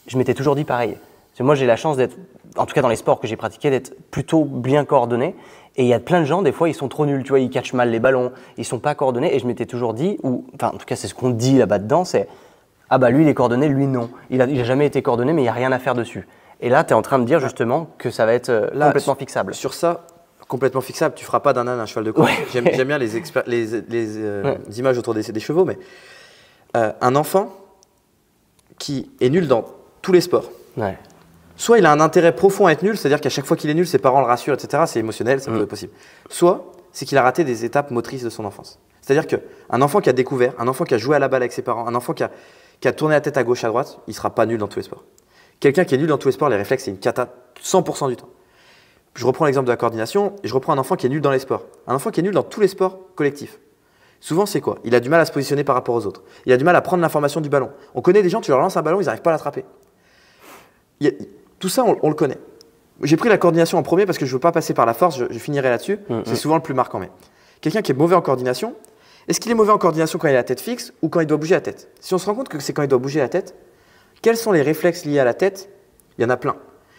Je m'étais toujours dit pareil. Parce que moi, j'ai la chance d'être, en tout cas dans les sports que j'ai pratiqués, d'être plutôt bien coordonné. Et il y a plein de gens, des fois, ils sont trop nuls, tu vois, ils catchent mal les ballons, ils sont pas coordonnés. Et je m'étais toujours dit, en tout cas, c'est ce qu'on dit là-bas dedans, c'est ah bah lui, il est coordonné, lui non. Il a jamais été coordonné, mais il n'y a rien à faire dessus. Et là, tu es en train de dire justement que ça va être complètement fixable. Sur ça, complètement fixable, tu feras pas d'un âne un cheval de course. Ouais. J'aime bien les images autour des chevaux, mais un enfant qui est nul dans tous les sports. Ouais. Soit il a un intérêt profond à être nul, c'est-à-dire qu'à chaque fois qu'il est nul, ses parents le rassurent, etc. C'est émotionnel, ça peut être possible. Soit c'est qu'il a raté des étapes motrices de son enfance. C'est-à-dire qu'un enfant qui a découvert, un enfant qui a joué à la balle avec ses parents, un enfant qui a tourné la tête à gauche, à droite, il ne sera pas nul dans tous les sports. Quelqu'un qui est nul dans tous les sports, les réflexes, c'est une cata 100% du temps. Je reprends l'exemple de la coordination et je reprends un enfant qui est nul dans les sports. Un enfant qui est nul dans tous les sports collectifs. Souvent, c'est quoi? Il a du mal à se positionner par rapport aux autres. Il a du mal à prendre l'information du ballon. On connaît des gens, tu leur lances un ballon, ils n'arrivent pas à l'attraper. Tout ça, on le connaît. J'ai pris la coordination en premier parce que je ne veux pas passer par la force, je finirai là-dessus. C'est souvent le plus marquant. Mais quelqu'un qui est mauvais en coordination, est-ce qu'il est mauvais en coordination quand il a la tête fixe ou quand il doit bouger la tête? Si on se rend compte que c'est quand il doit bouger la tête, quels sont les réflexes liés à la tête? Il y en a plein.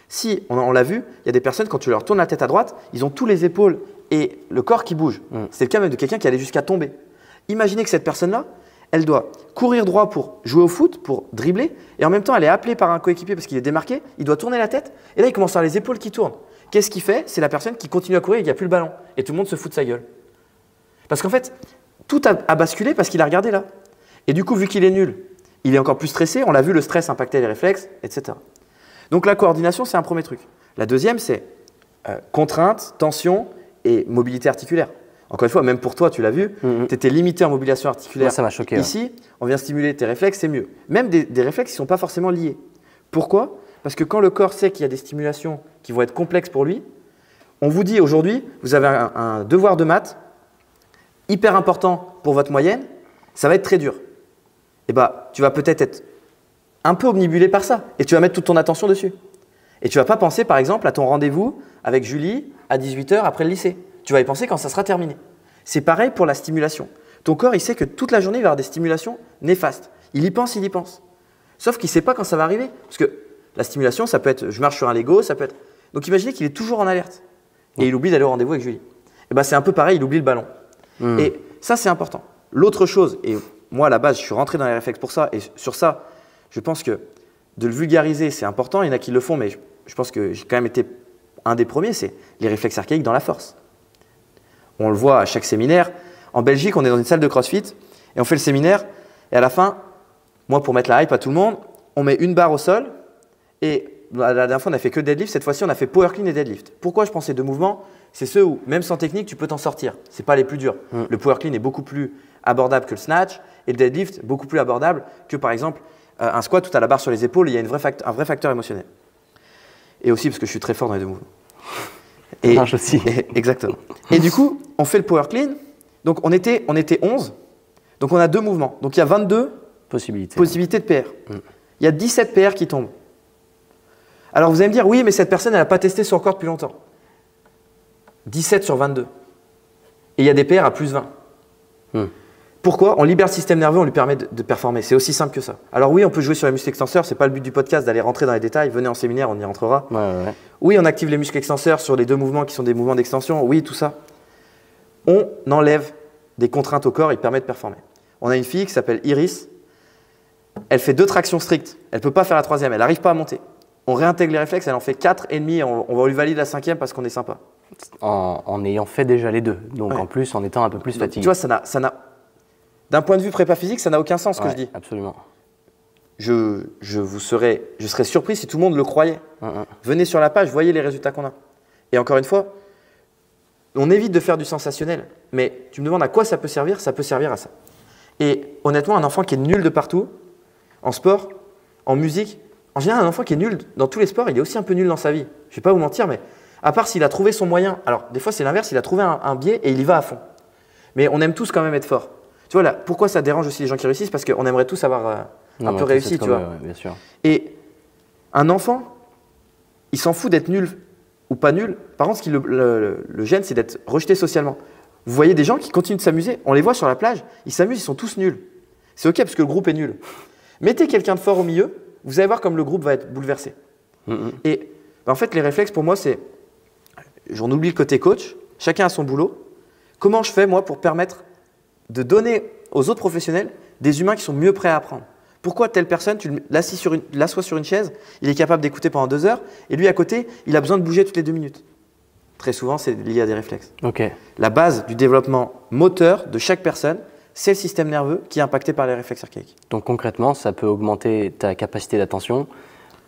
Si, on l'a vu, il y a des personnes, quand tu leur tournes la tête à droite, ils ont tous les épaules et le corps qui bouge. C'est le cas même de quelqu'un qui allait jusqu'à tomber. Imaginez que cette personne-là, elle doit courir droit pour jouer au foot, pour dribbler, et en même temps, elle est appelée par un coéquipier parce qu'il est démarqué, il doit tourner la tête, et là, il commence à avoir les épaules qui tournent. Qu'est-ce qu'il fait? C'est la personne qui continue à courir et il n'y a plus le ballon. Et tout le monde se fout de sa gueule. Parce qu'en fait, tout a basculé parce qu'il a regardé là. Et du coup, vu qu'il est nul, il est encore plus stressé. On l'a vu, le stress impactait les réflexes, etc. Donc la coordination, c'est un premier truc. La deuxième, c'est contrainte, tension et mobilité articulaire. Encore une fois, même pour toi, tu l'as vu, tu étais limité en mobilisation articulaire. Moi, ça m'a choqué. Ici, on vient stimuler tes réflexes, c'est mieux. Même des réflexes qui ne sont pas forcément liés. Pourquoi? Parce que quand le corps sait qu'il y a des stimulations qui vont être complexes pour lui, on vous dit aujourd'hui, vous avez un devoir de maths hyper important pour votre moyenne, ça va être très dur. Et bah, tu vas peut-être être un peu omnibulé par ça et tu vas mettre toute ton attention dessus. Et tu ne vas pas penser par exemple à ton rendez-vous avec Julie à 18 h après le lycée. Tu vas y penser quand ça sera terminé. C'est pareil pour la stimulation. Ton corps, il sait que toute la journée, il va y avoir des stimulations néfastes. Il y pense, il y pense. Sauf qu'il ne sait pas quand ça va arriver. Parce que la stimulation, ça peut être je marche sur un Lego, ça peut être… Donc imaginez qu'il est toujours en alerte. Et il oublie d'aller au rendez-vous avec Julie. Et ben, c'est un peu pareil, il oublie le ballon. Et ça, c'est important. L'autre chose, et moi à la base, je suis rentré dans les réflexes pour ça, et sur ça, je pense que de le vulgariser, c'est important. Il y en a qui le font, mais je pense que j'ai quand même été un des premiers, c'est les réflexes archaïques dans la force. On le voit à chaque séminaire. En Belgique, on est dans une salle de CrossFit et on fait le séminaire. Et à la fin, moi, pour mettre la hype à tout le monde, on met une barre au sol. Et la dernière fois, on n'a fait que deadlift. Cette fois-ci, on a fait power clean et deadlift. Pourquoi je prends ces deux mouvements? C'est ceux où, même sans technique, tu peux t'en sortir. Ce n'est pas les plus durs. Le power clean est beaucoup plus abordable que le snatch. Et le deadlift, beaucoup plus abordable que, par exemple, un squat où tu as la barre sur les épaules. Il y a un vrai facteur émotionnel. Et aussi parce que je suis très fort dans les deux mouvements. Et marche aussi. Exactement. Et du coup, on fait le power clean. Donc, on était 11. Donc, on a deux mouvements. Donc, il y a 22 possibilités de PR. Il y a 17 PR qui tombent. Alors, vous allez me dire, oui, mais cette personne, elle n'a pas testé son corps depuis longtemps. 17 sur 22. Et il y a des PR à plus 20. Pourquoi? On libère le système nerveux, on lui permet de performer. C'est aussi simple que ça. Alors oui, on peut jouer sur les muscles extenseurs. Ce n'est pas le but du podcast d'aller rentrer dans les détails. Venez en séminaire, on y rentrera. Oui, on active les muscles extenseurs sur les deux mouvements qui sont des mouvements d'extension. Oui, tout ça. On enlève des contraintes au corps et permet de performer. On a une fille qui s'appelle Iris. Elle fait 2 tractions strictes. Elle ne peut pas faire la 3e. Elle n'arrive pas à monter. On réintègre les réflexes. Elle en fait 4,5. On va lui valider la 5e parce qu'on est sympa. En ayant fait déjà les deux. Donc en plus, en étant un peu plus fatigué. Tu vois, ça n'a… D'un point de vue prépa physique, ça n'a aucun sens ce que je dis. Absolument. Je serais surpris si tout le monde le croyait. Venez sur la page, voyez les résultats qu'on a. Et encore une fois, on évite de faire du sensationnel. Mais tu me demandes à quoi ça peut servir à ça. Et honnêtement, un enfant qui est nul de partout, en sport, en musique, en général, un enfant qui est nul dans tous les sports, il est aussi un peu nul dans sa vie. Je ne vais pas vous mentir, mais à part s'il a trouvé son moyen. Alors, des fois, c'est l'inverse, il a trouvé un biais et il y va à fond. Mais on aime tous quand même être fort. Tu vois, là, pourquoi ça dérange aussi les gens qui réussissent? Parce qu'on aimerait tous avoir un peu réussi, tu vois. Bien sûr. Et un enfant, il s'en fout d'être nul ou pas nul. Par contre, ce qui le gêne, c'est d'être rejeté socialement. Vous voyez des gens qui continuent de s'amuser. On les voit sur la plage, ils s'amusent, ils sont tous nuls. C'est OK parce que le groupe est nul. Mettez quelqu'un de fort au milieu, vous allez voir comme le groupe va être bouleversé. Et en fait, les réflexes, pour moi, c'est… J'en oublie le côté coach. Chacun a son boulot. Comment je fais, moi, pour permettre de donner aux autres professionnels des humains qui sont mieux prêts à apprendre? Pourquoi telle personne, tu l'assois sur une chaise, il est capable d'écouter pendant 2 heures, et lui à côté, il a besoin de bouger toutes les 2 minutes? Très souvent, c'est lié à des réflexes. La base du développement moteur de chaque personne, c'est le système nerveux qui est impacté par les réflexes archaïques. Donc concrètement, ça peut augmenter ta capacité d'attention,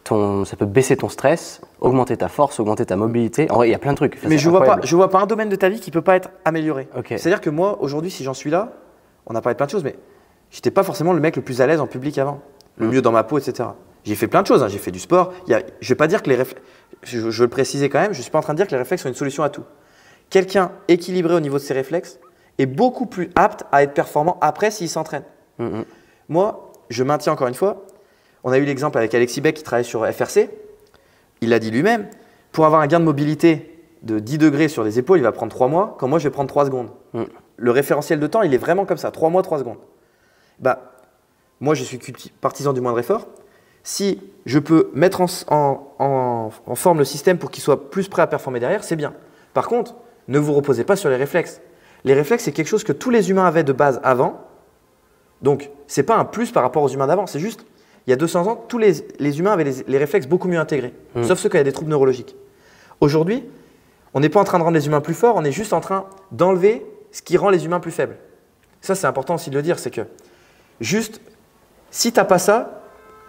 ça peut baisser ton stress, augmenter ta force, augmenter ta mobilité. En vrai, il y a plein de trucs. Mais je ne vois pas un domaine de ta vie qui ne peut pas être amélioré. C'est-à-dire que moi, aujourd'hui, si j'en suis là, on a parlé de plein de choses, mais je n'étais pas forcément le mec le plus à l'aise en public avant, le mieux dans ma peau, etc. J'ai fait plein de choses, j'ai fait du sport. Je ne vais pas dire que les réflexes, je veux le préciser quand même, je ne suis pas en train de dire que les réflexes sont une solution à tout. Quelqu'un équilibré au niveau de ses réflexes est beaucoup plus apte à être performant après s'il s'entraîne. Moi, je maintiens encore une fois, on a eu l'exemple avec Alexis Beck qui travaille sur FRC. Il l'a dit lui-même, pour avoir un gain de mobilité de 10 degrés sur les épaules, il va prendre 3 mois, quand moi je vais prendre 3 secondes. Le référentiel de temps, il est vraiment comme ça, 3 mois, 3 secondes. Moi, je suis partisan du moindre effort. Si je peux mettre en forme le système pour qu'il soit plus prêt à performer derrière, c'est bien. Par contre, ne vous reposez pas sur les réflexes. Les réflexes, c'est quelque chose que tous les humains avaient de base avant. Donc, ce n'est pas un plus par rapport aux humains d'avant. C'est juste, il y a 200 ans, tous les humains avaient les réflexes beaucoup mieux intégrés. Sauf ceux qui avaient des troubles neurologiques. Aujourd'hui, on n'est pas en train de rendre les humains plus forts, on est juste en train d'enlever ce qui rend les humains plus faibles. Ça, c'est important aussi de le dire, c'est que juste, si tu n'as pas ça,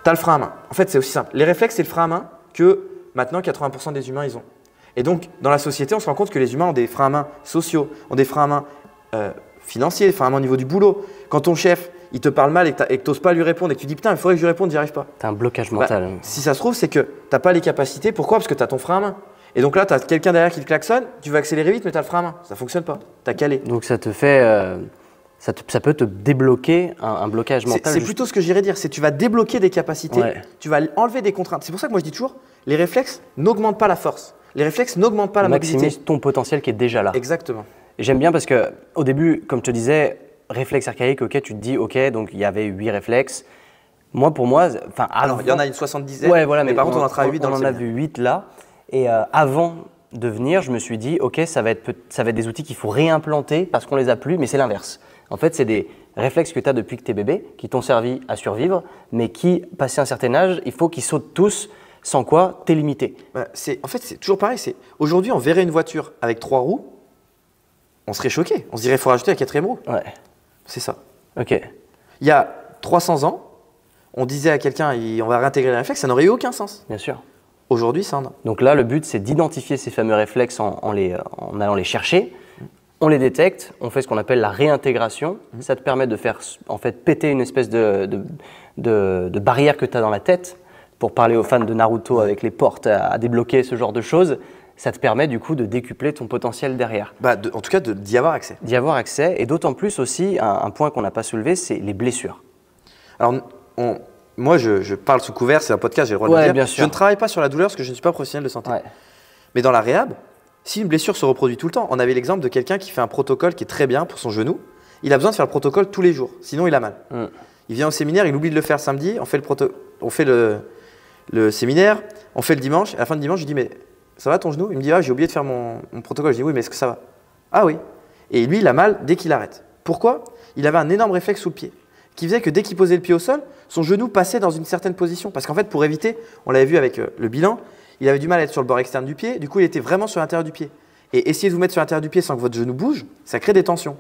tu as le frein à main. En fait, c'est aussi simple. Les réflexes, c'est le frein à main que Maintenant, 80% des humains, ils ont. Et donc, dans la société, on se rend compte que les humains ont des freins à main sociaux, ont des freins à main financiers, des freins à main au niveau du boulot. Quand ton chef, il te parle mal et que tu n'oses pas lui répondre et que tu dis putain, il faudrait que je lui réponde, j'y arrive pas. Tu as un blocage mental. Si ça se trouve, c'est que tu n'as pas les capacités. Pourquoi? Parce que tu as ton frein à main. Et donc là, tu as quelqu'un derrière qui te klaxonne, tu veux accélérer vite, mais tu as le frein à main. Ça ne fonctionne pas. Tu as calé. Donc ça te fait. Ça peut te débloquer un blocage mental. C'est plutôt ce que j'irais dire. C'est tu vas débloquer des capacités, tu vas enlever des contraintes. C'est pour ça que moi je dis toujours, les réflexes n'augmentent pas la force. Les réflexes n'augmentent pas la mobilité. Maximise ton potentiel qui est déjà là. Exactement. Et j'aime bien parce qu'au début, comme je te disais, réflexe archaïque, ok, tu te dis, ok, donc il y avait 8 réflexes. Pour moi, alors il y en a une 70aine, ouais, voilà, mais par contre on en travaille 8 dans le séminaire. On en a vu 8 là. Et avant de venir, je me suis dit, ok, ça va être des outils qu'il faut réimplanter parce qu'on les a plus, mais c'est l'inverse. En fait, c'est des réflexes que tu as depuis que tu es bébé, qui t'ont servi à survivre, mais qui, passé un certain âge, il faut qu'ils sautent tous, sans quoi tu es limité. En fait, c'est toujours pareil. Aujourd'hui, on verrait une voiture avec 3 roues, on serait choqué. On se dirait, il faut rajouter la 4e roue. Ouais. C'est ça. Ok. Il y a 300 ans, on disait à quelqu'un, on va réintégrer les réflexes, ça n'aurait eu aucun sens. Bien sûr. Aujourd'hui, ça en a. Donc là, le but, c'est d'identifier ces fameux réflexes en allant les chercher. On les détecte, on fait ce qu'on appelle la réintégration. Ça te permet de faire en fait péter une espèce de barrière que tu as dans la tête. Pour parler aux fans de Naruto avec les portes à débloquer, ce genre de choses, ça te permet du coup de décupler ton potentiel derrière. En tout cas, d'y avoir accès. D'y avoir accès, et d'autant plus aussi, un point qu'on n'a pas soulevé, c'est les blessures. Alors, moi, je parle sous couvert, c'est un podcast, j'ai le droit de le dire. Bien sûr. Je ne travaille pas sur la douleur parce que je ne suis pas professionnel de santé. Ouais. Mais dans la réhab, si une blessure se reproduit tout le temps, on avait l'exemple de quelqu'un qui fait un protocole qui est très bien pour son genou. Il a besoin de faire le protocole tous les jours, sinon il a mal. Il vient au séminaire, il oublie de le faire samedi, on fait le séminaire, on fait le dimanche. À la fin du dimanche, je lui dis mais ça va ton genou? Il me dit ah j'ai oublié de faire mon protocole. Je dis oui mais est-ce que ça va? Ah oui. Et lui il a mal dès qu'il arrête. Pourquoi? Il avait un énorme réflexe sous le pied qui faisait que dès qu'il posait le pied au sol, son genou passait dans une certaine position. Parce qu'en fait pour éviter, on l'avait vu avec le bilan, il avait du mal à être sur le bord externe du pied, du coup il était vraiment sur l'intérieur du pied. Et essayer de vous mettre sur l'intérieur du pied sans que votre genou bouge, ça crée des tensions.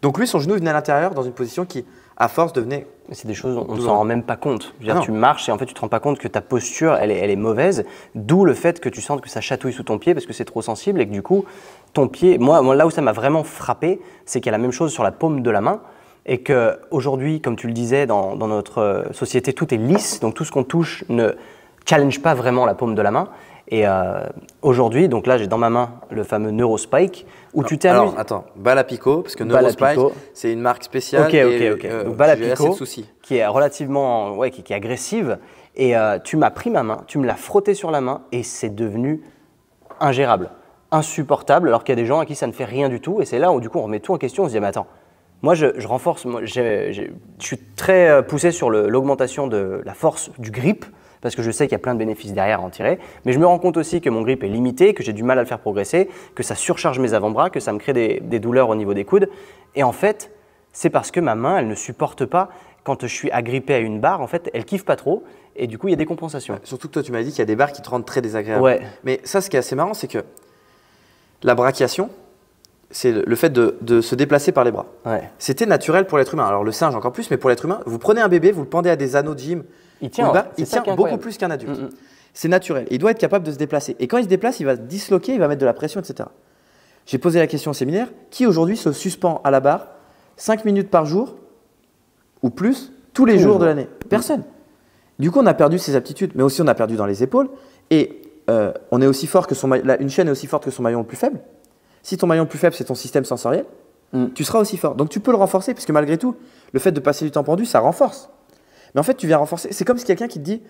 Donc lui, son genou venait à l'intérieur dans une position qui, à force, devenait… Mais c'est des choses, on ne s'en rend même pas compte. Tu marches et en fait tu ne te rends pas compte que ta posture, elle est mauvaise, d'où le fait que tu sentes que ça chatouille sous ton pied parce que c'est trop sensible et que du coup, ton pied… Moi là où ça m'a vraiment frappé, c'est qu'il y a la même chose sur la paume de la main et qu'aujourd'hui, comme tu le disais, dans notre société, tout est lisse, donc tout ce qu'on touche ne challenge pas vraiment la paume de la main. Et aujourd'hui, donc là, j'ai dans ma main le fameux Neurospike où tu t'es amusé. Alors, attends, Balapico, parce que Neurospike, c'est une marque spéciale. Ok. Donc Balapico, qui est relativement, qui est agressive. Et tu m'as pris ma main, tu me l'as frotté sur la main et c'est devenu ingérable, insupportable, alors qu'il y a des gens à qui ça ne fait rien du tout. Et c'est là où du coup on remet tout en question. On se dit mais attends, moi je renforce, je suis très poussé sur l'augmentation de la force du grip. Parce que je sais qu'il y a plein de bénéfices derrière à en tirer, mais je me rends compte aussi que mon grip est limité, que j'ai du mal à le faire progresser, que ça surcharge mes avant-bras, que ça me crée des douleurs au niveau des coudes. Et en fait, c'est parce que ma main, elle ne supporte pas, quand je suis agrippé à une barre, en fait, elle kiffe pas trop, et du coup, il y a des compensations. Surtout que toi, tu m'as dit qu'il y a des barres qui te rendent très désagréable. Ouais. Mais ça, ce qui est assez marrant, c'est que la brachiation, c'est le fait de se déplacer par les bras. Ouais. C'était naturel pour l'être humain. Alors le singe encore plus, mais pour l'être humain, vous prenez un bébé, vous le pendez à des anneaux de gym, il tient beaucoup plus qu'un adulte. C'est naturel. Il doit être capable de se déplacer. Et quand il se déplace, il va se disloquer, il va mettre de la pression, etc. J'ai posé la question au séminaire, qui aujourd'hui se suspend à la barre 5 minutes par jour ou plus tous les jours de l'année? Personne. Du coup, on a perdu ses aptitudes, mais aussi on a perdu dans les épaules. Et on est aussi fort que une chaîne est aussi forte que son maillon le plus faible. Si ton maillon le plus faible, c'est ton système sensoriel, tu seras aussi fort. Donc tu peux le renforcer, parce que malgré tout, le fait de passer du temps pendu, ça renforce. Mais en fait, tu viens renforcer. C'est comme si quelqu'un qui te dit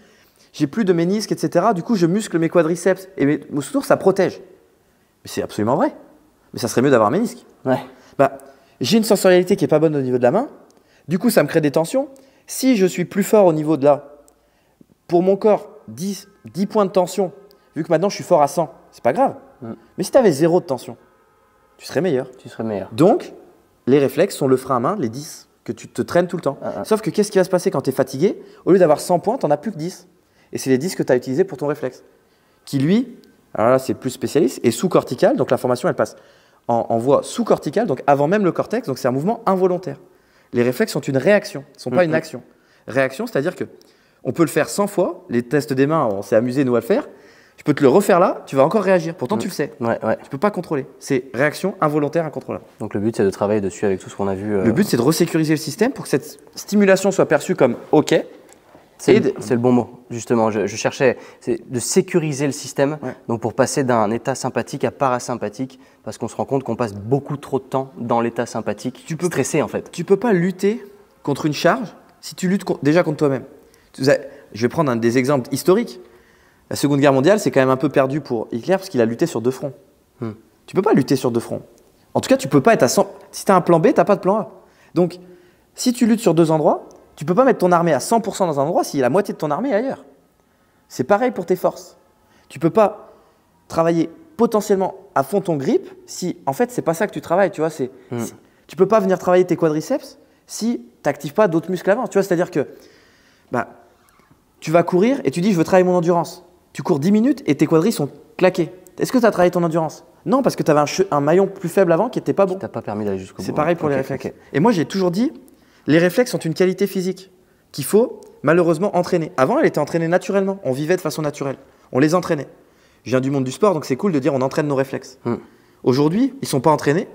j'ai plus de ménisque, etc. Du coup, je muscle mes quadriceps et mes muscles, ça protège. Mais c'est absolument vrai. Mais ça serait mieux d'avoir un ménisque. Ouais. J'ai une sensorialité qui n'est pas bonne au niveau de la main. Du coup, ça me crée des tensions. Si je suis plus fort au niveau de là, pour mon corps, 10 points de tension, vu que maintenant je suis fort à 100, c'est pas grave. Mais si tu avais 0 de tension, tu serais meilleur. Donc, les réflexes sont le frein à main, les 10. Que tu te traînes tout le temps. Sauf que qu'est-ce qui va se passer quand tu es fatigué? Au lieu d'avoir 100 points, tu n'en as plus que 10. Et c'est les 10 que tu as utilisés pour ton réflexe. Qui lui, alors là c'est plus spécialiste, est sous-cortical, donc l'information elle passe en voie sous-corticale, donc avant même le cortex, donc c'est un mouvement involontaire. Les réflexes sont une réaction, ne sont pas une action. Réaction, c'est-à-dire qu'on peut le faire 100 fois, les tests des mains, on s'est amusé nous à le faire. Je peux te le refaire là, tu vas encore réagir. Pourtant, tu le sais. Ouais. Tu ne peux pas contrôler. C'est réaction involontaire, incontrôlable. Donc le but, c'est de travailler dessus avec tout ce qu'on a vu. Le but, c'est de resécuriser le système pour que cette stimulation soit perçue comme OK. C'est le bon mot, justement. Je cherchais de sécuriser le système, donc pour passer d'un état sympathique à parasympathique, parce qu'on se rend compte qu'on passe beaucoup trop de temps dans l'état sympathique, stressé en fait. Tu ne peux pas lutter contre une charge si tu luttes déjà contre toi-même. Je vais prendre des exemples historiques. La Seconde Guerre mondiale, c'est quand même un peu perdu pour Hitler parce qu'il a lutté sur 2 fronts. Tu ne peux pas lutter sur 2 fronts. En tout cas, tu ne peux pas être à 100. Si tu as un plan B, tu n'as pas de plan A. Donc, si tu luttes sur 2 endroits, tu ne peux pas mettre ton armée à 100% dans un endroit si la moitié de ton armée est ailleurs. C'est pareil pour tes forces. Tu ne peux pas travailler potentiellement à fond ton grip si, en fait, ce n'est pas ça que tu travailles. Tu ne peux pas venir travailler tes quadriceps si tu n'actives pas d'autres muscles avant. C'est-à-dire que tu vas courir et tu dis « je veux travailler mon endurance ». Tu cours 10 minutes et tes quadris sont claqués. Est-ce que tu as travaillé ton endurance? Non, parce que tu avais un maillon plus faible avant qui n'était pas bon. Qui t'a pas permis d'aller jusqu'au bout. C'est pareil pour les réflexes. Et moi, j'ai toujours dit, les réflexes sont une qualité physique qu'il faut malheureusement entraîner. Avant, elle était entraînée naturellement. On vivait de façon naturelle. On les entraînait. Je viens du monde du sport, donc c'est cool de dire on entraîne nos réflexes. Aujourd'hui, ils ne sont pas entraînés.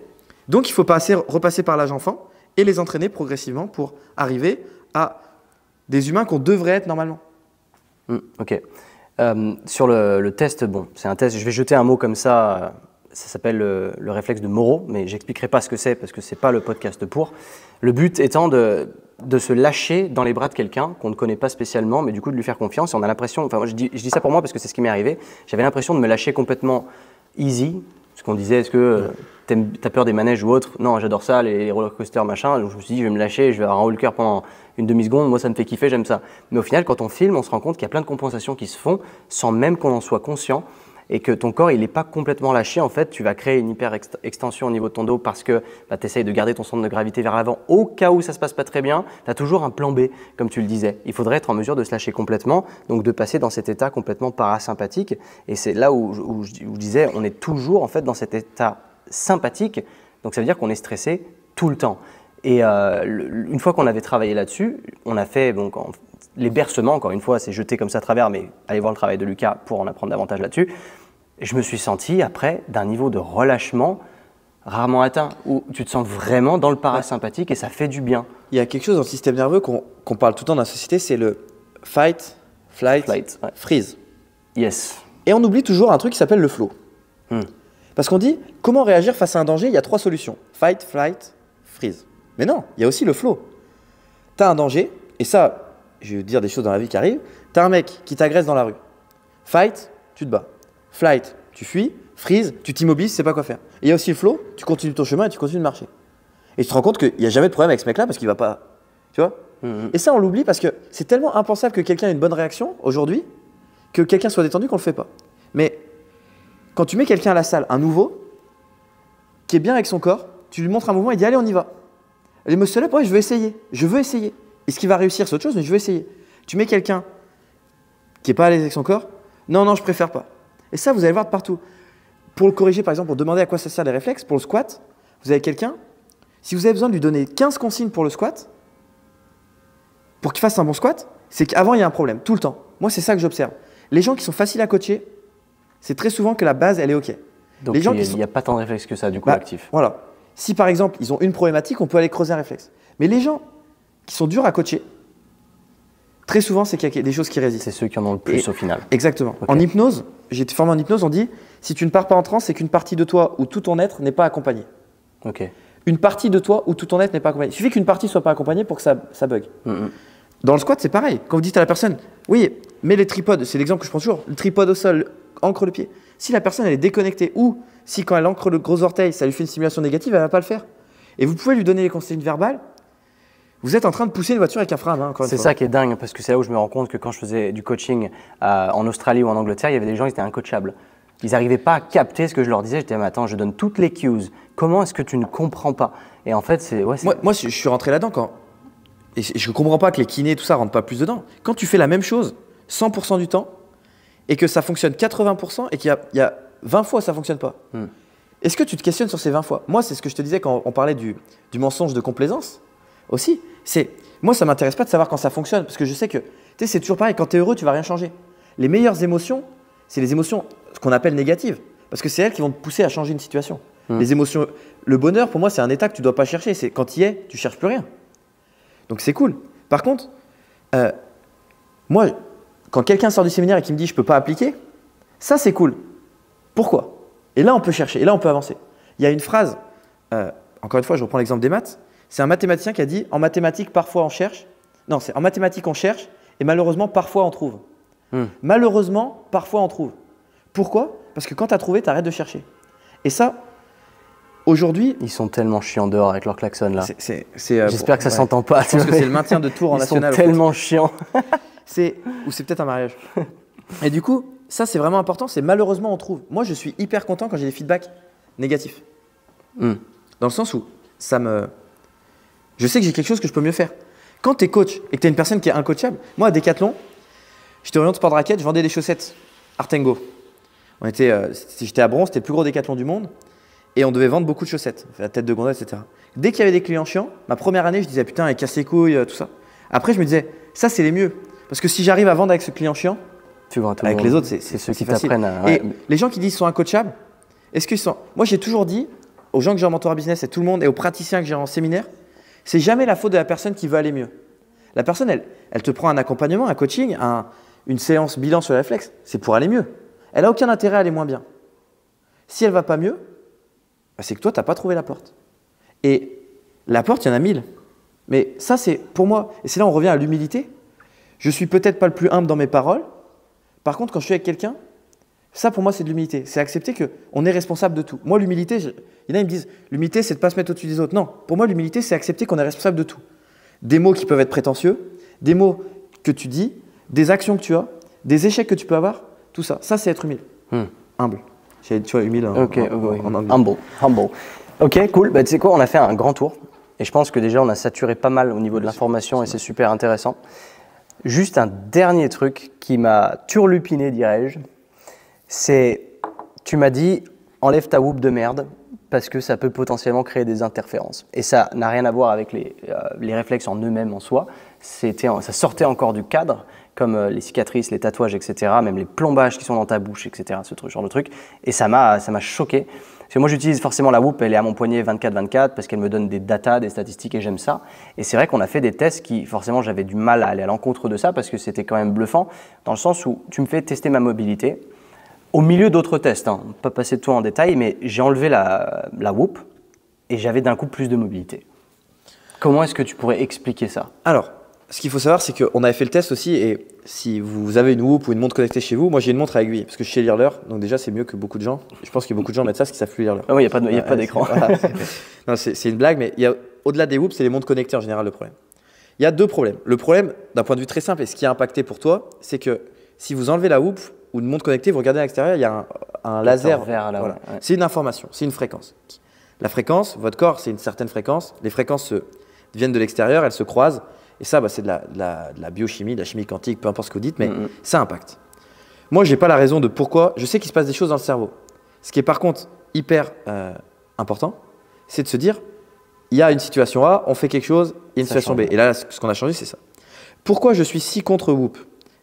Donc, il faut repasser par l'âge enfant et les entraîner progressivement pour arriver à des humains qu'on devrait être normalement. Ok. Sur le test, bon, c'est un test, je vais jeter un mot comme ça s'appelle le réflexe de Moro, mais j'expliquerai pas ce que c'est parce que c'est pas le podcast pour. Le but étant de se lâcher dans les bras de quelqu'un qu'on ne connaît pas spécialement, mais du coup de lui faire confiance. Et on a l'impression, enfin moi, je dis ça pour moi parce que c'est ce qui m'est arrivé, j'avais l'impression de me lâcher complètement easy, parce qu'on disait est-ce que t'as peur des manèges ou autre? Non, j'adore ça, les roller coasters machin, donc je me suis dit je vais me lâcher, je vais avoir un haut le cœur pendant une demi-seconde, moi ça me fait kiffer, j'aime ça. Mais au final, quand on filme, on se rend compte qu'il y a plein de compensations qui se font sans même qu'on en soit conscient et que ton corps, il n'est pas complètement lâché. En fait, tu vas créer une hyper extension au niveau de ton dos parce que tu essayes de garder ton centre de gravité vers l'avant au cas où ça ne se passe pas très bien. Tu as toujours un plan B, comme tu le disais. Il faudrait être en mesure de se lâcher complètement, donc de passer dans cet état complètement parasympathique. Et c'est là où je disais, on est toujours en fait dans cet état sympathique, donc ça veut dire qu'on est stressé tout le temps. Et une fois qu'on avait travaillé là-dessus, on a fait donc, les bercements, encore une fois, c'est jeté comme ça à travers, mais allez voir le travail de Lucas pour en apprendre davantage là-dessus. Et je me suis senti après d'un niveau de relâchement rarement atteint, où tu te sens vraiment dans le parasympathique et ça fait du bien. Il y a quelque chose dans le système nerveux qu'on parle tout le temps dans la société, c'est le fight, flight, freeze. Yes. Et on oublie toujours un truc qui s'appelle le flow. Parce qu'on dit, comment réagir face à un danger? Il y a 3 solutions. Fight, flight, freeze. Mais non, il y a aussi le flow. Tu as un danger, et ça, je vais dire des choses dans la vie qui arrivent. Tu as un mec qui t'agresse dans la rue. Fight, tu te bats. Flight, tu fuis. Freeze, tu t'immobilises, tu sais pas quoi faire. Et il y a aussi le flow, tu continues ton chemin et tu continues de marcher. Et tu te rends compte qu'il n'y a jamais de problème avec ce mec-là parce qu'il va pas. Tu vois? Et ça, on l'oublie parce que c'est tellement impensable que quelqu'un ait une bonne réaction aujourd'hui, que quelqu'un soit détendu qu'on le fait pas. Mais quand tu mets quelqu'un à la salle, un nouveau, qui est bien avec son corps, tu lui montres un mouvement et il dit allez, on y va. Les muscle-up, ouais, je veux essayer. Et ce qui va réussir, c'est autre chose, mais je veux essayer. Tu mets quelqu'un qui n'est pas à l'aise avec son corps, non, je préfère pas. Et ça, vous allez voir de partout. Pour le corriger, par exemple, pour demander à quoi ça sert les réflexes, pour le squat, vous avez quelqu'un, si vous avez besoin de lui donner 15 consignes pour le squat, pour qu'il fasse un bon squat, c'est qu'avant, il y a un problème, tout le temps. Moi, c'est ça que j'observe. Les gens qui sont faciles à coacher, c'est très souvent que la base, elle est OK. Donc, il n'y a pas tant de réflexes que ça, du coup, actif. Voilà. Si, par exemple, ils ont une problématique, on peut aller creuser un réflexe. Mais les gens qui sont durs à coacher, très souvent, c'est qu'il y a des choses qui résistent. C'est ceux qui en ont le plus au final. Exactement. Okay. En hypnose, j'ai été formé en hypnose, on dit si tu ne pars pas en transe, c'est qu'une partie de toi où tout ton être n'est pas accompagné. Ok. Une partie de toi où tout ton être n'est pas accompagné. Il suffit qu'une partie ne soit pas accompagnée pour que ça bug. Dans le squat, c'est pareil. Quand vous dites à la personne, oui, mets les tripodes, c'est l'exemple que je prends toujours, le tripode au sol, ancre le pied. Si la personne elle est déconnectée ou si quand elle ancre le gros orteil, ça lui fait une stimulation négative, elle ne va pas le faire. Et vous pouvez lui donner les consignes verbales. Vous êtes en train de pousser une voiture avec un frein à main. C'est ça qui est dingue, parce que c'est là où je me rends compte que quand je faisais du coaching en Australie ou en Angleterre, il y avait des gens qui étaient incoachables. Ils n'arrivaient pas à capter ce que je leur disais. J'étais, mais attends, je donne toutes les cues. Comment est-ce que tu ne comprends pas? Et en fait, c'est… Ouais, moi, je suis rentré là-dedans et je ne comprends pas que les kinés et tout ça ne rentrent pas plus dedans. Quand tu fais la même chose 100% du temps et que ça fonctionne 80% et qu'il y a 20 fois ça ne fonctionne pas, est-ce que tu te questionnes sur ces 20 fois? Moi, c'est ce que je te disais quand on parlait du mensonge de complaisance aussi. Moi, ça ne m'intéresse pas de savoir quand ça fonctionne parce que je sais que c'est toujours pareil. Quand tu es heureux, tu ne vas rien changer. Les meilleures émotions, c'est les émotions, ce qu'on appelle négatives. Parce que c'est elles qui vont te pousser à changer une situation. Les émotions, le bonheur, pour moi, c'est un état que tu ne dois pas chercher. C'est quand tu y es, tu ne cherches plus rien. Donc c'est cool. Par contre, moi, quand quelqu'un sort du séminaire et qui me dit « je ne peux pas appliquer », ça c'est cool. Pourquoi? Et là, on peut chercher, et là, on peut avancer. Il y a une phrase, encore une fois, je reprends l'exemple des maths. C'est un mathématicien qui a dit « en mathématiques, parfois on cherche ». Non, c'est en mathématiques, on cherche, et malheureusement, parfois on trouve. Malheureusement, parfois on trouve. Pourquoi? Parce que quand tu as trouvé, tu arrêtes de chercher. Et ça, aujourd'hui… Ils sont tellement chiants dehors avec leur klaxon là. J'espère que ça s'entend pas. Je pense que c'est le maintien de tour en national. Ils sont tellement chiants. Ou c'est peut-être un mariage. Et du coup, ça c'est vraiment important, c'est malheureusement on trouve. Moi je suis hyper content quand j'ai des feedbacks négatifs. Dans le sens où je sais que j'ai quelque chose que je peux mieux faire. Quand tu es coach et que tu es une personne qui est incoachable, moi à Decathlon, j'étais orienté sport de raquette, je vendais des chaussettes Artengo. J'étais à Bron, c'était le plus gros Decathlon du monde. Et on devait vendre beaucoup de chaussettes, la tête de gondole, etc. Dès qu'il y avait des clients chiants, ma première année, je disais putain, ils cassent les couilles, tout ça. Après, je me disais, ça c'est les mieux. Parce que si j'arrive à vendre avec ce client chiant, avec les autres, c'est ceux qui facile. t'apprennent. Et les gens qui disent qu'ils sont incoachables, est-ce qu'ils sont… Moi, j'ai toujours dit aux gens que j'ai en mentorat business et tout le monde et aux praticiens que j'ai en séminaire, c'est jamais la faute de la personne qui veut aller mieux. La personne, elle te prend un accompagnement, un coaching, une séance bilan sur les réflexes, c'est pour aller mieux. Elle n'a aucun intérêt à aller moins bien. Si elle ne va pas mieux, c'est que toi, tu n'as pas trouvé la porte. Et la porte, il y en a 1000. Mais ça, c'est pour moi, et c'est là où on revient à l'humilité. Je ne suis peut-être pas le plus humble dans mes paroles. Par contre, quand je suis avec quelqu'un, ça pour moi, c'est de l'humilité. C'est accepter qu'on est responsable de tout. Moi, l'humilité, il y en a qui me disent, l'humilité, c'est de ne pas se mettre au-dessus des autres. Non, pour moi, l'humilité, c'est accepter qu'on est responsable de tout. Des mots qui peuvent être prétentieux, des mots que tu dis, des actions que tu as, des échecs que tu peux avoir, tout ça. Ça, c'est être humble. Humble. Tu vois, humile en anglais. Humble. Ok, cool. Bah, tu sais quoi, on a fait un grand tour. Et je pense que déjà, on a saturé pas mal au niveau de l'information et c'est super intéressant. Juste un dernier truc qui m'a turlupiné, dirais-je, c'est, tu m'as dit, enlève ta whoop de merde parce que ça peut potentiellement créer des interférences. Et ça n'a rien à voir avec les réflexes en eux-mêmes en soi. Ça sortait encore du cadre, comme les cicatrices, les tatouages, etc., même les plombages qui sont dans ta bouche, etc., ce genre de truc. Et ça m'a choqué. Parce que moi, j'utilise forcément la whoop, elle est à mon poignet 24/24 parce qu'elle me donne des datas, des statistiques et j'aime ça. Et c'est vrai qu'on a fait des tests qui, forcément, j'avais du mal à aller à l'encontre de ça parce que c'était quand même bluffant, dans le sens où tu me fais tester ma mobilité au milieu d'autres tests. On ne peut pas passer tout en détail, mais j'ai enlevé la whoop et j'avais d'un coup plus de mobilité. Comment est-ce que tu pourrais expliquer ça? Alors, ce qu'il faut savoir, c'est qu'on avait fait le test aussi et si vous avez une whoop ou une montre connectée chez vous, moi j'ai une montre à aiguille parce que je sais lire l'heure, donc déjà c'est mieux que beaucoup de gens. Je pense que beaucoup de gens mettent ça parce qu'ils savent plus lire l'heure. Ah oui, il n'y a pas d'écran. Voilà, c'est une blague, mais au-delà des whoops, c'est les montres connectées en général le problème. Il y a deux problèmes. Le problème, d'un point de vue très simple et ce qui a impacté pour toi, c'est que si vous enlevez la whoop ou une montre connectée, vous regardez à l'extérieur, il y a un laser. Vert là, voilà. Ouais. C'est une information, c'est une fréquence. La fréquence, votre corps, c'est une certaine fréquence. Les fréquences viennent de l'extérieur, elles se croisent. Et ça, c'est de la biochimie, de la chimie quantique, peu importe ce que vous dites, mais ça impacte. Moi, je n'ai pas la raison de pourquoi. Je sais qu'il se passe des choses dans le cerveau. Ce qui est par contre hyper important, c'est de se dire, il y a une situation A, on fait quelque chose, il y a une situation B. Et là, ce qu'on a changé, c'est ça. Pourquoi je suis si contre Whoop?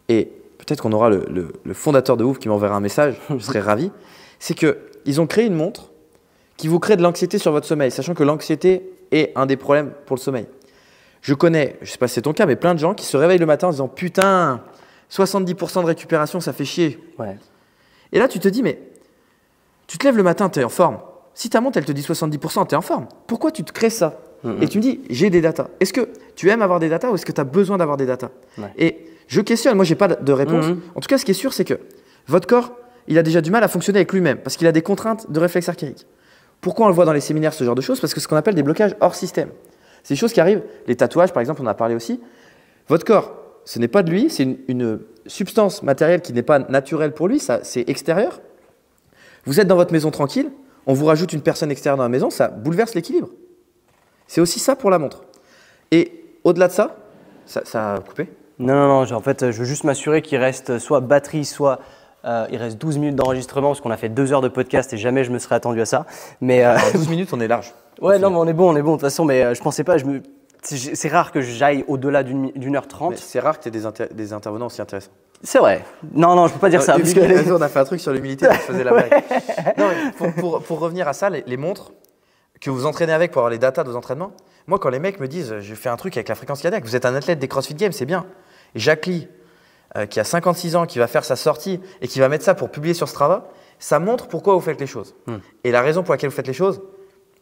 Et peut-être qu'on aura le fondateur de Whoop qui m'enverra un message, je serais ravi. C'est qu'ils ont créé une montre qui vous crée de l'anxiété sur votre sommeil, sachant que l'anxiété est un des problèmes pour le sommeil. Je connais, je ne sais pas si c'est ton cas, mais plein de gens qui se réveillent le matin en disant « Putain, 70% de récupération, ça fait chier. » Et là, tu te dis « Mais tu te lèves le matin, tu es en forme. Si ta montre, elle te dit 70%, tu es en forme. Pourquoi tu te crées ça ?» Et tu me dis « J'ai des datas. » Est-ce que tu aimes avoir des datas ou est-ce que tu as besoin d'avoir des datas? Et je questionne, moi, je n'ai pas de réponse. En tout cas, ce qui est sûr, c'est que votre corps, il a déjà du mal à fonctionner avec lui-même parce qu'il a des contraintes de réflexe archaïque. Pourquoi on le voit dans les séminaires, ce genre de choses? Parce que c'est ce qu'on appelle des blocages hors système. C'est des choses qui arrivent, les tatouages par exemple, on en a parlé aussi. Votre corps, ce n'est pas de lui, c'est une substance matérielle qui n'est pas naturelle pour lui, c'est extérieur. Vous êtes dans votre maison tranquille, on vous rajoute une personne extérieure dans la maison, ça bouleverse l'équilibre. C'est aussi ça pour la montre. Et au-delà de ça, ça a coupé? Non, en fait, je veux juste m'assurer qu'il reste soit batterie, soit il reste 12 minutes d'enregistrement parce qu'on a fait 2 heures de podcast et jamais je me serais attendu à ça. Mais 12 minutes, on est large. Ouais, non, mais on est bon de toute façon, mais je pensais pas, c'est rare que j'aille au-delà d'1h30. C'est rare que tu aies des intervenants aussi intéressants. C'est vrai. Non, je peux pas dire ça. Parce que... On a fait un truc sur l'humilité, je faisais la blague. Non, pour revenir à ça, les montres que vous entraînez avec pour avoir les datas de vos entraînements, moi, quand les mecs me disent « je fais un truc avec la fréquence cardiaque », vous êtes un athlète des CrossFit Games, c'est bien. Et Jacques Lee, qui a 56 ans, qui va faire sa sortie et qui va mettre ça pour publier sur Strava, ça montre pourquoi vous faites les choses. Et la raison pour laquelle vous faites les choses,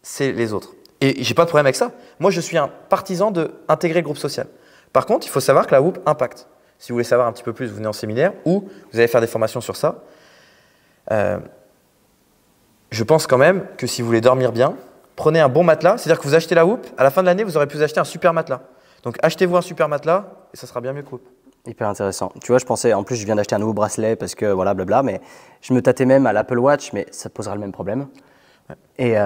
c'est les autres. Et j'ai pas de problème avec ça. Moi, je suis un partisan d'intégrer le groupe social. Par contre, il faut savoir que la Whoop impacte. Si vous voulez savoir un petit peu plus, vous venez en séminaire ou vous allez faire des formations sur ça. Je pense quand même que si vous voulez dormir bien, prenez un bon matelas. C'est-à-dire que vous achetez la Whoop, à la fin de l'année, vous aurez pu vous acheter un super matelas. Donc achetez-vous un super matelas et ça sera bien mieux que Whoop. Hyper intéressant. Tu vois, je pensais, en plus, je viens d'acheter un nouveau bracelet parce que voilà, blabla, mais je me tâtais même à l'Apple Watch, mais ça posera le même problème. Ouais. Et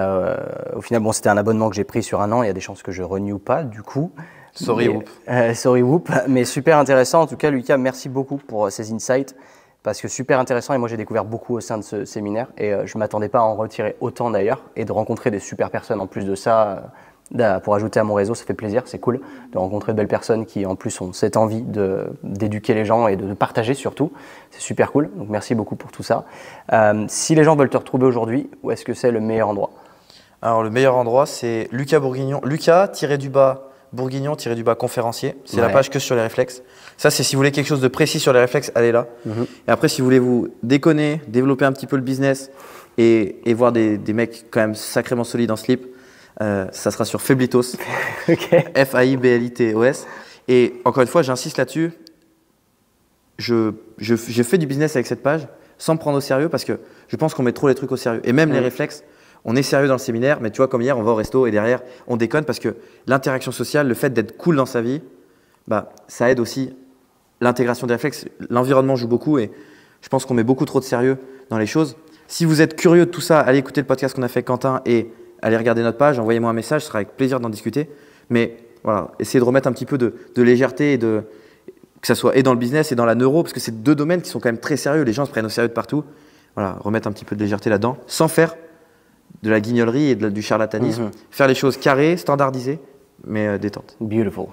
au final, bon, c'était un abonnement que j'ai pris sur 1 an. Il y a des chances que je renew pas, du coup. Sorry Whoop. Sorry Whoop, mais super intéressant. En tout cas, Lucas, merci beaucoup pour ces insights parce que super intéressant et moi j'ai découvert beaucoup au sein de ce séminaire et je ne m'attendais pas à en retirer autant d'ailleurs et de rencontrer des super personnes en plus de ça pour ajouter à mon réseau, ça fait plaisir, c'est cool de rencontrer de belles personnes qui en plus ont cette envie d'éduquer les gens et de partager surtout, c'est super cool, donc merci beaucoup pour tout ça. Si les gens veulent te retrouver aujourd'hui, où est-ce que c'est le meilleur endroit? Alors le meilleur endroit c'est Lucas Bourguignon, Lucas-Bourguignon-conférencier, c'est la page que sur les réflexes. Ça, c'est si vous voulez quelque chose de précis sur les réflexes, allez là. Et après, si vous voulez vous déconner, développer un petit peu le business et voir des mecs quand même sacrément solides en slip, ça sera sur Fablitos. F-A-I-B-L-I-T-O-S. Et encore une fois, j'insiste là-dessus, je fais du business avec cette page sans me prendre au sérieux parce que je pense qu'on met trop les trucs au sérieux. Et même les réflexes, on est sérieux dans le séminaire, mais tu vois, comme hier, on va au resto et derrière, on déconne parce que l'interaction sociale, le fait d'être cool dans sa vie, bah, ça aide aussi l'intégration des réflexes. L'environnement joue beaucoup et je pense qu'on met beaucoup trop de sérieux dans les choses. Si vous êtes curieux de tout ça, allez écouter le podcast qu'on a fait avec Quentin et allez regarder notre page, envoyez-moi un message, ce sera avec plaisir d'en discuter. Mais voilà, essayez de remettre un petit peu de légèreté et que ça soit et dans le business et dans la neuro, parce que c'est 2 domaines qui sont quand même très sérieux. Les gens se prennent au sérieux de partout. Voilà, remettre un petit peu de légèreté là-dedans, sans faire de la guignolerie et du charlatanisme. Faire les choses carrées, standardisées, mais détente. Beautiful.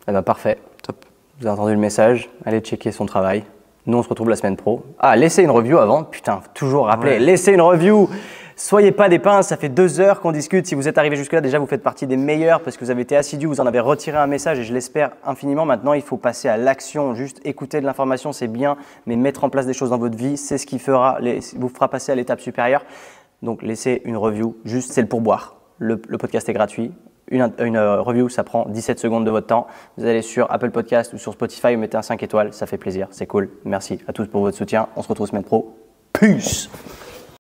Eh ben, parfait. Top. Vous avez entendu le message, allez checker son travail. Nous, on se retrouve la semaine pro. Ah, laissez une review avant. Putain, toujours rappeler, laissez une review. Soyez pas des pinces, ça fait 2 heures qu'on discute. Si vous êtes arrivé jusque-là, déjà, vous faites partie des meilleurs parce que vous avez été assidus, vous en avez retiré un message et je l'espère infiniment. Maintenant, il faut passer à l'action. Juste écouter de l'information, c'est bien, mais mettre en place des choses dans votre vie, c'est ce qui vous fera passer à l'étape supérieure. Donc, laissez une review. Juste, c'est le pourboire. Le podcast est gratuit. Une review, ça prend 17 secondes de votre temps. Vous allez sur Apple Podcast ou sur Spotify, vous mettez un 5 étoiles, ça fait plaisir, c'est cool. Merci à tous pour votre soutien. On se retrouve semaine pro. Peace!